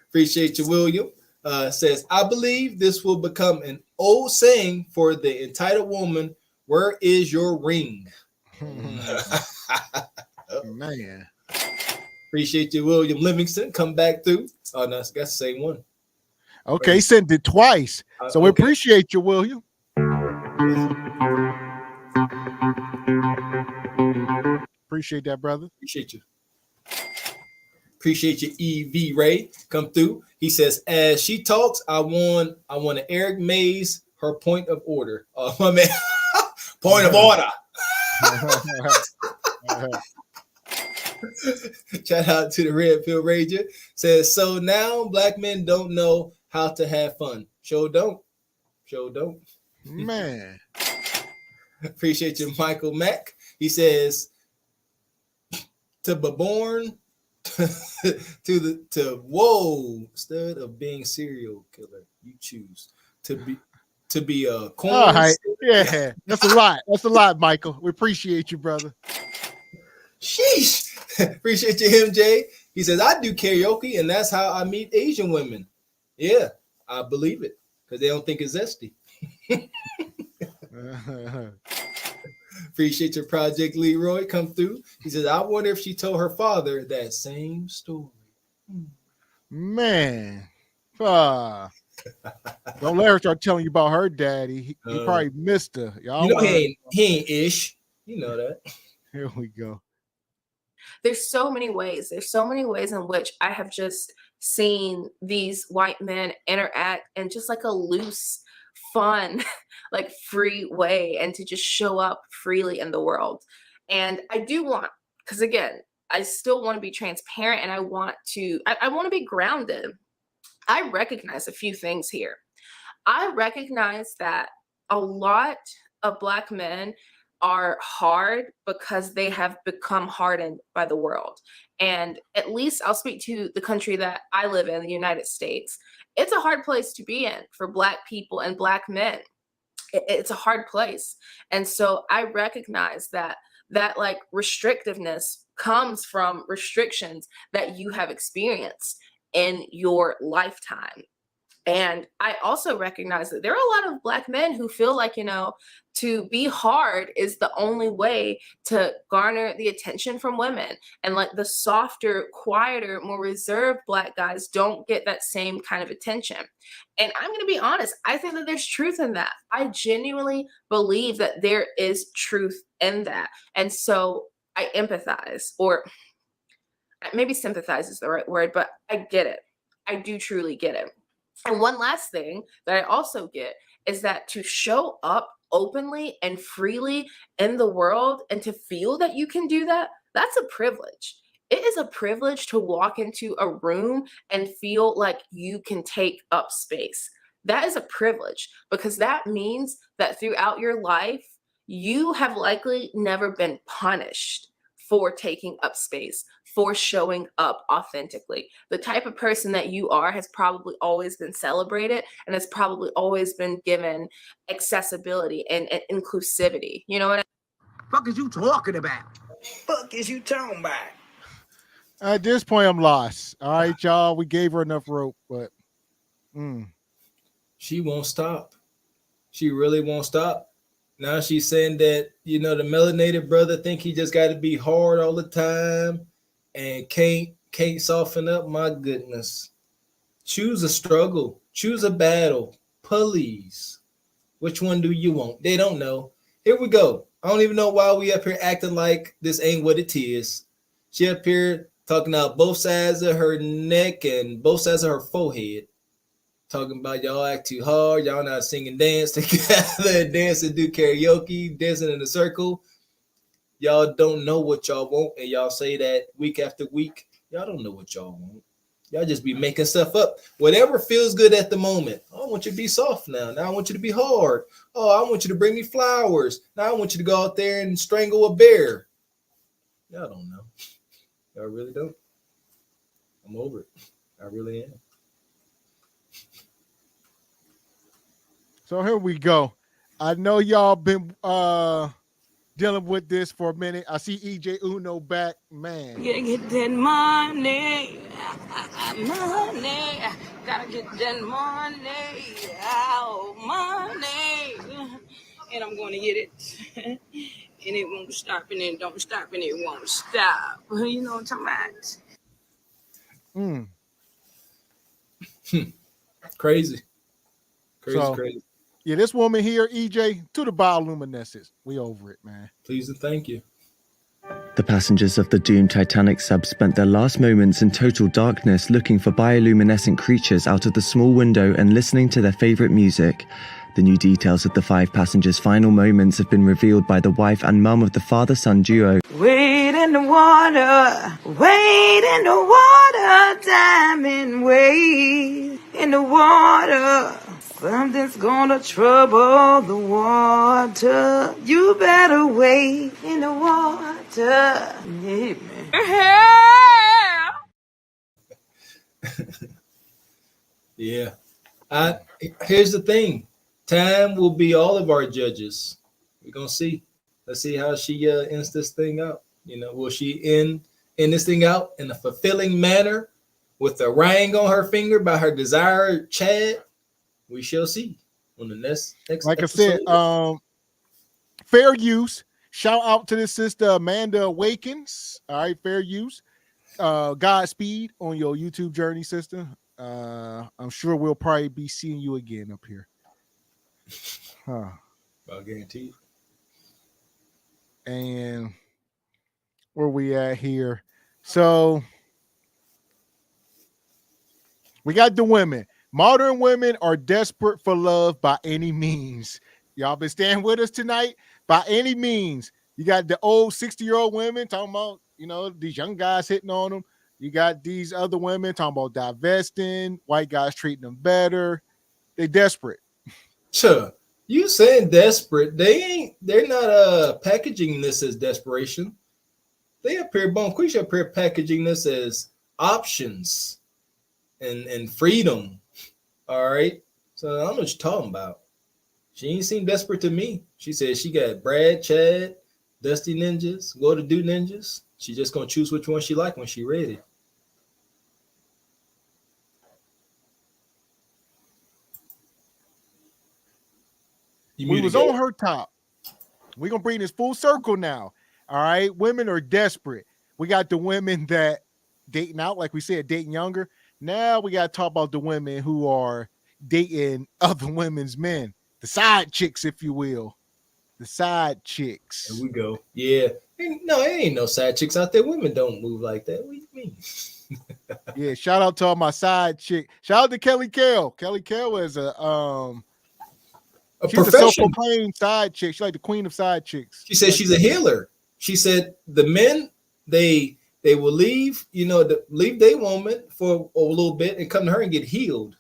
Appreciate you, William. Says, I believe this will become an old saying for the entitled woman. Where is your ring? Man. Appreciate you, William Livingston. Come back through. Oh, no, that's the same one. Okay, he sent it twice. So we appreciate you, William. Appreciate that, brother. Appreciate you. Appreciate you, EV Ray. Come through. He says, as she talks, I want to Eric Mays her point of order. Oh, my man. Point of order. Shout out to the Red Pill Ranger. Says, so now black men don't know how to have fun. Sure don't. Man. Appreciate you, Michael Mack. He says, to be born instead of being serial killer, you choose to be a corn. All right. Yeah, that's a lot, Michael. We appreciate you, brother. Sheesh. Appreciate you, MJ. He says, I do karaoke, and that's how I meet Asian women. Yeah, I believe it, because they don't think it's zesty. Appreciate your Project Leroy. Come through. He says, I wonder if she told her father that same story. Man. Don't let her start telling you about her daddy. He probably missed her. Y'all he ain't ish. You know that. Here we go. There's so many ways. There's so many ways in which I have just seen these white men interact in just like a loose, fun, like free way, and to just show up freely in the world. And I do want, because again, I still want to be transparent, and I want to be grounded. I recognize a few things here. I recognize that a lot of black men are hard because they have become hardened by the world. And at least I'll speak to the country that I live in, the United States. It's a hard place to be in for black people and black men. It's a hard place. And so I recognize that like restrictiveness comes from restrictions that you have experienced in your lifetime. And I also recognize that there are a lot of black men who feel like, to be hard is the only way to garner the attention from women. And like the softer, quieter, more reserved black guys don't get that same kind of attention. And I'm going to be honest, I think that there's truth in that. I genuinely believe that there is truth in that. And so I empathize, or maybe sympathize is the right word, but I get it. I do truly get it. And one last thing that I also get is that to show up openly and freely in the world and to feel that you can do that, that's a privilege. It is a privilege to walk into a room and feel like you can take up space. That is a privilege, because that means that throughout your life, you have likely never been punished for taking up space, for showing up authentically. The type of person that you are has probably always been celebrated, and has probably always been given accessibility and inclusivity. You know what I mean? Fuck is you talking about? Fuck is you talking about? At this point, I'm lost. All right, y'all. We gave her enough rope, but she won't stop. She really won't stop. Now she's saying that, the melanated brother think he just got to be hard all the time and can't soften up. My goodness. Choose a struggle. Choose a battle. Please. Which one do you want? They don't know. Here we go. I don't even know why we up here acting like this ain't what it is. She up here talking about both sides of her neck and both sides of her forehead. Talking about y'all act too hard. Y'all not singing dance together, dance and do karaoke, dancing in a circle. Y'all don't know what y'all want, and y'all say that week after week. Y'all don't know what y'all want. Y'all just be making stuff up. Whatever feels good at the moment. Oh, I want you to be soft now. Now I want you to be hard. Oh, I want you to bring me flowers. Now I want you to go out there and strangle a bear. Y'all don't know. Y'all really don't. I'm over it. I really am. So here we go. I know y'all been dealing with this for a minute. I see EJ Uno back, man. Gotta get that money, money. Gotta get that money, money. And I'm gonna get it. And it won't stop, and it don't stop, and it won't stop. You know what I'm talking about? Crazy. So, Crazy. Yeah, this woman here, EJ, to the bioluminescence. We over it, man. Please and thank you. The passengers of the doomed Titanic sub spent their last moments in total darkness looking for bioluminescent creatures out of the small window and listening to their favorite music. The new details of the 5 passengers' final moments have been revealed by the wife and mum of the father-son duo. Wade in the water, wade in the water, diamond wade in the water. Something's gonna trouble the water. You better wade in the water. Yeah, man. Yeah. Here's the thing. Time will be all of our judges. We're gonna see. Let's see how she ends this thing out. Will she end this thing out in a fulfilling manner with a ring on her finger by her desired Chad? We shall see on the next like episode. I said, fair use. Shout out to this sister Amanda Awakens. All right, fair use. Godspeed on your YouTube journey, sister. I'm sure we'll probably be seeing you again up here. I'll guarantee. And where we at here? So we got the women. Modern women are desperate for love by any means. Y'all been staying with us tonight? By any means. You got the old 60-year-old women talking about, these young guys hitting on them. You got these other women talking about divesting, white guys treating them better. They desperate. Sure. You saying desperate. They're not packaging this as desperation. They appear, Bonquisha appear packaging this as options and freedom. All right. So I don't know what you're talking about. She ain't seem desperate to me. She said she got Brad, Chad, Dusty Ninjas, Go to Do Ninjas. She just gonna choose which one she like when she ready. We was on her top. We're gonna bring this full circle now. All right. Women are desperate. We got the women that dating out, like we said, dating younger. Now we gotta talk about the women who are dating other women's men, the side chicks, if you will. The side chicks. Here we go. Yeah. No, it ain't no side chicks out there. Women don't move like that. What do you mean? Yeah, shout out to all my side chick. Shout out to Kelly Kell. Kelly Kell is she's a self-proclaimed side chick. She's like the queen of side chicks. She said she's a healer. She said the men they will leave, leave their woman for a little bit and come to her and get healed.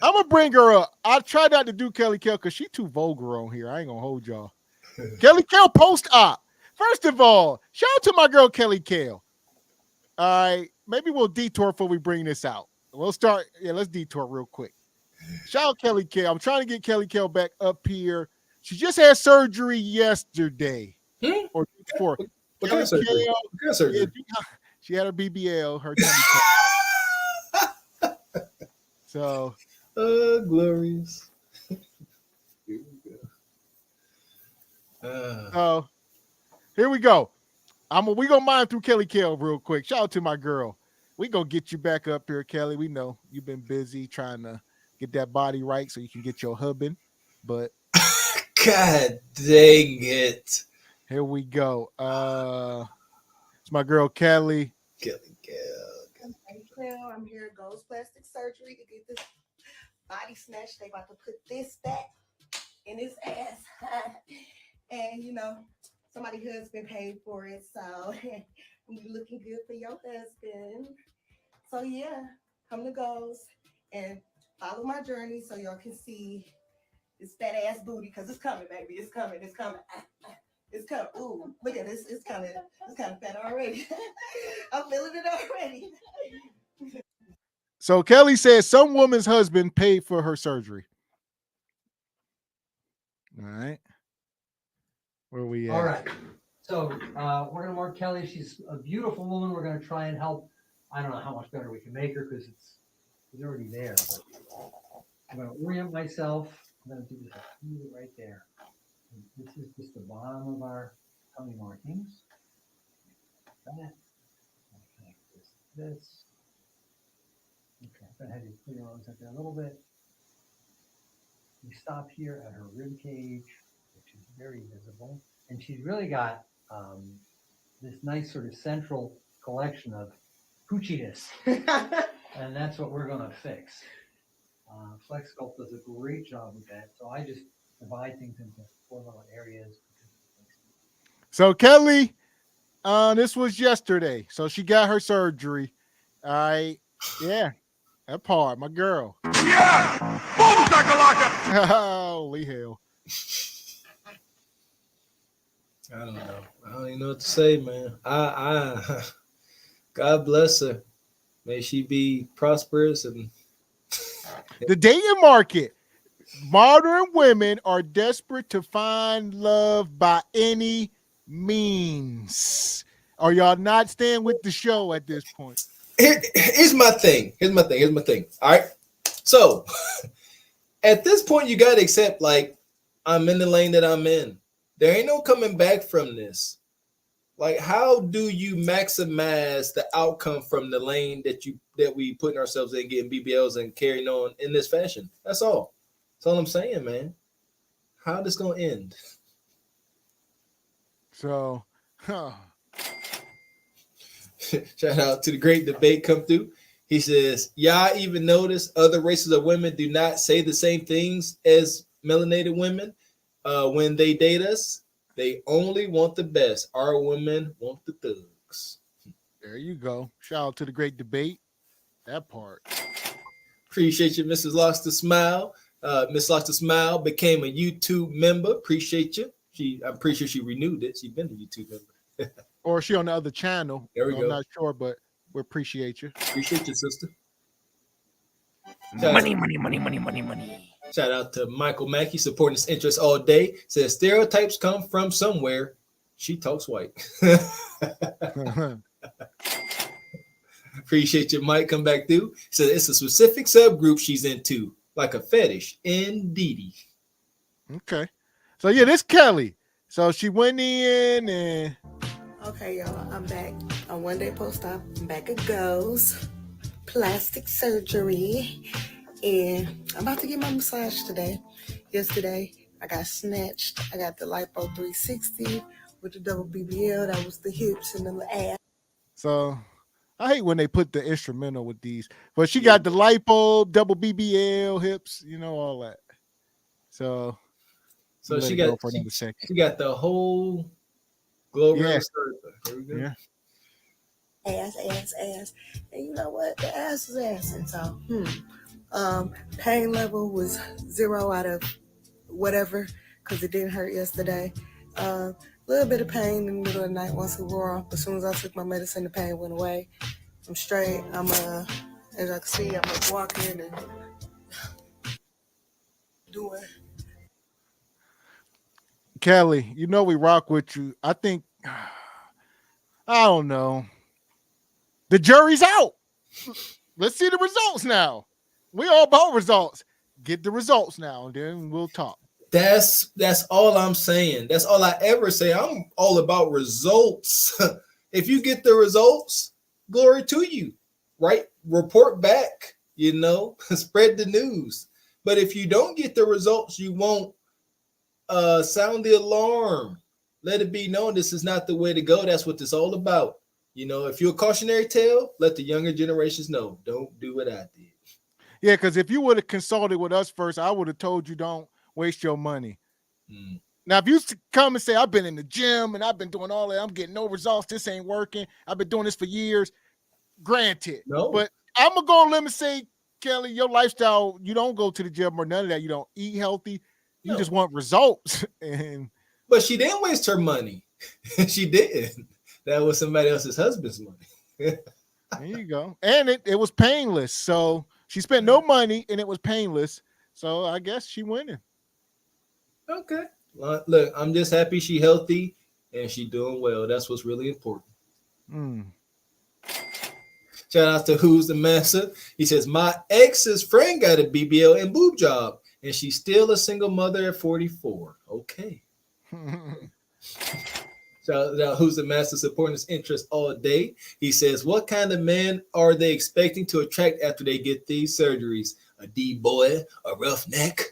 I'm gonna bring her up. I try not to do Kelly Kell because she's too vulgar on here. I ain't gonna hold y'all. Kelly Kell post-op. First of all, shout out to my girl Kelly Kell. All right, maybe we'll detour before we bring this out. We'll start. Yeah, let's detour real quick. Shout out Kelly Kell. I'm trying to get Kelly Kell back up here. She just had surgery yesterday. or before. What kind of surgery? Kelly Kale, What kind of surgery? yeah, she had her BBL, her tummy tuck. So, glorious. Here we go. so here we go. We gonna mine through Kelly Kale real quick. Shout out to my girl. We gonna get you back up here, Kelly. We know you've been busy trying to get that body right so you can get your hubbing, but God dang it. Here we go. It's my girl Kelly. Kelly Kale. Hey, Claire, I'm here at Gold's Plastic Surgery to get this body snatched. They about to put this back in his ass. And, you know, somebody's husband paid for it, so you looking good for your husband. So, yeah, come to Gold's and follow my journey so y'all can see this fat ass booty, because it's coming, baby. It's coming. It's coming. It's coming. Ooh, look at this. It's kind of fat already. I'm feeling it already. So Kelly says some woman's husband paid for her surgery. All right. Where we at? All right. So we're going to mark Kelly. She's a beautiful woman. We're going to try and help. I don't know how much better we can make her because she's already there. But I'm going to orient myself. I'm going to do this right there. And this is just the bottom of our tummy markings. That. This. Okay, I'm going to have you put your arms up there a little bit. We stop here at her rib cage, which is very visible. And she's really got this nice sort of central collection of poochie-ness. And that's what we're going to fix. Flex Sculpt does a great job with that. So I just divide things into 4 little areas. So Kelly, this was yesterday. So she got her surgery. All right. Yeah. That part, my girl. Yeah! Boom, shakalaka! Holy hell. I don't know. I don't even know what to say, man. I God bless her. May she be prosperous and the dating market. Modern women are desperate to find love by any means. Are y'all not staying with the show at this point? Here's my thing. All right. So at this point, you gotta accept, like, I'm in the lane that I'm in. There ain't no coming back from this. Like, how do you maximize the outcome from the lane that we putting ourselves in, getting BBLs and carrying on in this fashion? That's all. That's all I'm saying, man. How this gonna end? So, Shout out to the great debate come through. He says, y'all even notice other races of women do not say the same things as melanated women when they date us. They only want the best. Our women want the thugs. There you go. Shout out to the great debate. That part. Appreciate you, Mrs. Lost to Smile. Miss Lost to Smile became a YouTube member. Appreciate you. I'm pretty sure she renewed it. She's been a YouTube member. Or she on the other channel. There we go. I'm not sure, but we appreciate you. Appreciate you, sister. Money. Shout out to Michael Mackey supporting his interests all day. Says stereotypes come from somewhere. She talks white. Appreciate you, Mike. Come back through. Says it's a specific subgroup she's into, like a fetish. Indeedy. Okay. So yeah, this Kelly. So she went in and Okay, y'all, I'm back on one day post-op. I'm back at Goes Plastic Surgery, and I'm about to get my massage today. Yesterday, I got snatched. I got the Lipo 360 with the double BBL. That was the hips and the ass. so I hate when they put the instrumental with these, but she got the lipo, double BBL, hips, all that. So she got for another second. She got the whole glorious. There we go. Yeah. Ass. And you know what? The ass is ass. And so, pain level was 0 out of whatever, because it didn't hurt yesterday. A little bit of pain in the middle of the night once it wore off. As soon as I took my medicine, the pain went away. I'm straight. I'm as I can see, I'm walking and doing. Kelly, we rock with you. I think I don't know. The jury's out. Let's see the results now. We all about results. Get the results now, and then we'll talk. That's all I'm saying. That's all I ever say. I'm all about results. If you get the results, glory to you, right? Report back, spread the news. But if you don't get the results, you won't sound the alarm. Let it be known this is not the way to go. That's what it's all about. If you're a cautionary tale, let the younger generations know. Don't do what I did. Yeah, because if you would have consulted with us first, I would have told you don't waste your money. Now, if you come and say, I've been in the gym and I've been doing all that, I'm getting no results, this ain't working, I've been doing this for years, granted. No. But I'm going to go on limb and say, Kelly, your lifestyle, you don't go to the gym or none of that. You don't eat healthy. You just want results. But she didn't waste her money. She didn't. That was somebody else's husband's money. There you go. And it was painless. So she spent no money and it was painless. So I guess she winning. Okay. Look, I'm just happy she healthy and she doing well. That's what's really important. Shout out to Who's the Master. He says, my ex's friend got a BBL and boob job, and she's still a single mother at 44. Okay. Shout out Who's the Master supporting his interest all day. He says, what kind of men are they expecting to attract after they get these surgeries? A D-boy, a roughneck?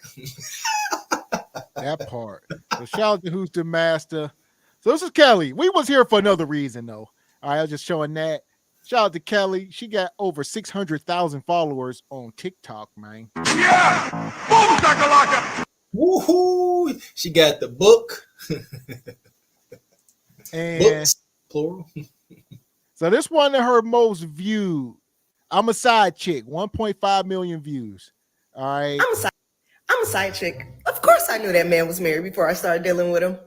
That part. So shout out to Who's the Master. So this is Kelly. We was here for another reason, though. All right, I was just showing that. Shout out to Kelly. She got over 600,000 followers on TikTok, man. Yeah! Boom, shakalaka! Woohoo! She got the book. And books, plural. So this one of her most viewed. I'm a side chick, 1.5 million views. All right. I'm a side chick. Of course I knew that man was married before I started dealing with him.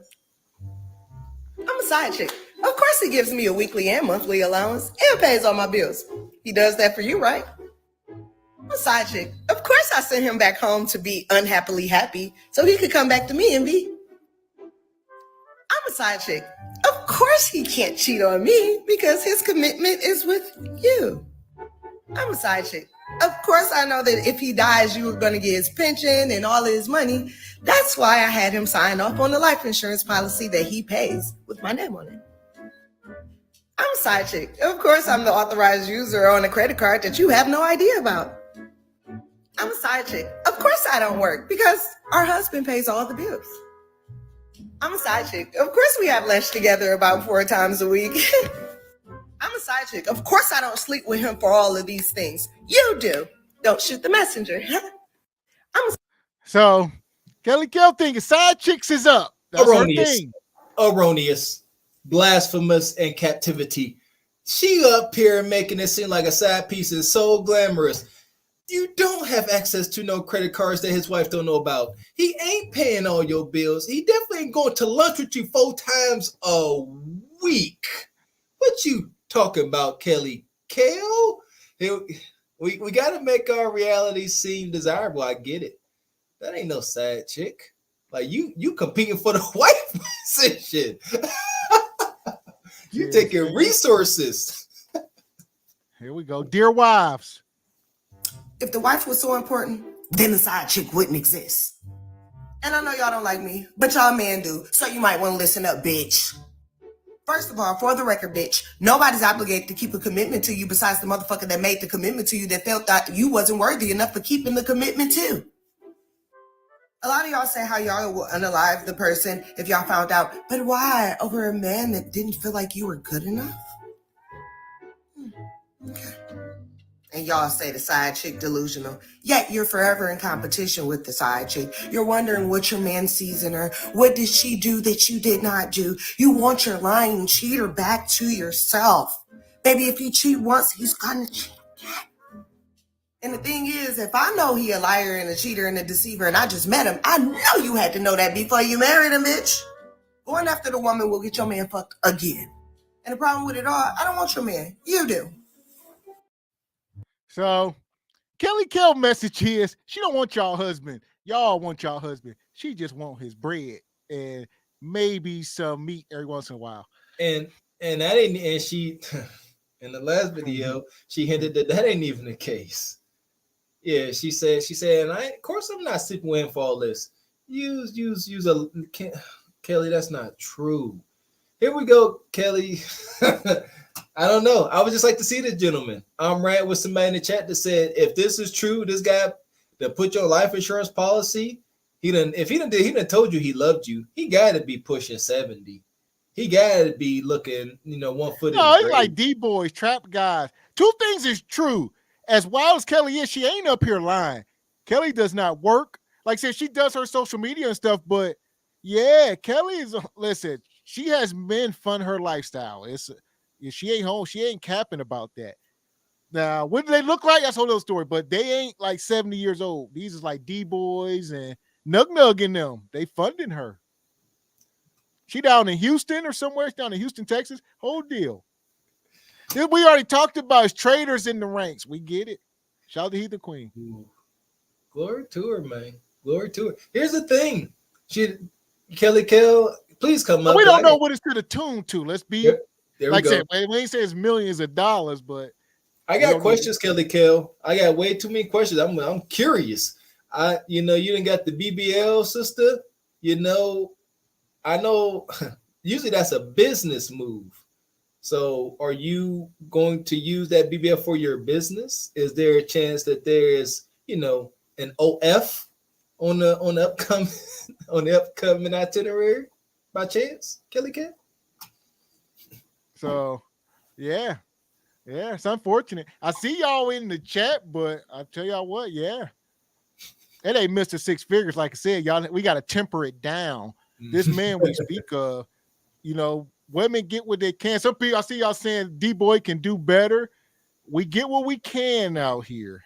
I'm a side chick. Of course he gives me a weekly and monthly allowance and pays all my bills. He does that for you, right? I'm a side chick. Of course I sent him back home to be unhappily happy so he could come back to me and be. I'm a side chick. Of course he can't cheat on me because his commitment is with you. I'm a side chick. Of course I know that if he dies, you are going to get his pension and all of his money. That's why I had him sign off on the life insurance policy that he pays with my name on it. I'm a side chick. Of course I'm the authorized user on a credit card that you have no idea about. I'm a side chick. Of course I don't work because our husband pays all the bills. I'm a side chick. Of course we have lunch together about 4 times a week. I'm a side chick. Of course I don't sleep with him for all of these things. You do. Don't shoot the messenger. So Kelly Kell thinking side chicks is up. That's Erroneous. her thing. Erroneous. Blasphemous and captivity. She up here making it seem like a side piece is so glamorous. You don't have access to no credit cards that his wife don't know about. He ain't paying all your bills. He definitely ain't going to lunch with you 4 times a week. What you talking about, Kelly Kell? We got to make our reality seem desirable. I get it. That ain't no side chick. Like you competing for the wife position. You taking resources. Here we go. Dear wives. If the wife was so important, then the side chick wouldn't exist. And I know y'all don't like me, but y'all men do. So you might want to listen up, bitch. First of all, for the record, bitch, nobody's obligated to keep a commitment to you besides the motherfucker that made the commitment to you that felt that you wasn't worthy enough for keeping the commitment too. A lot of y'all say how y'all will unalive the person if y'all found out, but why? Over a man that didn't feel like you were good enough? Okay. And y'all say the side chick delusional. Yet you're forever in competition with the side chick. You're wondering what your man sees in her. What did she do that you did not do? You want your lying cheater back to yourself. Baby, if you cheat once, he's gonna cheat again. And the thing is, if I know he a liar and a cheater and a deceiver and I just met him, I know you had to know that before you married him, bitch. Going after the woman will get your man fucked again. And the problem with it all, I don't want your man. You do. So Kelly Kell message is she don't want y'all husband. Y'all want y'all husband. She just want his bread and maybe some meat every once in a while. And that ain't, and she in the last video she hinted that ain't even the case. Yeah, she said, and of course I'm not sleeping with him for all this. Use Kelly, that's not true. Here we go, Kelly. I don't know. I would just like to see this gentleman. I'm right with somebody in the chat that said, if this is true, this guy that put your life insurance policy, he done told you he loved you. He got to be pushing 70. He got to be looking, 1 foot. No, it's like D-boys, trap guys. Two things is true. As wild as Kelly is, she ain't up here lying. Kelly does not work. Like I said, she does her social media and stuff, but yeah, Kelly is, listen, she has men fund her lifestyle. She ain't home. She ain't capping about that. Now, what do they look like? That's a whole other story, but they ain't like 70 years old. These is like D-boys and Nug in them. They funding her. She down in Houston or somewhere. She's down in Houston, Texas. Whole deal. We already talked about is traders in the ranks. We get it. Shout out to Heathen Queen. Ooh. Glory to her, man. Glory to her. Here's the thing. Kelly Kell, please come up. We don't know what it's to the tune to. Let's be there like we I go. said, we ain't say it's millions of dollars, but I got questions, Kelly Kell. I got way too many questions. I'm curious. You didn't got the BBL, sister. I know usually that's a business move. So are you going to use that BBL for your business? Is there a chance that there is, an OF on the upcoming itinerary by chance, Kelly Kell? So yeah, it's unfortunate. I see y'all in the chat, but I tell y'all what, it ain't Mr. Six Figures. Like I said, y'all, we got to temper it down. This man we speak of, women get what they can. Some people, I see y'all saying D-boy can do better. We get what we can out here.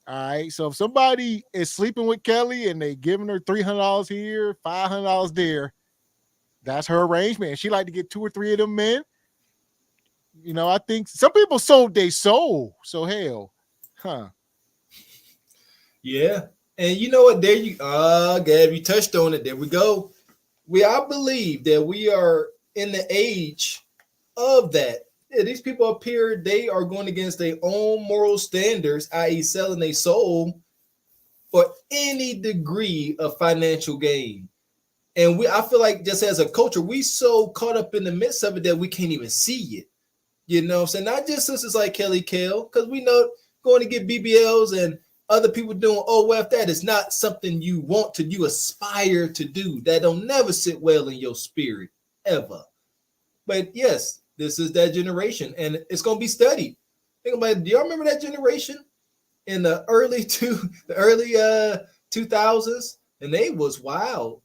All right. So if somebody is sleeping with Kelly and they giving her $300 here, $500 there, that's her arrangement. She like to get 2 or 3 of them men. I think some people sold their soul. So hell, Yeah. And you know what? There you Gab, you touched on it. There we go. I believe that we are in the age of that. Yeah, these people up here, they are going against their own moral standards, i.e., selling their soul for any degree of financial gain. And I feel like just as a culture, we so caught up in the midst of it that we can't even see it. You know what I'm saying? Not just sisters like Kelly Kell, because we know going to get BBLs and other people doing OF, that is not something you aspire to do. That don't never sit well in your spirit, ever. But yes, this is that generation, and it's going to be studied. Think about it. Do y'all remember that generation in the early 2000s? And they was wild.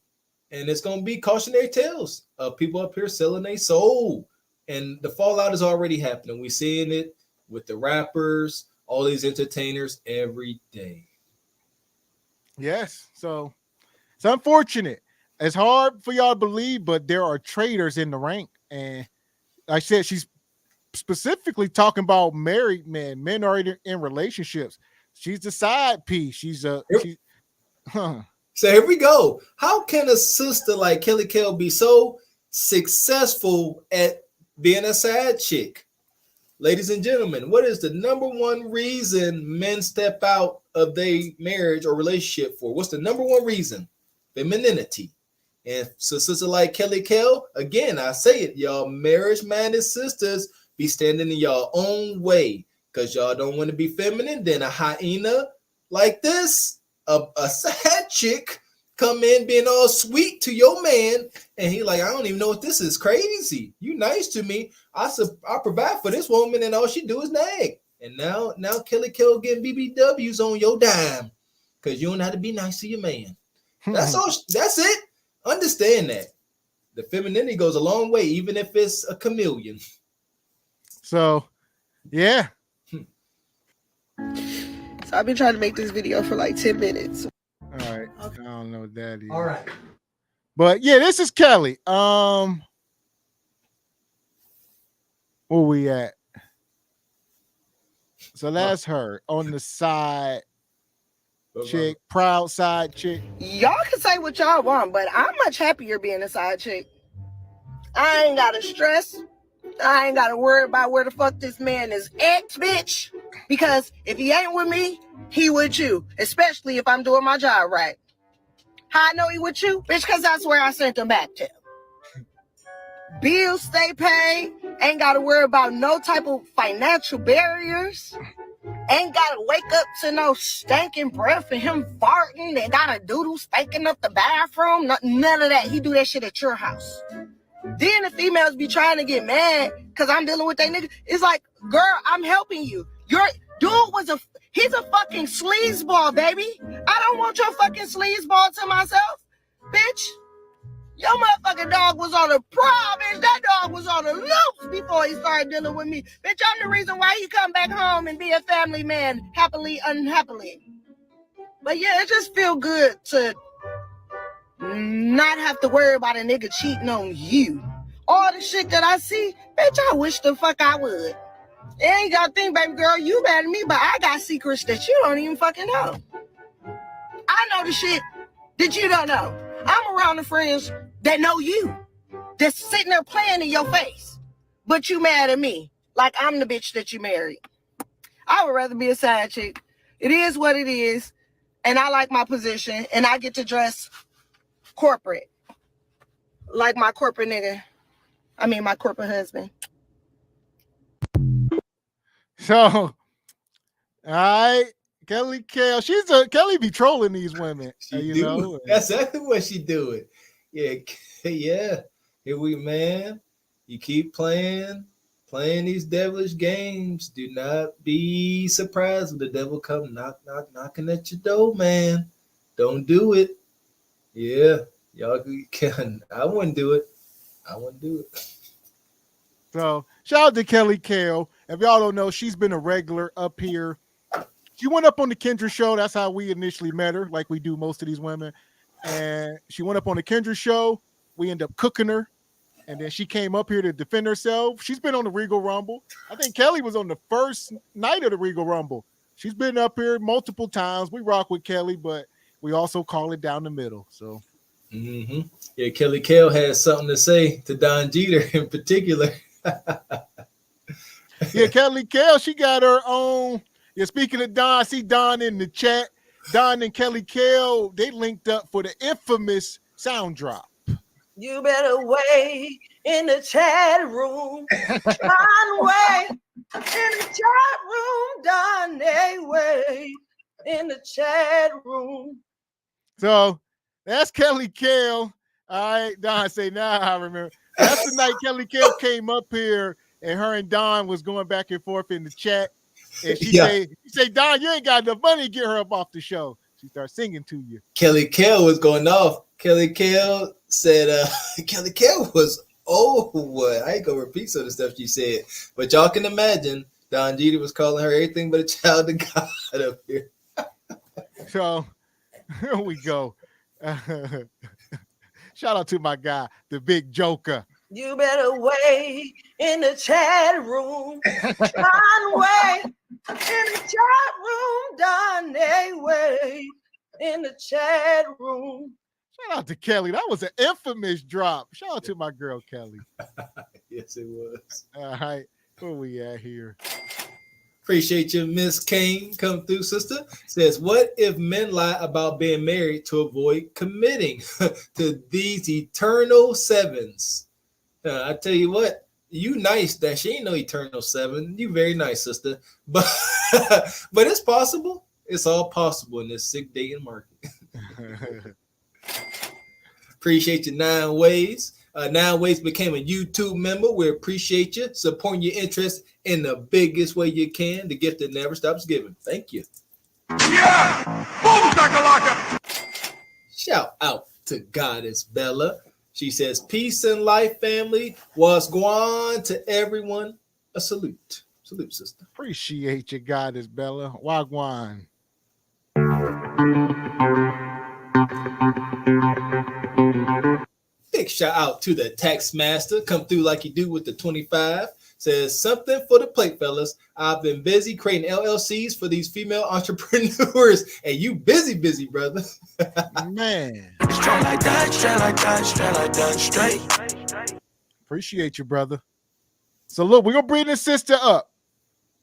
And it's going to be cautionary tales of people up here selling their soul. And the fallout is already happening. We're seeing it with the rappers, all these entertainers every day. Yes. So it's unfortunate. It's hard for y'all to believe, but there are traders in the rank. And like I said, she's specifically talking about married men. Men are in relationships. She's the side piece. So here we go. How can a sister like Kelly Kell be so successful at being a side chick? Ladies and gentlemen, what is the number one reason men step out of their marriage or relationship for? What's the number one reason? Femininity. And so sister like Kelly Kell, again, I say it, y'all marriage-minded sisters be standing in y'all own way because y'all don't want to be feminine. Then a hyena like this, a sad chick, come in being all sweet to your man, and he like, I don't even know what this is. Crazy. You nice to me. I provide for this woman, and all she do is nag. And now Kelly Kell getting BBWs on your dime because you don't know how to be nice to your man. That's all. That's it. Understand that. The femininity goes a long way, even if it's a chameleon. So, yeah. So I've been trying to make this video for like 10 minutes. All right. Okay. I don't know what that is. All right. But yeah, this is Kelly. Where we at? So that's her on the side chick, proud side chick. Y'all can say what y'all want, but I'm much happier being a side chick. I ain't gotta stress. I ain't gotta worry about where the fuck this man is at, bitch. Because if he ain't with me, he with you. Especially if I'm doing my job right. How I know he with you? Bitch, because that's where I sent him back to. Bills stay paid. Ain't gotta worry about no type of financial barriers. Ain't gotta wake up to no stinking breath and him farting and got a doodle stinking up the bathroom. None of that. He do that shit at your house. Then the females be trying to get mad because I'm dealing with that nigga. It's like, girl, I'm helping you. Your dude he's a fucking sleazeball, baby. I don't want your fucking sleazeball to myself, bitch. Your motherfucking dog was on a prowl, bitch. That dog was on a loose before he started dealing with me. Bitch, I'm the reason why he come back home and be a family man, happily, unhappily. But yeah, it just feel good to not have to worry about a nigga cheating on you. All the shit that I see, bitch, I wish the fuck I would. You ain't gotta think, baby girl, you mad at me, but I got secrets that you don't even fucking know. I know the shit that you don't know. I'm around the friends that know you, that's sitting there playing in your face, but you mad at me like I'm the bitch that you married. I would rather be a side chick. It is what it is, and I like my position, and I get to dress corporate, like my corporate nigga. I mean, my corporate husband. So, all right, Kelly Kale. Kelly be trolling these women. You know, That's exactly what she doing. Yeah, yeah. Here we, man. You keep playing these devilish games. Do not be surprised when the devil come knocking at your door, man. Don't do it. Yeah, y'all can. I wouldn't do it. So shout out to Kelly Kale. If y'all don't know, she's been a regular up here. She went up on the Kendra show. That's how we initially met her, like we do most of these women. And she went up on the Kendra show. We ended up cooking her. And then she came up here to defend herself. She's been on the Regal Rumble. I think Kelly was on the first night of the Regal Rumble. She's been up here multiple times. We rock with Kelly, but we also call it down the middle. So, yeah, Kelly Kale has something to say to Don Jeter in particular. Yeah, Kelly Kale, she got her own. Yeah, speaking of Don, I see Don in the chat. Don and Kelly Kale, they linked up for the infamous sound drop. You better wait in the chat room. Don, wait in the chat room. Don, they wait in the chat room. So that's Kelly Kale. All right, Don say, I remember. That's the night Kelly Kale came up here and her and Don was going back and forth in the chat. And she say, Don, you ain't got enough money to get her up off the show. She starts singing to you. Kelly Kale was going off. Kelly Kale said, Kelly Kale was, I ain't gonna repeat some of the stuff she said, but y'all can imagine Don Jeter was calling her everything but a child of God up here. So here we go. Shout out to my guy, the big joker. You better wait in the chat room. Don, wait in the chat room. Don, they wait in the chat room. Shout out to Kelly. That was an infamous drop. Shout out to my girl, Kelly. Yes, it was. All right. Where we at here? Appreciate you, Miss Kane. Come through, sister. Says, what if men lie about being married to avoid committing to these eternal sevens? I tell you what, you nice that she ain't no eternal seven. You very nice, sister. But it's possible. It's all possible in this sick dating market. Appreciate you, 9 Ways. 9 Ways became a YouTube member. We appreciate you supporting your interest in the biggest way you can. The gift that never stops giving. Thank you. Yeah! Boom, shakalaka! Shout out to Goddess Bella. She says, peace and life, family. What's going to everyone? A salute. Salute, sister. Appreciate you, Goddess Bella. Wagwan. Big shout out to the tax master. Come through like you do with the 25. Says something for the plate, fellas. I've been busy creating LLCs for these female entrepreneurs, and you busy, brother. Man. Straight like that, straight like that, straight like that, straight. Appreciate you, brother. So look, we're gonna bring this sister up.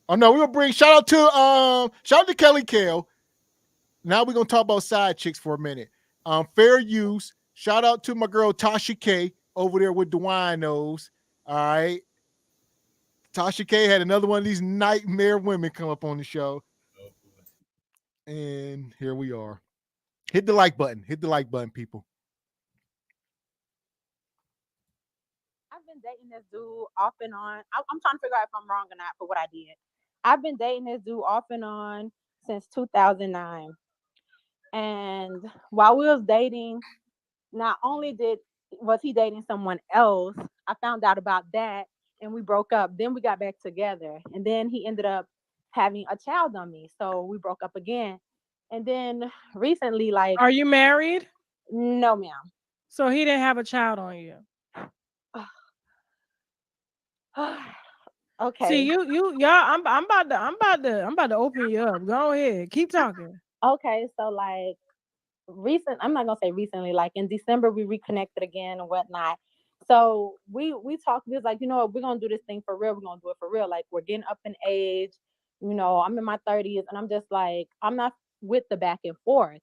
Oh no, we're gonna bring shout out to Kelly Kale. Now we're gonna talk about side chicks for a minute. Fair use. Shout out to my girl Tasha K over there with the winos. All right. Tasha K had another one of these nightmare women come up on the show. And here we are. Hit the like button. Hit the like button, people. I've been dating this dude off and on. I'm trying to figure out if I'm wrong or not for what I did. I've been dating this dude off and on since 2009. And while we was dating, not only was he dating someone else, I found out about that and we broke up. Then we got back together. And then he ended up having a child on me. So we broke up again. And then recently, like... Are you married? No, ma'am. So he didn't have a child on you? Okay. See, y'all, I'm about to open you up. Go ahead. Keep talking. Okay, so like I'm not gonna say recently, like in December we reconnected again and whatnot. So we talked, we was like, you know what, we're gonna do this thing for real, we're gonna do it for real. Like we're getting up in age, you know, I'm in my 30s and I'm just like, I'm not with the back and forth.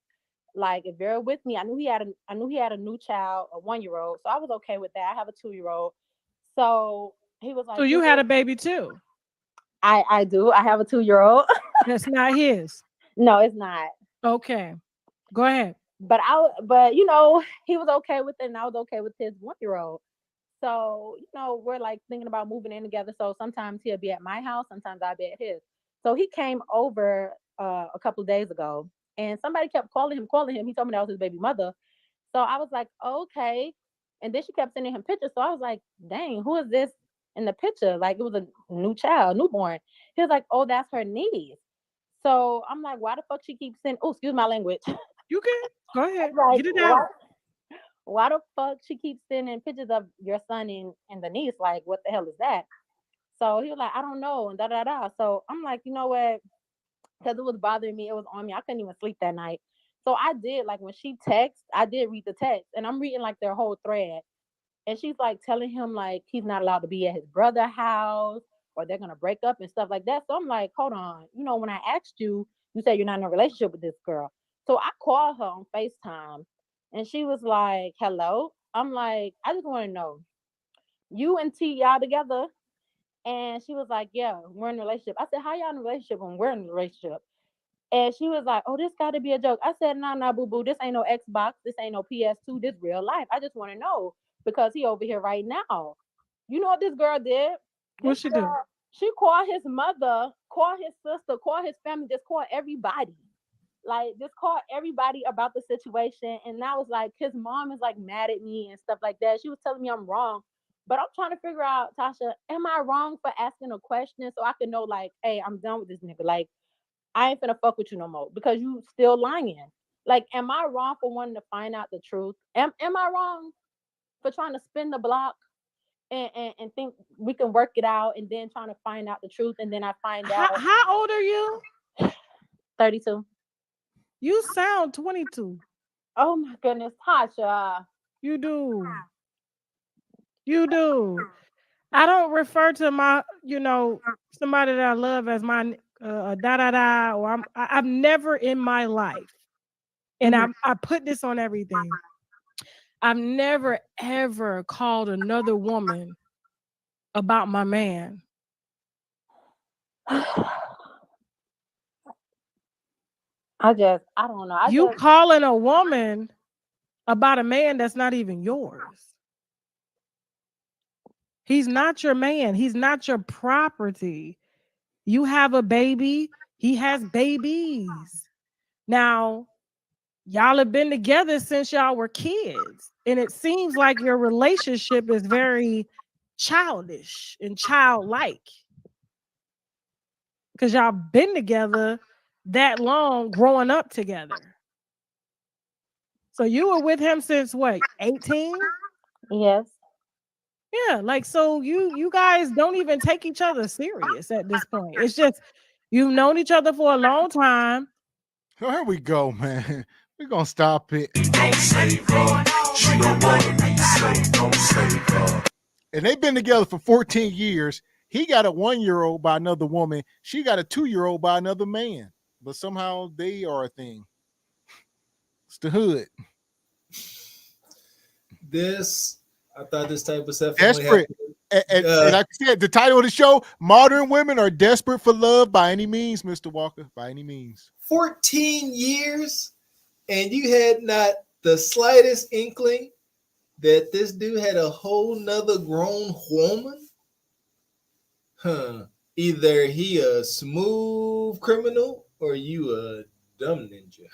Like if you're with me, I knew he had a new child, a 1-year-old. So I was okay with that. I have a 2-year-old. So he was like, so you had a baby too? I do. I have a 2-year-old. That's not his. No, it's not. Okay. Go ahead. But you know, he was okay with it and I was okay with his 1-year-old. So, you know, we're like thinking about moving in together. So sometimes he'll be at my house, sometimes I'll be at his. So he came over a couple of days ago and somebody kept calling him. He told me that was his baby mother. So I was like, okay. And then she kept sending him pictures. So I was like, dang, who is this in the picture? Like it was a new child, newborn. He was like, oh, that's her niece. So I'm like, why the fuck she keeps sending, oh, excuse my language. You can go ahead. Like, get it out. Why the fuck she keeps sending pictures of your son and the niece? Like, what the hell is that? So he was like, I don't know, and da-da-da. So I'm like, you know what? Because it was bothering me. It was on me. I couldn't even sleep that night. So I did, like, when she texted, I did read the text. And I'm reading, like, their whole thread. And she's, like, telling him, like, he's not allowed to be at his brother's house or they're going to break up and stuff like that. So I'm like, hold on. You know, when I asked you, you said you're not in a relationship with this girl. So I called her on FaceTime. And she was like, hello? I'm like, I just want to know, you and T, y'all together? And she was like, yeah, we're in a relationship. I said, how y'all in a relationship when we're in a relationship? And she was like, oh, this got to be a joke. I said, nah, boo-boo. This ain't no Xbox. This ain't no PS2. This real life. I just want to know because he over here right now. You know what this girl did? What she did? She called his mother, called his sister, called his family, just called everybody. Like, just called everybody about the situation. And that was like, his mom is like mad at me and stuff like that. She was telling me I'm wrong. But I'm trying to figure out, Tasha, am I wrong for asking a question so I can know, like, hey, I'm done with this nigga. Like, I ain't finna fuck with you no more because you still lying. Like, am I wrong for wanting to find out the truth? Am I wrong for trying to spin the block and think we can work it out and then trying to find out the truth and then I find out? How old are you? 32. You sound 22. Oh my goodness, Tasha. You do. You do. I don't refer to my, somebody that I love as my da-da-da, or I've never in my life, and I put this on everything, I've never, ever called another woman about my man. I don't know. You calling a woman about a man that's not even yours. He's not your man. He's not your property. You have a baby. He has babies. Now, y'all have been together since y'all were kids. And it seems like your relationship is very childish and childlike. Because y'all been together that long, growing up together. So you were with him since what, 18? Yes. Yeah, like, so you guys don't even take each other serious at this point. It's just you've known each other for a long time. So here we go, man. We're gonna stop it. Don't save her. She don't want to be saved. Don't save her. and they've been together for 14 years. He got a 1-year-old by another woman. She got a 2-year-old by another man. But somehow they are a thing. It's the hood. I thought this type of stuff. Desperate. And like I said, the title of the show, Modern Women Are Desperate for Love by Any Means, Mr. Walker, by any means. 14 years, and you had not the slightest inkling that this dude had a whole nother grown woman? Huh. Either he a smooth criminal or you a dumb ninja.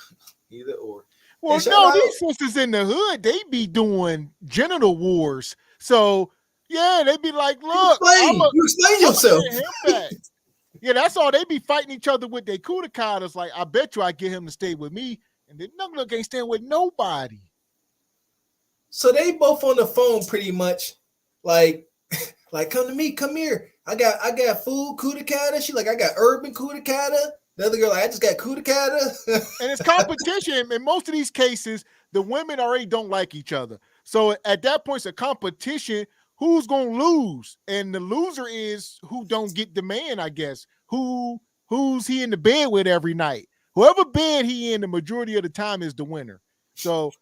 Either or. Well, no, these sisters in the hood, they be doing genital wars. So, yeah, they be like, look. You explain yourself. Him back. Yeah, that's all. They be fighting each other with their kudakas. Like, I bet you I get him to stay with me. And then Nug ain't staying with nobody. So they both on the phone pretty much. Like come to me, come here. I got food kudakata. She like, I got urban kudakata. The other girl, like, I just got kudakata. And it's competition. In most of these cases, the women already don't like each other. So at that point, it's a competition. Who's going to lose? And the loser is who don't get the man, I guess. Who's he in the bed with every night? Whoever bed he in the majority of the time is the winner. So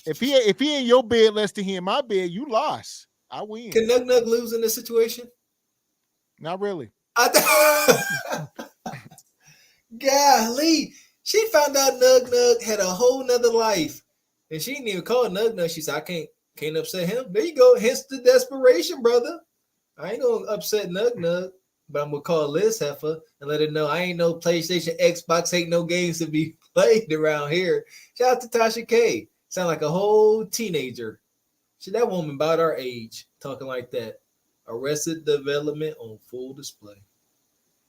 if he in your bed less than he in my bed, you lost. I win. Can Nug lose in this situation? Not really. Golly, she found out Nug had a whole nother life, and she didn't even call Nug. She said, I can't upset him. There you go. Hence the desperation, brother. I ain't gonna upset Nug, but I'm gonna call Liz Heifer and let her know I ain't no PlayStation, Xbox, ain't no games to be played around here. Shout out to Tasha K. Sound like a whole teenager. That woman about our age talking like that. Arrested Development on full display.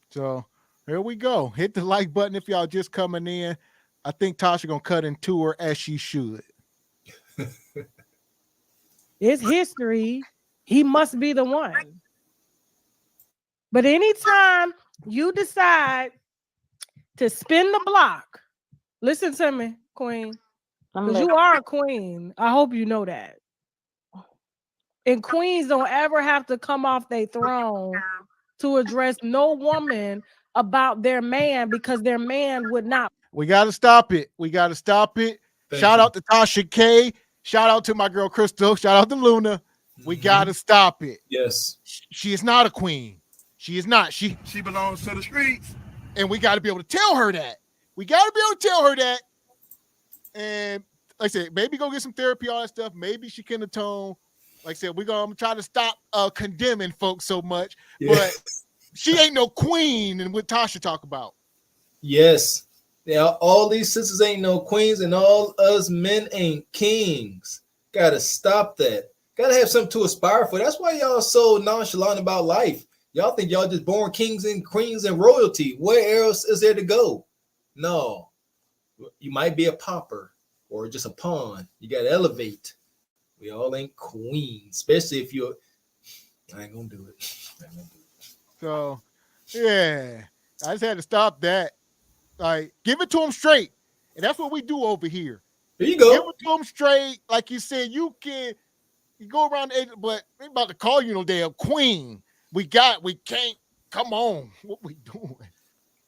So here we go. Hit the like button if y'all just coming in. I think Tasha gonna cut into her as she should. It's history. He must be the one. But anytime you decide to spin the block, listen to me, Queen. Because you are a queen. I hope you know that. And queens don't ever have to come off their throne to address no woman about their man because their man would not. We got to stop it. Shout out to Tasha K. Shout out to my girl Crystal. Shout out to Luna. We got to stop it. Yes. She is not a queen. She is not. She belongs to the streets. And we got to be able to tell her that. And like I said, maybe go get some therapy, all that stuff. Maybe she can atone. Like I said, we're going to try to stop condemning folks so much. Yeah. But she ain't no queen and what Tasha talk about. Yes. Yeah, all these sisters ain't no queens and all us men ain't kings. Got to stop that. Got to have something to aspire for. That's why y'all so nonchalant about life. Y'all think y'all just born kings and queens and royalty. Where else is there to go? No. You might be a pauper or just a pawn. You got to elevate. We all ain't queens, especially if you're. I ain't gonna do it. So, yeah, I just had to stop that. Like, give it to them straight, and that's what we do over here. There you go. Give it to them straight, like you said. You go around the edge, but they about to call you no damn queen. We can't. Come on, what we doing?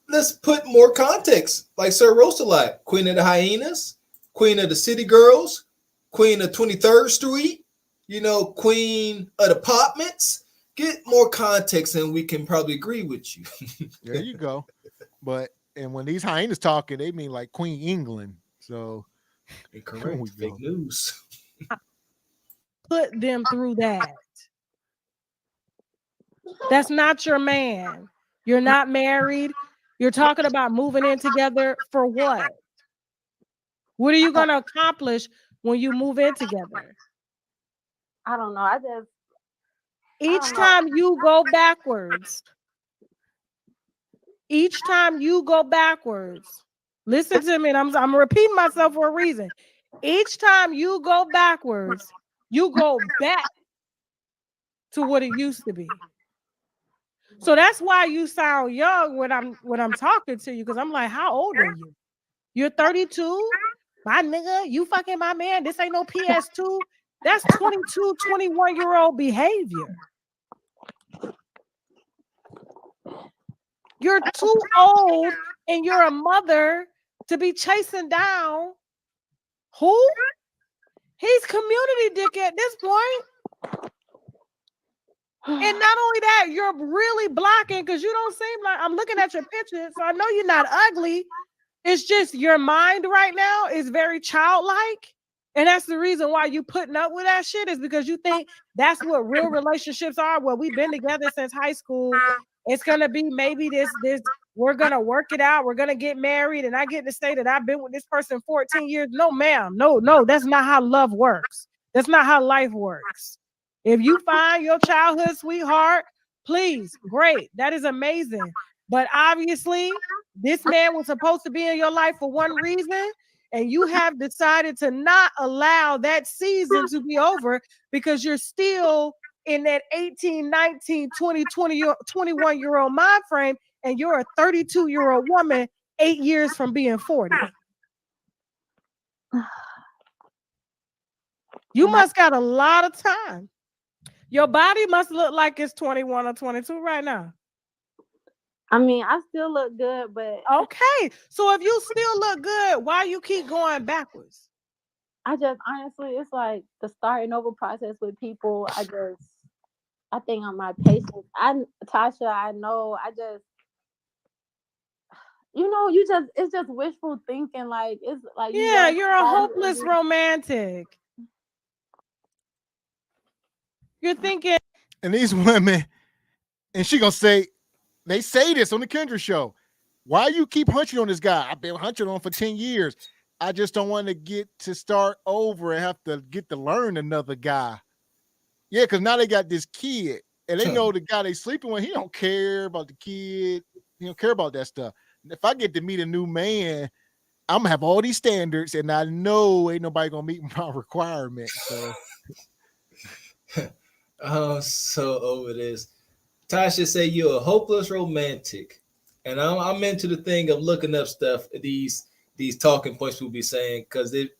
Let's put more context. Like Sir Rosalite, Queen of the Hyenas, Queen of the City Girls. Queen of 23rd Street, Queen of the Apartments. Get more context and we can probably agree with you. There you go. And when these hyenas talking, they mean like Queen England. So incorrect. Fake news. Put them through that. That's not your man. You're not married. You're talking about moving in together for what? What are you going to accomplish when you move in together? I don't know. Each time you go backwards, listen to me, and I'm repeating myself for a reason. Each time you go backwards, you go back to what it used to be. So that's why you sound young when I'm talking to you, because I'm like, how old are you? You're 32? My nigga, you fucking my man. This ain't no PS2. That's 22, 21-year-old behavior. You're too old and you're a mother to be chasing down who? He's community dick at this point. And not only that, you're really blocking because you don't seem like, I'm looking at your picture, so I know you're not ugly. It's just your mind right now is very childlike. And that's the reason why you putting up with that shit, is because you think that's what real relationships are. Well, we've been together since high school. It's gonna be maybe this, we're gonna work it out, we're gonna get married, and I get to say that I've been with this person 14 years. No, ma'am. No, that's not how love works. That's not how life works. If you find your childhood sweetheart, please, great. That is amazing. But obviously, this man was supposed to be in your life for one reason, and you have decided to not allow that season to be over because you're still in that 18, 19, 20, 21-year-old mind frame, and you're a 32-year-old woman 8 years from being 40. You must got a lot of time. Your body must look like it's 21 or 22 right now. I mean, I still look good, but okay. So if you still look good, why you keep going backwards? I just honestly, it's like the starting over process with people. I think on my patience. Tasha, I know. It's just wishful thinking. Like it's like you're a hopeless romantic. You're thinking, and these women, and she gonna say, they say this on the Kendra show. Why you keep hunching on this guy? I've been hunching on for 10 years. I just don't want to get to start over and have to get to learn another guy. Yeah, because now they got this kid, and they know the guy they sleeping with, he don't care about the kid. He don't care about that stuff. If I get to meet a new man, I'm gonna have all these standards, and I know ain't nobody gonna meet my requirements. So I'm so over this. Tasha say you're a hopeless romantic, and I'm into the thing of looking up stuff. These talking points people be saying because they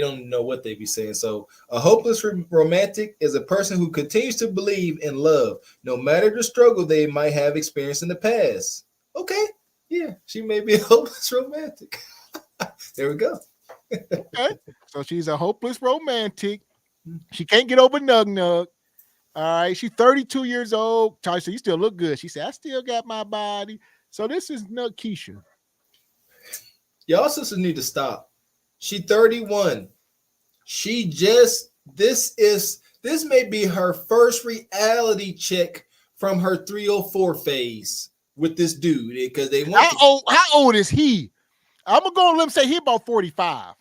don't know what they be saying. So a hopeless romantic is a person who continues to believe in love, no matter the struggle they might have experienced in the past. Okay, yeah, she may be a hopeless romantic. There we go. Okay. So she's a hopeless romantic. She can't get over nug. All right, she's 32 years old. Tasha said, you still look good. She said, I still got my body. So this is Nug Keisha. Y'all sisters need to stop. She 31. This may be her first reality check from her 304 phase with this dude because they want. How old is he? I'm gonna go and let him say he about 45.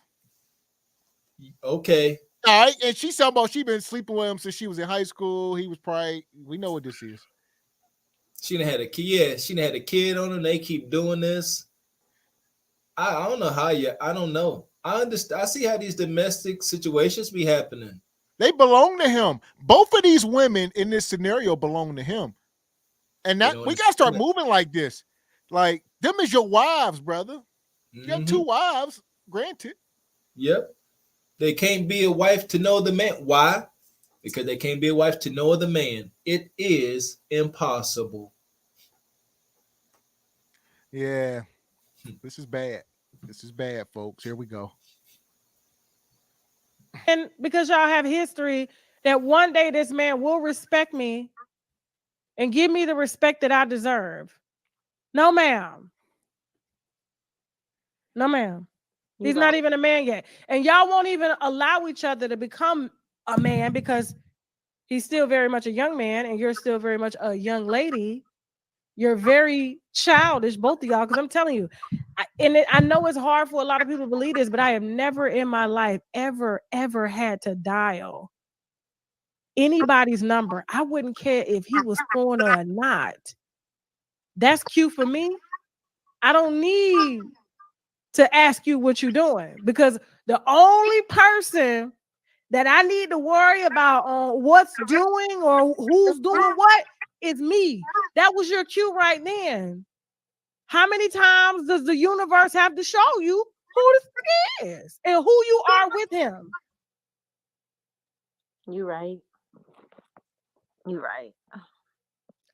Okay. All right, and she's talking about she been sleeping with him since she was in high school. He was probably, we know what this is. She done had a kid. Yeah, she done had a kid on him. They keep doing this. I don't know how I don't know. I understand. I see how these domestic situations be happening. They belong to him. Both of these women in this scenario belong to him. And that we gotta start moving like this. Like, them is your wives, brother. You have two wives, granted. Yep. They can't be a wife to no other man. Why? Because they can't be a wife to no other man. It is impossible. Yeah. This is bad. This is bad, folks. Here we go. And because y'all have history that one day this man will respect me and give me the respect that I deserve. No, ma'am. No, ma'am. He's not even a man yet. And y'all won't even allow each other to become a man because he's still very much a young man and you're still very much a young lady. You're very childish, both of y'all, because I'm telling you, I know it's hard for a lot of people to believe this, but I have never in my life ever had to dial anybody's number. I wouldn't care if he was corny or not. That's cute for me. I don't need to ask you what you're doing because the only person that I need to worry about on what's doing or who's doing what is me. That was your cue right then. How many times does the universe have to show you who this is and who you are with him? You right. You right.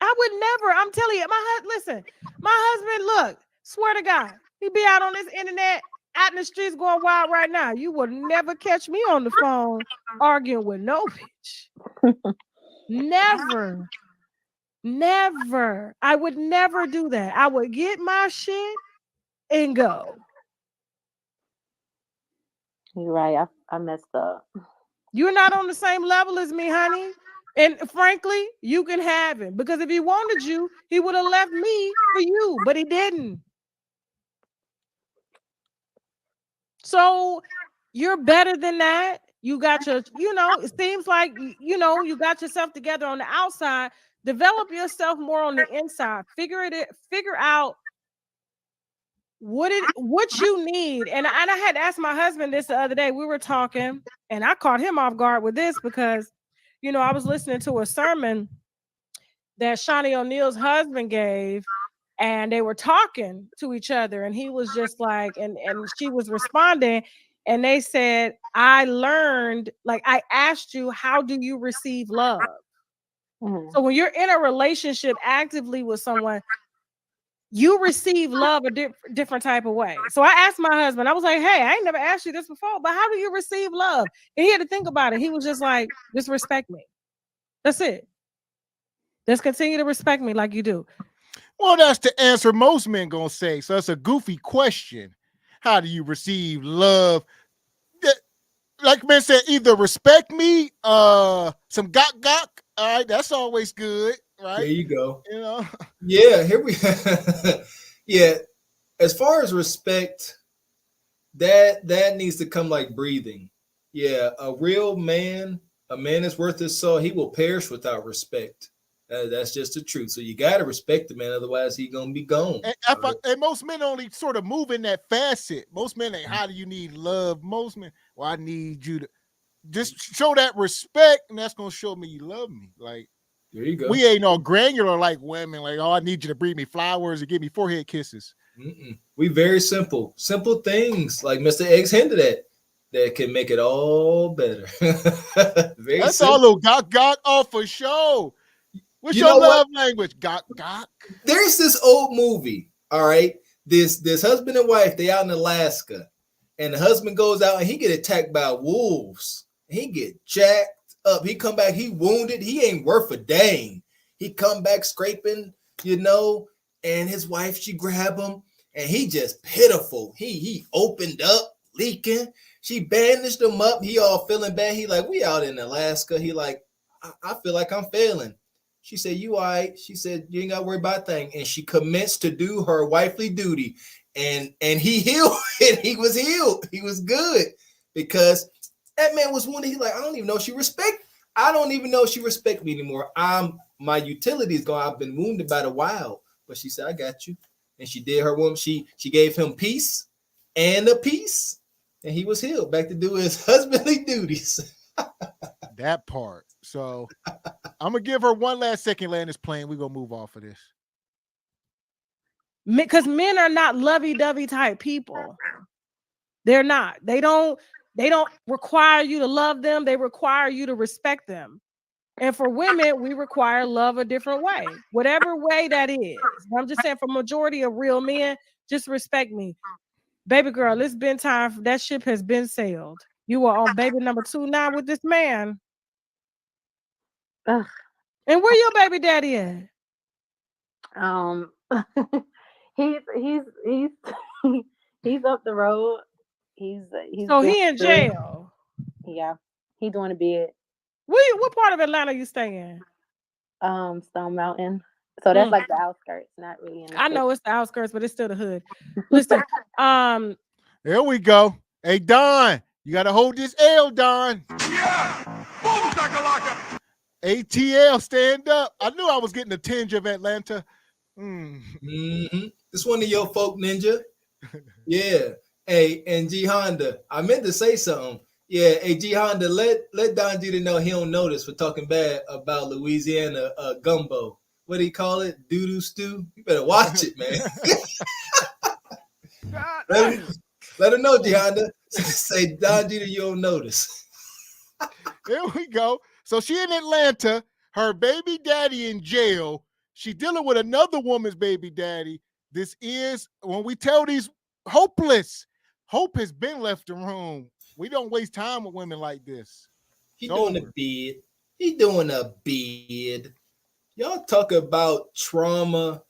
I would never. I'm telling you, listen, my husband, look, swear to God, he be out on this internet, out in the streets going wild right now. You will never catch me on the phone arguing with no bitch. Never. Never. I would never do that. I would get my shit and go. You're right. I messed up. You're not on the same level as me, honey. And frankly, you can have him because if he wanted you, he would have left me for you, but he didn't. So you're better than that. You got your, it seems like, you got yourself together on the outside. Develop yourself more on the inside. Figure out what you need. And I had asked my husband this the other day. We were talking and I caught him off guard with this because, I was listening to a sermon that Shawnee O'Neal's husband gave and they were talking to each other and he was just like, and she was responding and they said, I learned, like, I asked you, how do you receive love? Mm-hmm. So when you're in a relationship actively with someone, you receive love a different type of way. So I asked my husband, I was like, hey, I ain't never asked you this before, but how do you receive love? And he had to think about it. He was just like, just respect me. That's it. Just continue to respect me like you do. Well, that's the answer most men gonna say. So that's a goofy question. How do you receive love? Like men said, either respect me, some gok. All right, that's always good, right? There you go. Yeah, here we yeah. As far as respect, that needs to come like breathing. Yeah, a real man, a man is worth his salt. He will perish without respect. That's just the truth. So you got to respect the man, otherwise he's gonna be gone. And most men only sort of move in that facet. Most men ain't, how do you need love? Most men, well, I need you to just show that respect, and that's gonna show me you love me. Like, there you go. We ain't all granular like women. Like, oh, I need you to bring me flowers or give me forehead kisses. We very simple things like Mr. X hinted at that can make it all better. That's simple. All little gok all for sure. What's your love language? Gok. There's this old movie, all right? This husband and wife, they out in Alaska, and the husband goes out and he get attacked by wolves. He get jacked up. He come back, he wounded. He ain't worth a dang. He come back scraping, and his wife, she grab him, and he just pitiful. He opened up, leaking. She bandaged him up. He all feeling bad. He like, we out in Alaska. He like, I feel like I'm failing. She said, you all right? She said, you ain't got to worry about a thing. And she commenced to do her wifely duty. And he healed. And he was healed. He was good. Because that man was wounded. He's like, I don't even know if she respect me anymore. My utility is gone. I've been wounded by the wild. But she said, I got you. And she did her woman. She gave him peace and a peace. And he was healed. Back to do his husbandly duties. That part. So I'm gonna give her one last second. Land this plane. We're gonna move off of this. Because men are not lovey-dovey type people. They're not. They don't require you to love them. They require you to respect them. And for women, we require love a different way, whatever way that is. I'm just saying, for majority of real men, just respect me. Baby girl, it's been time. That ship has been sailed. You are on baby number 2 now with this man. Ugh. And where your baby daddy at? He's up the road. He's so he in jail. Yeah, he doing a bid. What part of Atlanta you stay in? Stone Mountain. So that's like the outskirts, not really. I know it's the outskirts, but it's still the hood. Listen, there we go. Hey Don, you gotta hold this L, Don. Yeah, boom shakalaka. ATL, stand up. I knew I was getting a tinge of Atlanta. This one of your folk, Ninja. Yeah. Hey, and G Honda, I meant to say something. Yeah, hey G Honda, let Don Jeter know he don't know this for talking bad about Louisiana gumbo. What do you call it? Doo-doo stew? You better watch it, man. Let him know, G Honda. Say Don Jeter, you don't notice. Here we go. So she in Atlanta, her baby daddy in jail. She dealing with another woman's baby daddy. This is, when we tell these, hopeless. Hope has been left the room. We don't waste time with women like this. He doing a bid. He doing a bid. Y'all talk about trauma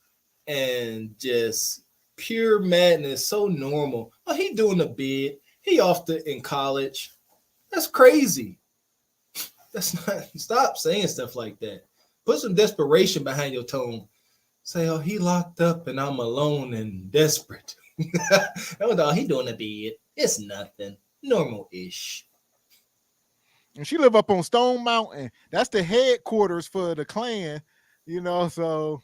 and just pure madness. So normal. Oh, he doing a bid. He off in college. That's crazy. That's not. Stop saying stuff like that. Put some desperation behind your tone. Say, oh, he locked up and I'm alone and desperate. Oh, he doing a bid. It's nothing. Normal-ish. And she live up on Stone Mountain. That's the headquarters for the Klan, so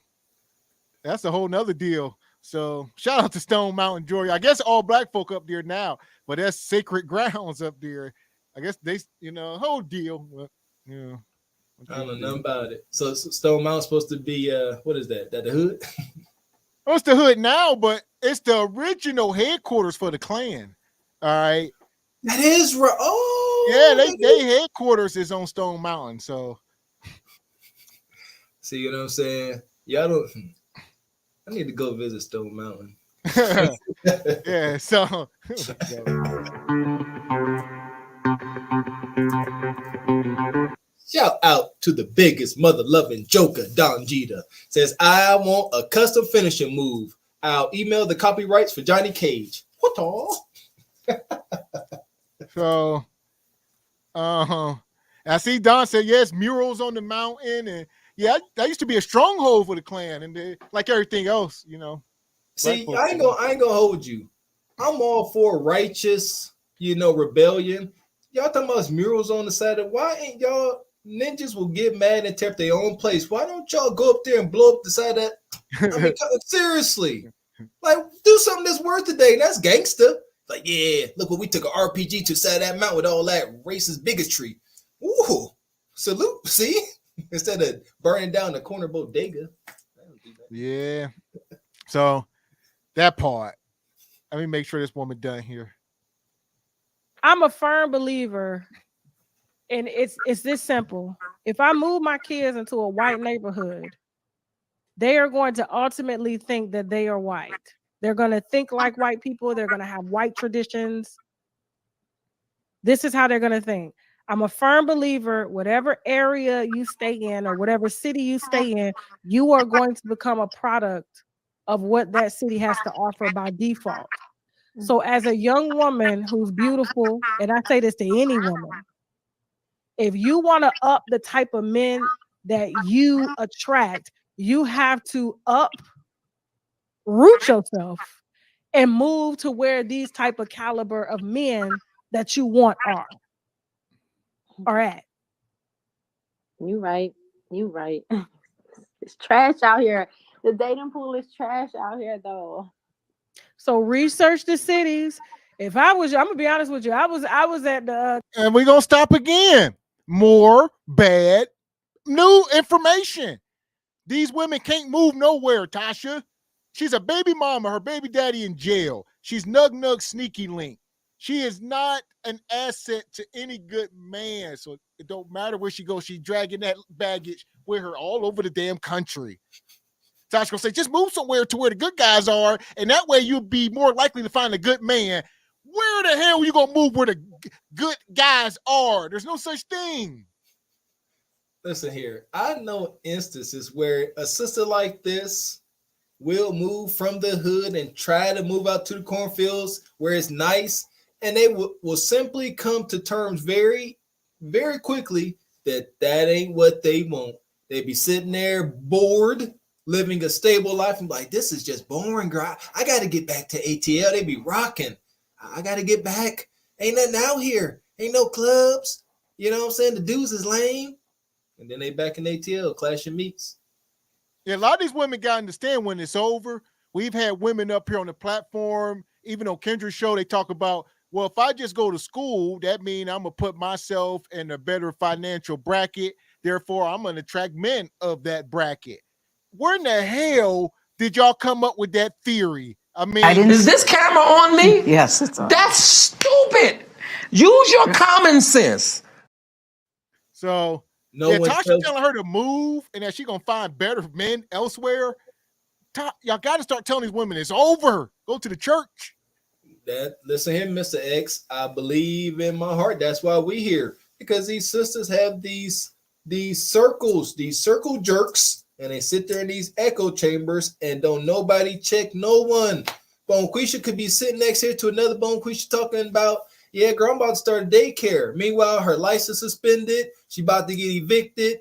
that's a whole nother deal. So shout out to Stone Mountain, Georgia. I guess all black folk up there now, but that's sacred grounds up there. I guess they, whole deal. But, I don't know nothing about it. So Stone Mountain's supposed to be, what is that? That the hood? Well, it's the hood now, but it's the original headquarters for the Klan. All right. That is right. Oh, yeah, they headquarters is on Stone Mountain. So, see what I'm saying? Y'all don't. I need to go visit Stone Mountain. Yeah. So. Shout out to the biggest mother-loving joker, Don Jeter. Says, I want a custom finishing move. I'll email the copyrights for Johnny Cage. What all? So, I see Don said, yes, murals on the mountain. And yeah, that used to be a stronghold for the Klan. And like everything else, See, I ain't gonna hold you. I'm all for righteous, rebellion. Y'all talking about murals on the side of, why ain't y'all ninjas will get mad and tear up their own place? Why don't y'all go up there and blow up the side of that? I mean, seriously. Like, do something that's worth the day. That's gangster. Like, yeah, look what we took an RPG to the side of that mountain with all that racist bigotry. Ooh, salute. See? Instead of burning down the corner bodega. Yeah. So that part. Let me make sure this woman done here. I'm a firm believer, and it's this simple. If I move my kids into a white neighborhood, they are going to ultimately think that they are white. They're going to think like white people. They're going to have white traditions. This is how they're going to think. I'm a firm believer, whatever area you stay in or whatever city you stay in, you are going to become a product of what that city has to offer by default. So as a young woman who's beautiful, and I say this to any woman, if you want to up the type of men that you attract, you have to uproot yourself and move to where these type of caliber of men that you want are at. You right. It's trash out here. The dating pool is trash out here, though. So research the cities. If I was you, I'm gonna be honest with you. I was at the and we're gonna stop again. More bad new information. These women can't move nowhere, Tasha. She's a baby mama, her baby daddy in jail. She's nug sneaky link. She is not an asset to any good man. So it don't matter where she goes. She's dragging that baggage with her all over the damn country. Tasha gonna say, just move somewhere to where the good guys are, and that way you'll be more likely to find a good man. Where the hell are you gonna move where the good guys are? There's no such thing. Listen here, I know instances where a sister like this will move from the hood and try to move out to the cornfields where it's nice, and they will simply come to terms very, very quickly that ain't what they want. They be sitting there bored, living a stable life, and like, this is just boring, girl. I got to get back to ATL. They be rocking. I got to get back. Ain't nothing out here. Ain't no clubs. You know what I'm saying? The dudes is lame. And then they back in ATL, clashing meets. Yeah, a lot of these women got to understand when it's over. We've had women up here on the platform, even on Kendra's show, they talk about, well, if I just go to school, that means I'm going to put myself in a better financial bracket. Therefore, I'm going to attract men of that bracket. Where in the hell did y'all come up with that theory? I mean, is this camera on me? Yes, it's on. That's stupid. Use your common sense. So No yeah, one Tasha tells- telling her to move and that she gonna find better men elsewhere. Y'all got to start telling these women it's over. Go to the church. Listen here, Mr. X. I believe in my heart. That's why we here, because these sisters have these circles, these circle jerks, and they sit there in these echo chambers and don't nobody check no one. Bonquisha could be sitting next here to another Bonquisha talking about, yeah, girl, I'm about to start a daycare. Meanwhile, her license suspended. She about to get evicted.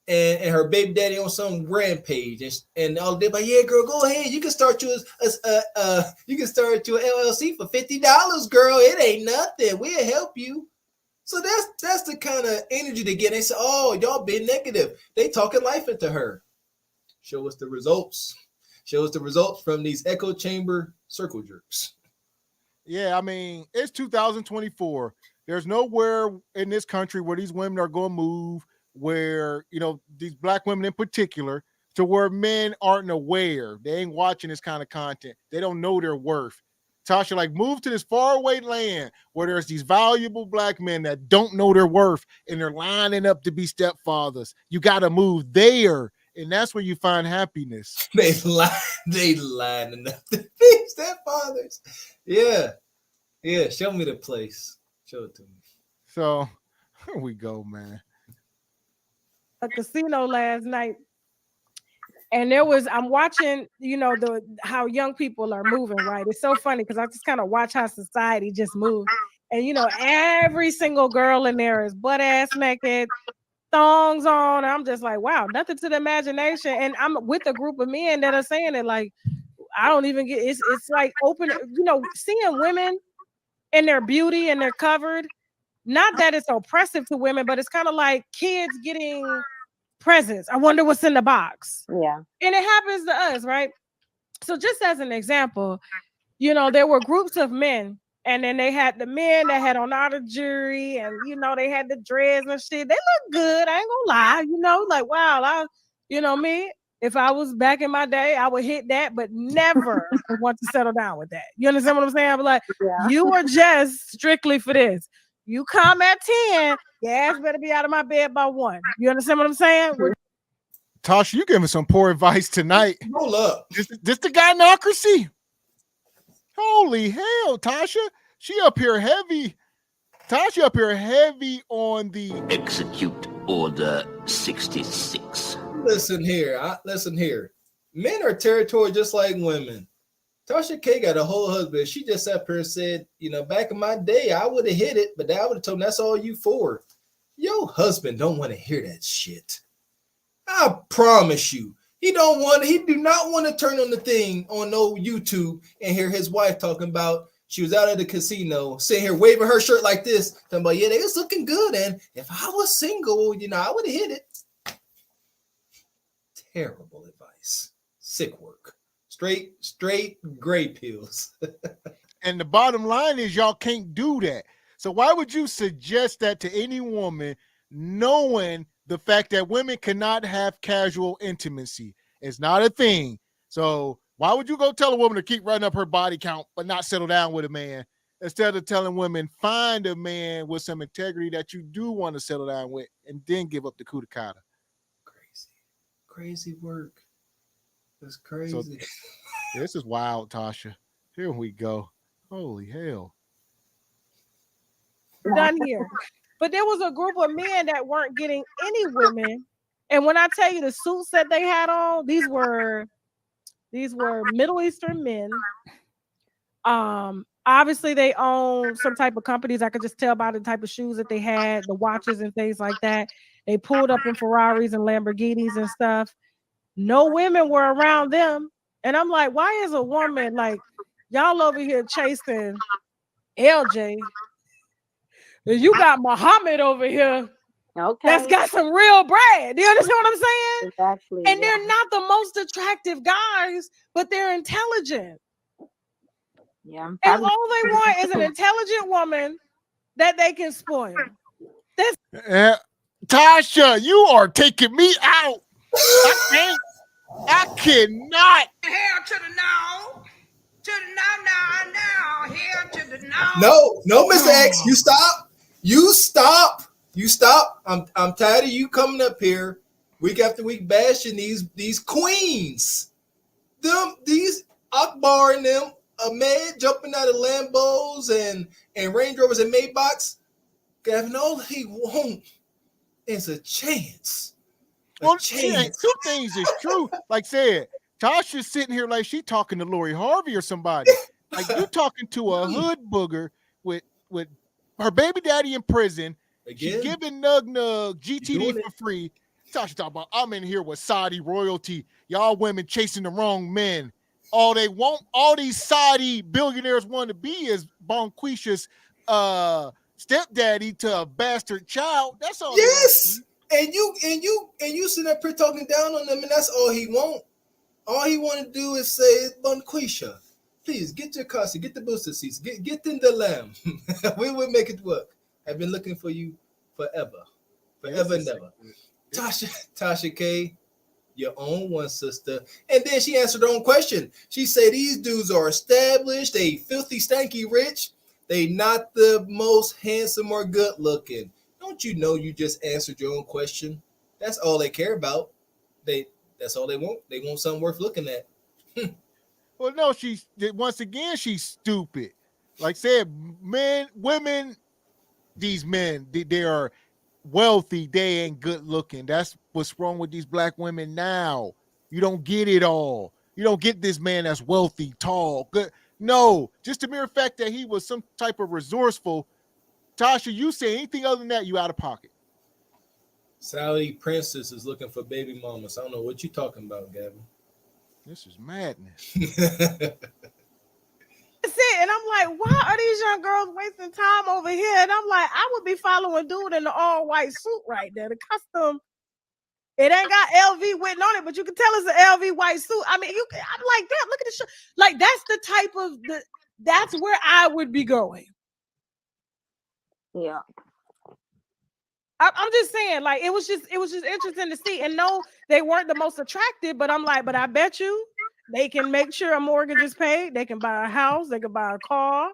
And her baby daddy on some rampage, and all day, but yeah, girl, go ahead. You can start your LLC for $50, girl. It ain't nothing. We'll help you. So that's the kind of energy they get. They say, oh, y'all been negative. They talking life into her. Show us the results. Show us the results from these echo chamber circle jerks. Yeah, I mean, it's 2024. There's nowhere in this country where these women are going to move, where, you know, these black women in particular, to where men aren't aware. They ain't watching this kind of content. They don't know their worth. Tasha, like, move to this faraway land where there's these valuable black men that don't know their worth and they're lining up to be stepfathers. You got to move there, and that's where you find happiness. They lining up to be stepfathers. Yeah. Show me the place. Show it to me. So here we go, man. A casino last night, and I'm watching, you know, how young people are moving, right? It's so funny because I just kind of watch how society just moves, and you know, every single girl in there is butt ass naked, thongs on. I'm just like, wow, nothing to the imagination. And I'm with a group of men that are saying it, like, I don't even get it's like open, you know, seeing women in their beauty and they're covered. Not that it's oppressive to women, but it's kind of like kids getting presents. I wonder what's in the box. Yeah. And it happens to us, right? So just as an example, you know, there were groups of men, and then they had the men that had on all the jewelry, and, you know, they had the dreads and shit. They look good. I ain't gonna lie. You know, like, wow, you know me, if I was back in my day, I would hit that, but never want to settle down with that. You understand what I'm saying? I'm like, you are just strictly for this. You come at 10, your ass better be out of my bed by 1. You understand what I'm saying? Tasha, you giving some poor advice tonight. Roll up. This the gynocracy. Holy hell, Tasha. She up here heavy. Tasha up here heavy on the Execute Order 66. Listen here. Men are territorial just like women. Tasha K got a whole husband. She just sat here and said, you know, back in my day, I would have hit it, but I would have told him that's all you for. Your husband don't want to hear that shit. I promise you. He do not want to turn on the thing on no YouTube and hear his wife talking about she was out at the casino, sitting here waving her shirt like this, talking about, yeah, they was looking good. And if I was single, you know, I would have hit it. Terrible advice. Sick work. Straight gray pills. And the bottom line is y'all can't do that. So why would you suggest that to any woman, knowing the fact that women cannot have casual intimacy? It's not a thing. So why would you go tell a woman to keep running up her body count but not settle down with a man, instead of telling women find a man with some integrity that you do want to settle down with and then give up the coup de cata? Crazy work. That's crazy. So, this is wild, Tasha. Here we go. Holy hell. Done here. But there was a group of men that weren't getting any women. And when I tell you the suits that they had on, these were Middle Eastern men. Obviously they own some type of companies. I could just tell by the type of shoes that they had, the watches and things like that. They pulled up in Ferraris and Lamborghinis and stuff. No women were around them. And I'm like, why is a woman like, y'all over here chasing LJ? And you got Muhammad over here. Okay. That's got some real bread. Do you understand what I'm saying? Exactly. And they're not the most attractive guys, but they're intelligent. Yeah. And all they want is an intelligent woman that they can spoil. Tasha, you are taking me out. I cannot. Hell to the no. To the no. Hell to the no. No, Mr. X, you stop. You stop. I'm tired of you coming up here week after week bashing these queens. These Akbar and them, a man jumping out of Lambos and Range Rovers and Maybachs. Gavin, all he wants is a chance. Well, yeah, two things is true. Like said, Tasha's sitting here like she talking to Lori Harvey or somebody. Like you talking to a hood booger with her baby daddy in prison. She giving Nug GTD for free. Tasha talking about, I'm in here with Saudi royalty. Y'all women chasing the wrong men. All they want, all these Saudi billionaires want to be is Bonquisha's stepdaddy to a bastard child. That's all. Yes, and you sitting up here talking down on them, and that's all he want. All he want to do is say, Bonquisha, please get your car seat, get the booster seats, get in the lamb. We will make it work. I've been looking for you forever and never. Tasha K, your own one, sister. And then she answered her own question. She said these dudes are established, they filthy, stanky rich. They not the most handsome or good looking. Don't you know you just answered your own question? That's all they care about. That's all they want. They want something worth looking at. Well, no, once again, she's stupid. Like said, women, these men, they are wealthy, they ain't good looking. That's what's wrong with these black women now. You don't get it all. You don't get this man that's wealthy, tall, good. No, just the mere fact that he was some type of resourceful. Tasha, you say anything other than that, you out of pocket. Saudi princess is looking for baby mamas. I don't know what you talking about, Gavin. This is madness. That's it. And I'm like, why are these young girls wasting time over here? And I'm like, I would be following dude in the all-white suit right there. The custom, it ain't got LV written on it, but you can tell it's an LV white suit. I mean, I'm like, damn, look at the show. Like, that's the type of that's where I would be going. Yeah. I'm just saying, like, it was just interesting to see. And no, they weren't the most attractive, but I'm like, but I bet you they can make sure a mortgage is paid. They can buy a house. They can buy a car.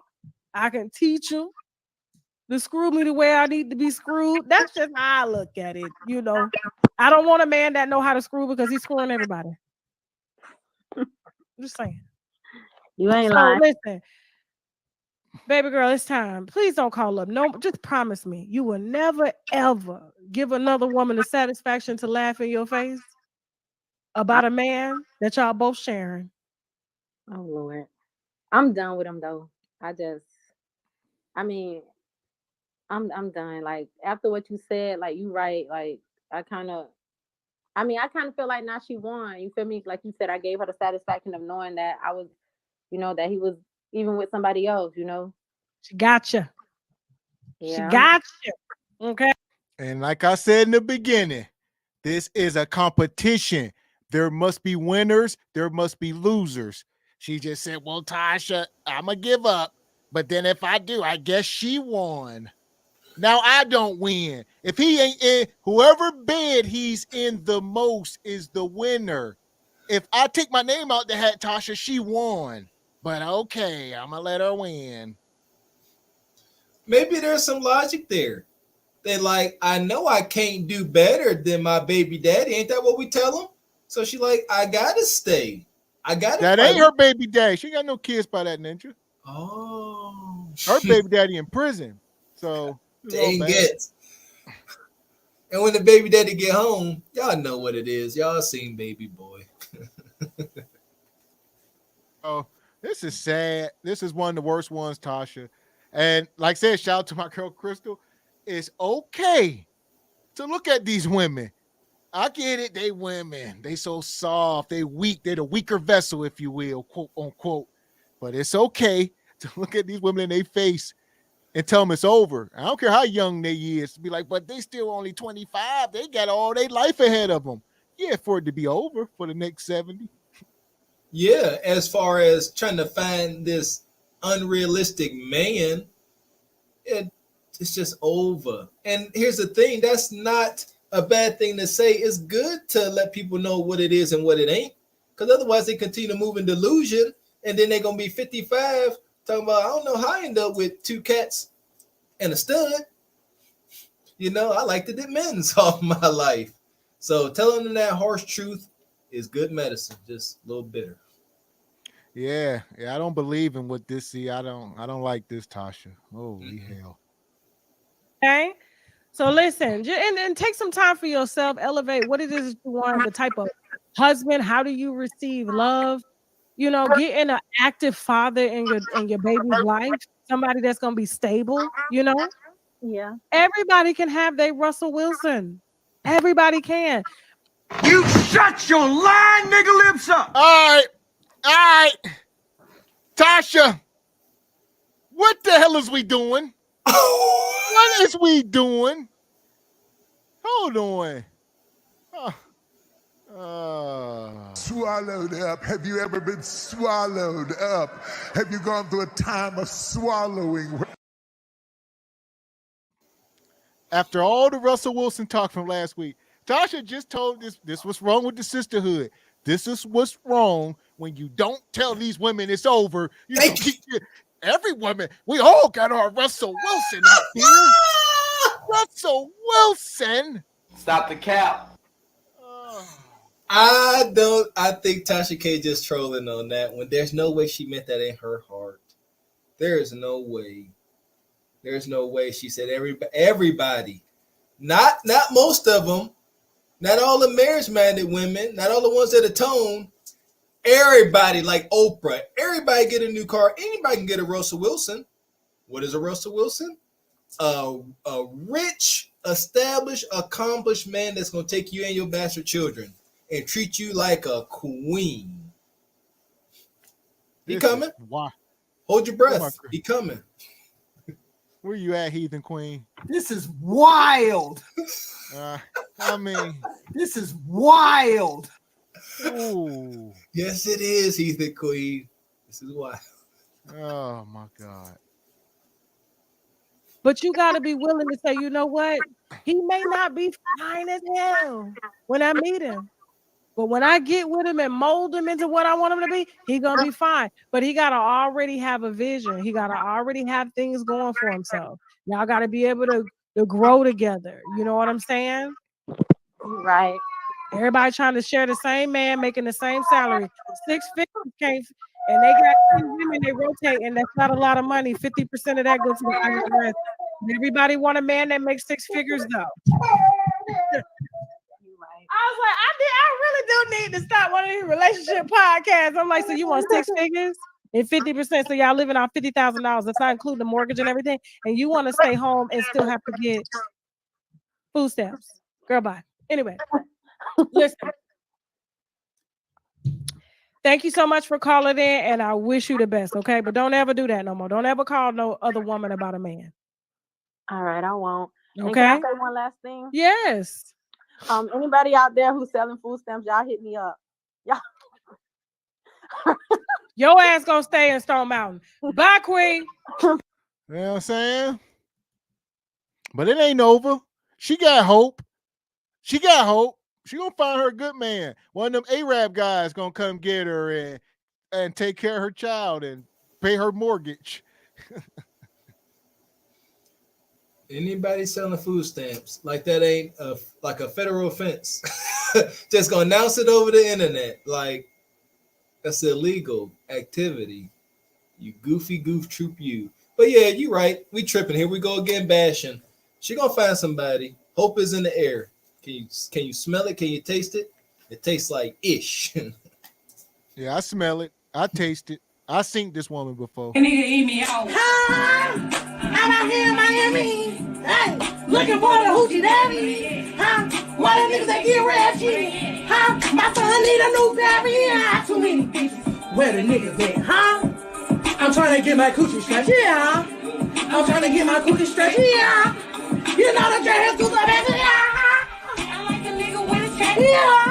I can teach them to screw me the way I need to be screwed. That's just how I look at it. You know, I don't want a man that know how to screw because he's screwing everybody. I'm just saying. You ain't lying. Listen, baby girl, it's time. Please don't call up. No, just promise me you will never, ever give another woman the satisfaction to laugh in your face about a man that y'all both sharing. Oh Lord, I'm done with him though. I'm done. Like after what you said, like you right. Like I kind of feel like now she won. You feel me? Like you said, I gave her the satisfaction of knowing that I was, that he was even with somebody else. She got you. Yeah. She got you. Okay. And like I said in the beginning, this is a competition. There must be winners. There must be losers. She just said, well, Tasha, I'm going to give up. But then if I do, I guess she won. Now I don't win. If he ain't in, whoever bid he's in the most is the winner. If I take my name out the hat, Tasha, she won. But okay, I'm going to let her win. Maybe there's some logic there. They like, I know I can't do better than my baby daddy. Ain't that what we tell them? So she like, I gotta stay. I gotta. That ain't her baby daddy. She got no kids by that ninja. Oh, her baby daddy in prison. So dang it. And when the baby daddy get home, y'all know what it is. Y'all seen Baby Boy. Oh, this is sad. This is one of the worst ones, Tasha. And like I said, shout out to my girl Crystal. It's okay to look at these women. I get it. They women. They so soft. They weak. They're the weaker vessel, if you will, quote unquote. But it's okay to look at these women in their face and tell them it's over. I don't care how young they is. To be like, but they still only 25. They got all their life ahead of them. Yeah, for it to be over for the next 70. Yeah, as far as trying to find this unrealistic man, it's just over. And here's the thing. That's not a bad thing to say. It's good to let people know what it is and what it ain't, because otherwise they continue to move in delusion, and then they're gonna be 55 talking about, I don't know how I end up with 2 cats and a stud. You know, I like the demands off my life. So telling them that harsh truth is good medicine, just a little bitter. Yeah, I don't believe in what this. See, I don't like this, Tasha. Holy hell. Okay. So listen, and take some time for yourself. Elevate what it is you want. The type of husband. How do you receive love? You know, get in an active father in your baby's life. Somebody that's gonna be stable. You know. Yeah. Everybody can have their Russell Wilson. Everybody can. You shut your lying nigga lips up. All right. Tasha, what the hell is we doing? What is we doing? Hold on. Swallowed up. Have you ever been swallowed up? Have you gone through a time of swallowing? After all the Russell Wilson talk from last week, Tasha just told this what's wrong with the sisterhood. This is what's wrong when you don't tell these women it's over. You know, every woman, we all got our Russell Wilson out here. Russell Wilson. Stop the cap. I think Tasha K just trolling on that one. There's no way she meant that in her heart. There is no way. There's no way she said everybody. Not most of them. Not all the marriage-minded women. Not all the ones that atone. Everybody, like Oprah. Everybody get a new car. Anybody can get a Russell Wilson. What is a Russell Wilson? A rich, established, accomplished man that's going to take you and your bastard children and treat you like a queen. He coming? Why? Hold your breath. He coming. Where you at, Heathen Queen? This is wild. I mean, this is wild. Ooh. Yes, it is, Heathen Queen. This is wild. Oh my God. But you got to be willing to say, you know what? He may not be fine as hell when I meet him. But when I get with him and mold him into what I want him to be, he going to be fine. But he got to already have a vision. He got to already have things going for himself. Y'all got to be able to grow together. You know what I'm saying? Right. Everybody trying to share the same man, making the same salary. 6 figures can't, and they got 2 women, they rotate, and that's not a lot of money. 50% of that goes to the IRS. Everybody want a man that makes 6 figures though. I was like, I really do need to start one of these relationship podcasts. I'm like, so you want 6 figures and 50%? So y'all living on $50,000. That's not including the mortgage and everything. And you want to stay home and still have to get food stamps. Girl, bye. Anyway, listen. Thank you so much for calling in, and I wish you the best, okay? But don't ever do that no more. Don't ever call no other woman about a man. All right, I won't. Okay. And can I say one last thing? Yes. Anybody out there who's selling food stamps, y'all hit me up. Y'all. Your ass gonna stay in Stone Mountain. Bye, Queen. You know what I'm saying? But it ain't over. She got hope. She got hope. She gonna find her a good man. One of them Arab guys gonna come get her and take care of her child and pay her mortgage. Anybody selling food stamps like that ain't like a federal offense. Just gonna announce it over the internet. Like that's illegal activity. You goofy goof troop you. But yeah, you right. We tripping. Here we go again bashing. She gonna find somebody. Hope is in the air. Can you smell it? Can you taste it? It tastes like ish. Yeah, I smell it. I taste it. I seen this woman before. Nigga eat me out. I'm out here in Miami. Hey, looking for the hoochie daddy. Why the niggas that get ratchet? My son need a new pair. Too many bitches. Where the niggas at? I'm trying to get my coochie stretched. Yeah. I'm trying to get my coochie stretched. Yeah. You know the jazz goes up. Yeah. I like a nigga with his cat. Yeah.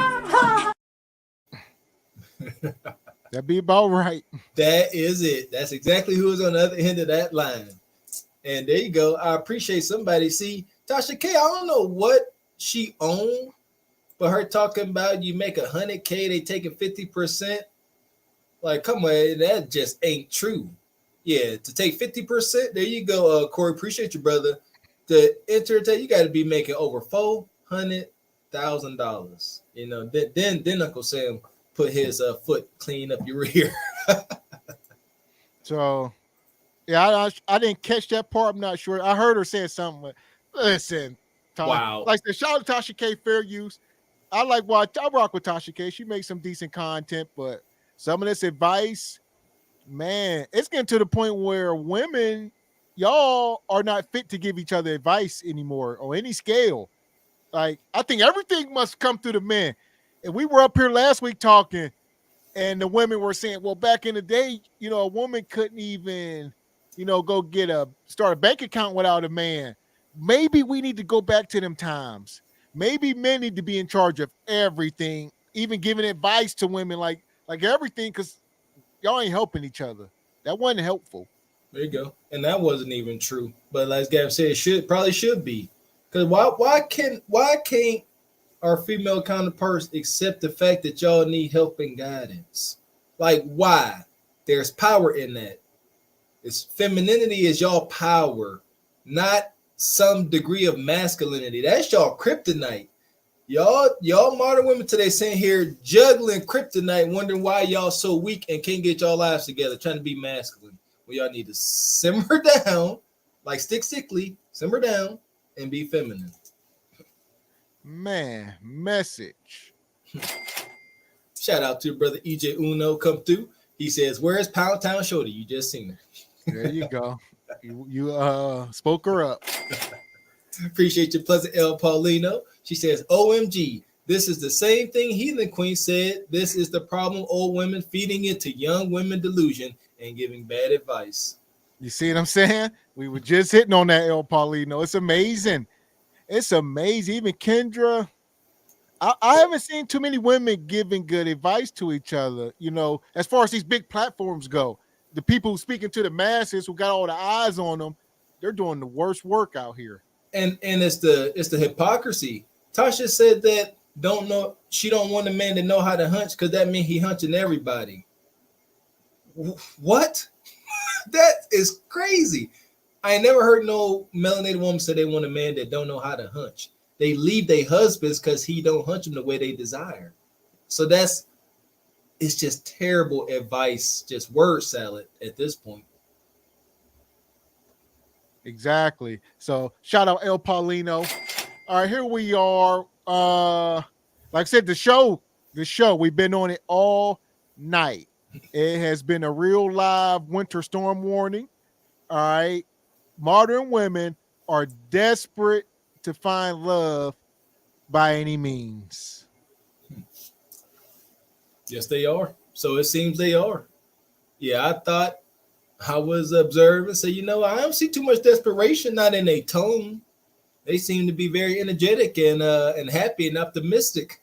That'd be about right. That is it. That's exactly who is on the other end of that line. And there you go. I appreciate somebody. See, Tasha K, I don't know what she owned, but her talking about you make $100K, they taking 50%. Like, come on, that just ain't true. Yeah, to take 50%, there you go, Corey. Appreciate you, brother. to enter, you got to be making over $400,000. You know, then Uncle Sam put his foot clean up your rear. So, yeah, I didn't catch that part. I'm not sure. I heard her say something. But listen, Wow. Like I said, shout out to Tasha K. Fair use. I rock with Tasha K. She makes some decent content, but some of this advice, man, it's getting to the point where women, y'all are not fit to give each other advice anymore on any scale. Like, I think everything must come through the men. And we were up here last week talking, and the women were saying, well, back in the day, you know, a woman couldn't even, you know, go start a bank account without a man. Maybe we need to go back to them times. Maybe men need to be in charge of everything, even giving advice to women like everything, because y'all ain't helping each other. That wasn't helpful. There you go. And that wasn't even true. But like Gavin said, it probably should be. Because why can't our female counterparts accept the fact that y'all need help and guidance? Like, why? There's power in that. It's femininity is y'all power, not some degree of masculinity. That's y'all kryptonite. Y'all modern women today sitting here juggling kryptonite, wondering why y'all so weak and can't get y'all lives together, trying to be masculine. Well, y'all need to simmer down, like stickly, simmer down and be feminine. Man, message. Shout out to your brother EJ Uno come through. He says, "Where's Pound Town Shorty? You just seen her." There you go. You spoke her up. Appreciate your Pleasant El Paulino. She says, OMG, this is the same thing Heathen Queen said. This is the problem, old women feeding into young women delusion and giving bad advice. You see what I'm saying? We were just hitting on that, El Paulino. It's amazing. It's amazing. Even Kendra, I haven't seen too many women giving good advice to each other, you know, as far as these big platforms go. The people speaking to the masses who got all the eyes on them, they're doing the worst work out here. And it's the hypocrisy. Tasha said that she don't want a man to know how to hunch because that means he hunching everybody. What? That is crazy. I ain't never heard no melanated woman say they want a man that don't know how to hunch. They leave their husbands because he don't hunch them the way they desire. So it's just terrible advice, just word salad at this point. Exactly. So shout out El Paulino. All right, here we are. Like I said, the show, we've been on it all night. It has been a real live winter storm warning. All right. Modern women are desperate to find love by any means. Yes, they are. So it seems they are. Yeah, I thought I was observing. So, I don't see too much desperation, not in a tone. They seem to be very energetic and happy and optimistic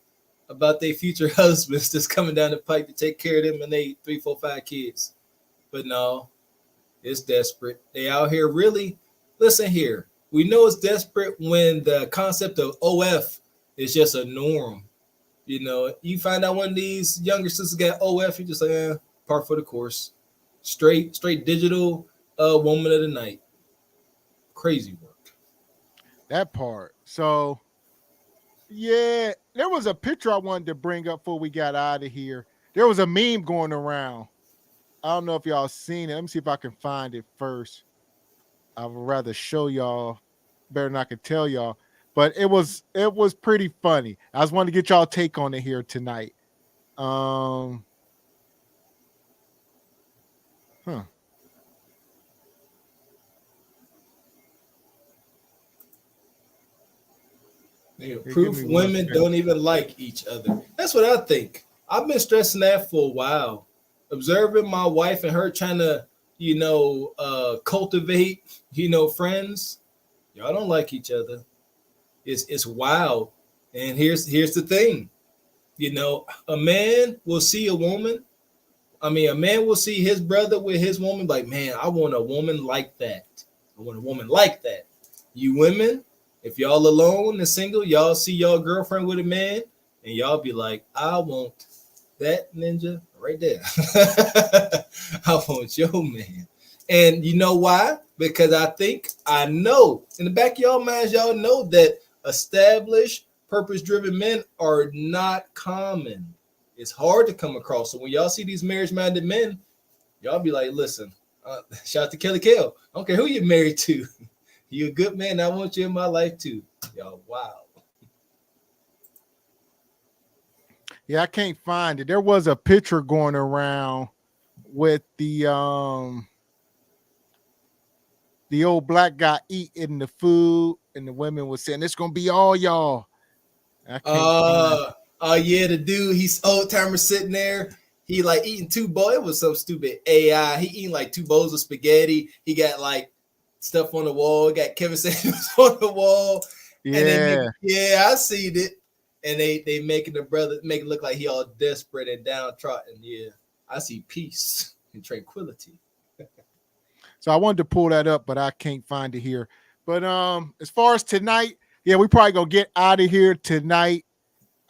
about their future husbands that's coming down the pike to take care of them and they 3, 4, 5 kids. But no, it's desperate. They out here really, listen here. We know it's desperate when the concept of OF is just a norm. You find out one of these younger sisters got OF, you just like, par for the course. Straight digital woman of the night. Crazy work. That part. So, yeah, there was a picture I wanted to bring up before we got out of here. There was a meme going around. I don't know if y'all seen it. Let me see if I can find it first. I would rather show y'all better than I can tell y'all. But it was pretty funny. I just wanted to get y'all take on it here tonight. Proof women don't even like each other. That's what I think. I've been stressing that for a while. Observing my wife and her trying to, cultivate, friends. Y'all don't like each other. It's wild. And here's the thing. A man will see a man will see his brother with his woman like, man, I want a woman like that. I want a woman like that. You women, if y'all alone and single, y'all see y'all girlfriend with a man and y'all be like, I want that ninja right there. I want your man. And you know why? because I know in the back of y'all minds, y'all know that established, purpose-driven men are not common. It's hard to come across. So when y'all see these marriage-minded men, y'all be like, listen, shout out to Kelly Kell. I don't care who you're married to. You're a good man. I want you in my life too. Y'all, wow. Yeah, I can't find it. There was a picture going around with the old black guy eating the food, and the women were saying, "It's gonna be all y'all." Yeah, the dude, he's old timer sitting there. He like eating 2 bowls. It was some stupid AI. He eating like 2 bowls of spaghetti. He got like stuff on the wall. He got Kevin Samuels on the wall. Yeah, I seen it. And they making the brother make it look like he all desperate and downtrodden. Yeah, I see peace and tranquility. so I wanted to pull that up, but I can't find it here. But as far as tonight, yeah, we probably gonna get out of here tonight.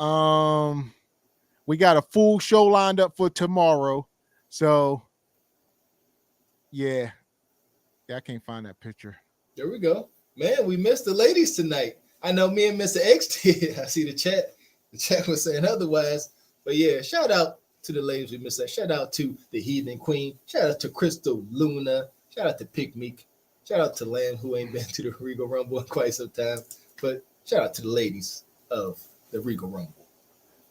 We got a full show lined up for tomorrow. So yeah, I can't find that picture. There we go. Man, we missed the ladies tonight. I know me and Mr. X did. I see the chat. The chat was saying otherwise. But yeah, shout out to the ladies we missed that. Shout out to the Heathen Queen. Shout out to Crystal Luna. Shout out to Pick Meek. Shout out to Lamb, who ain't been to the Regal Rumble in quite some time. But shout out to the ladies of the Regal Rumble.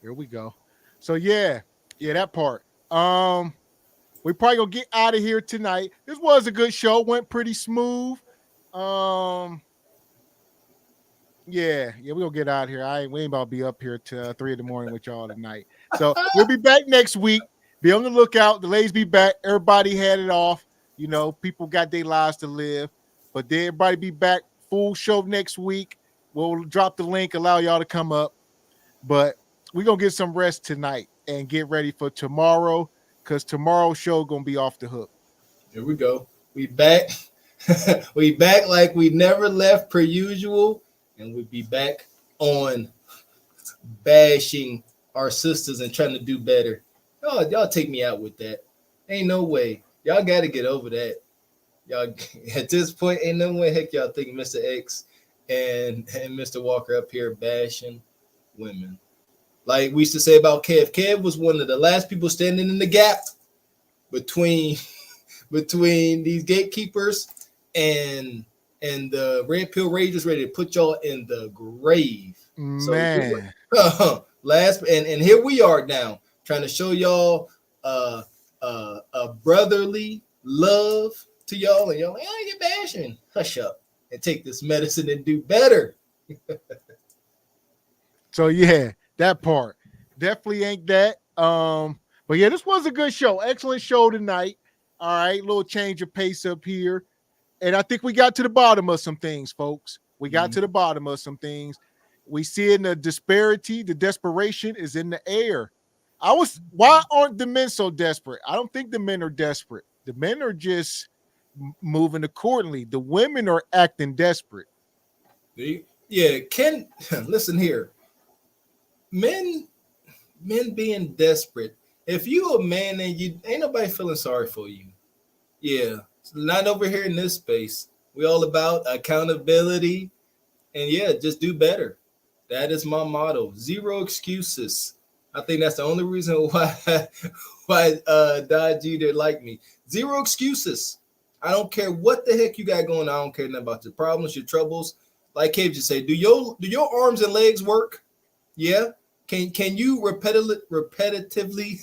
Here we go. So yeah, that part. We probably gonna get out of here tonight. This was a good show. Went pretty smooth. Yeah, we gonna get out of here. We ain't about to be up here till 3 a.m. with y'all tonight. So we'll be back next week. Be on the lookout. The ladies be back. Everybody had it off. You know, people got their lives to live. But then everybody be back. Full show next week. We'll drop the link, allow y'all to come up. But we're gonna get some rest tonight and get ready for tomorrow, because tomorrow's show gonna be off the hook. Here we go. We back. We back like we never left per usual. And we'll be back on bashing our sisters and trying to do better. Y'all take me out with that. Ain't no way. Y'all got to get over that. Y'all at this point, ain't no way heck y'all think Mr. X and Mr. Walker up here bashing women. Like we used to say about Kev. Kev was one of the last people standing in the gap between these gatekeepers and the Red Pill Ragers, ready to put y'all in the grave. Man. So and here we are now trying to show y'all a brotherly love to y'all, and y'all like, oh, you're bashing. Hush up and take this medicine and do better. So yeah, that part definitely ain't that. But yeah, this was a good show. Excellent show tonight. All right, little change of pace up here. And I think we got to the bottom of some things, folks. We got to the bottom of some things. We see in the disparity, the desperation is in the air. Why aren't the men so desperate? I don't think the men are desperate. The men are just moving accordingly. The women are acting desperate. Yeah, listen here. Men being desperate. If you a man and you ain't nobody feeling sorry for you. Yeah. Not over here in this space. We all about accountability, and yeah, just do better. That is my motto. 0 excuses. I think that's the only reason why Dodgy didn't like me. 0 excuses. I don't care what the heck you got going on. I don't care nothing about your problems, your troubles. Like Cave just say, do your arms and legs work? Yeah. Can you repetitively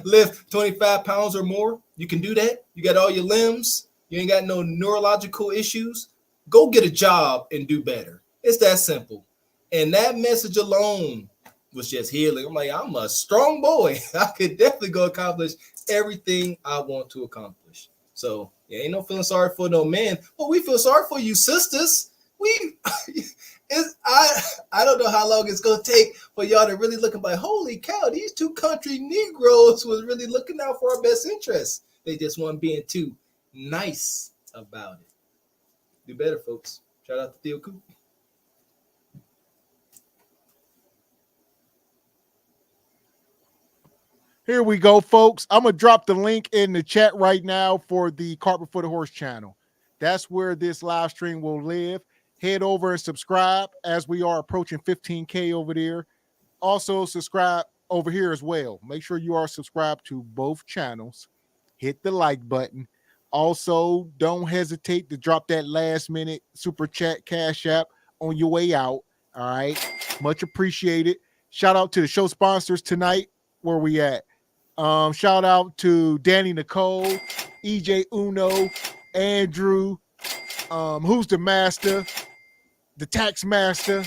lift 25 pounds or more? You can do that. You got all your limbs. You ain't got no neurological issues. Go get a job and do better. It's that simple. And that message alone was just healing. I'm like, I'm a strong boy. I could definitely go accomplish everything I want to accomplish. So yeah, ain't no feeling sorry for no man. Well, we feel sorry for you, sisters. I don't know how long it's gonna take for y'all to really look and be like, holy cow, these 2 country Negroes was really looking out for our best interests. They just weren't being too nice about it. Do better, folks. Shout out to Theo Coop. Here we go, folks. I'm gonna drop the link in the chat right now for the Cart Before the Horse channel. That's where this live stream will live. Head over and subscribe as we are approaching 15K over there. Also, subscribe over here as well. Make sure you are subscribed to both channels. Hit the like button. Also, don't hesitate to drop that last minute super chat cash app on your way out. All right. Much appreciated. Shout out to the show sponsors tonight. Where we at? Shout out to Danny Nicole, EJ Uno, Andrew, Who's the Master, the Tax Master.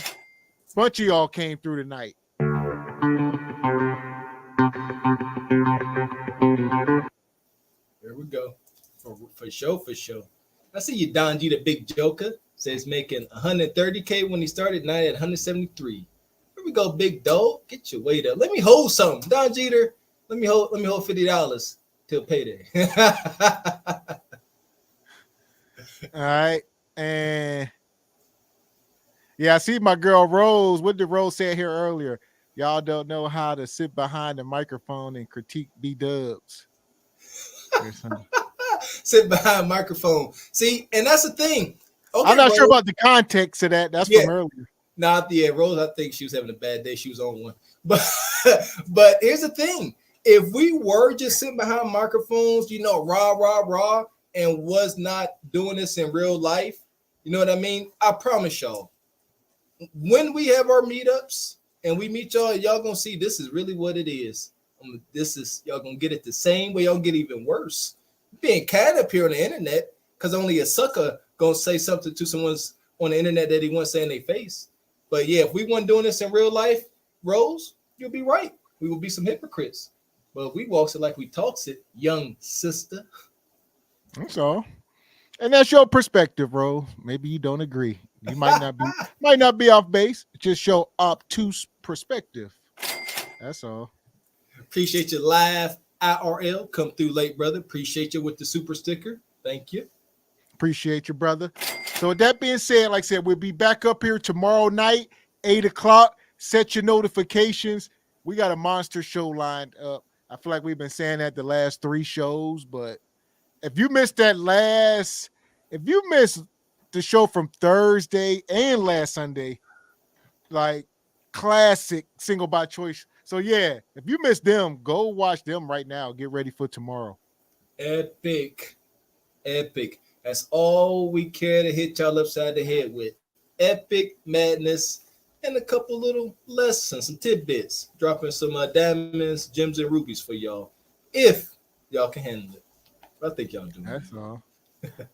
Bunch of y'all came through tonight. There we go. For sure. I see you, Don G, the big joker. Says making 130K when he started, now at 173. Here we go, big dog. Get your weight up. Let me hold something. Don Jeter, let me hold $50 till payday. All right. And yeah, I see my girl Rose. What did Rose say here earlier? Y'all don't know how to sit behind the microphone and critique B-dubs. Sit behind microphone. See, and that's the thing. Okay, I'm not Rose. sure about the context of that. That's from earlier. Rose, I think she was having a bad day. She was on one. But here's the thing. If we were just sitting behind microphones, rah, and was not doing this in real life, you know what I mean? I promise y'all, when we have our meetups and we meet y'all gonna see this is really what it is. Y'all gonna get it the same way. Y'all get even worse. Being cat up here on the internet because only a sucker gonna say something to someone's on the internet that he wants to say in their face. But yeah, if we weren't doing this in real life, Rose, you'll be right. We will be some hypocrites. But we walks it like we talks it, young sister. That's all. And that's your perspective, Rose. Maybe you don't agree. You might not be off base. Just show obtuse perspective. That's all. Appreciate your live IRL. Come through late, brother. Appreciate you with the super sticker. Thank you. Appreciate you, brother. So with that being said, like I said, we'll be back up here tomorrow night, 8 o'clock. Set your notifications. We got a monster show lined up. I feel like we've been saying that the last 3 shows, but if you missed the show from Thursday and last Sunday, like classic single by choice. So yeah, if you missed them, go watch them right now. Get ready for tomorrow. Epic. That's all we care to hit y'all upside the head with. Epic madness and a couple little lessons, some tidbits. Dropping some diamonds, gems, and rubies for y'all. If y'all can handle it. I think y'all do. That's all.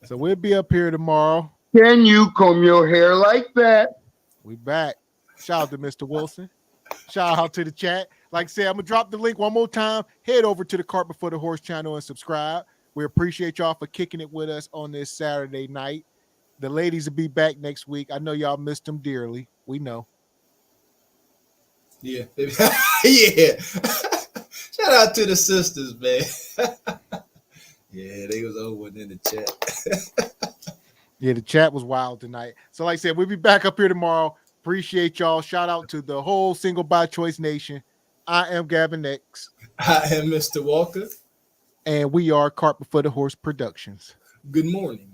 So we'll be up here tomorrow. Can you comb your hair like that? We back. Shout out to Mr. Wilson. Shout out to the chat. Like I said, I'm going to drop the link one more time. Head over to the Cart Before the Horse channel and subscribe. We appreciate y'all for kicking it with us on this Saturday night. The ladies will be back next week. I know y'all missed them dearly. We know. Yeah. Yeah. Shout out to the sisters, man. Yeah, they was over in the chat. Yeah, the chat was wild tonight. So like I said, we'll be back up here tomorrow. Appreciate y'all. Shout out to the whole Single by Choice Nation. I am Gavin X. I am Mr. Walker. And we are Cart Before the Horse Productions. Good morning.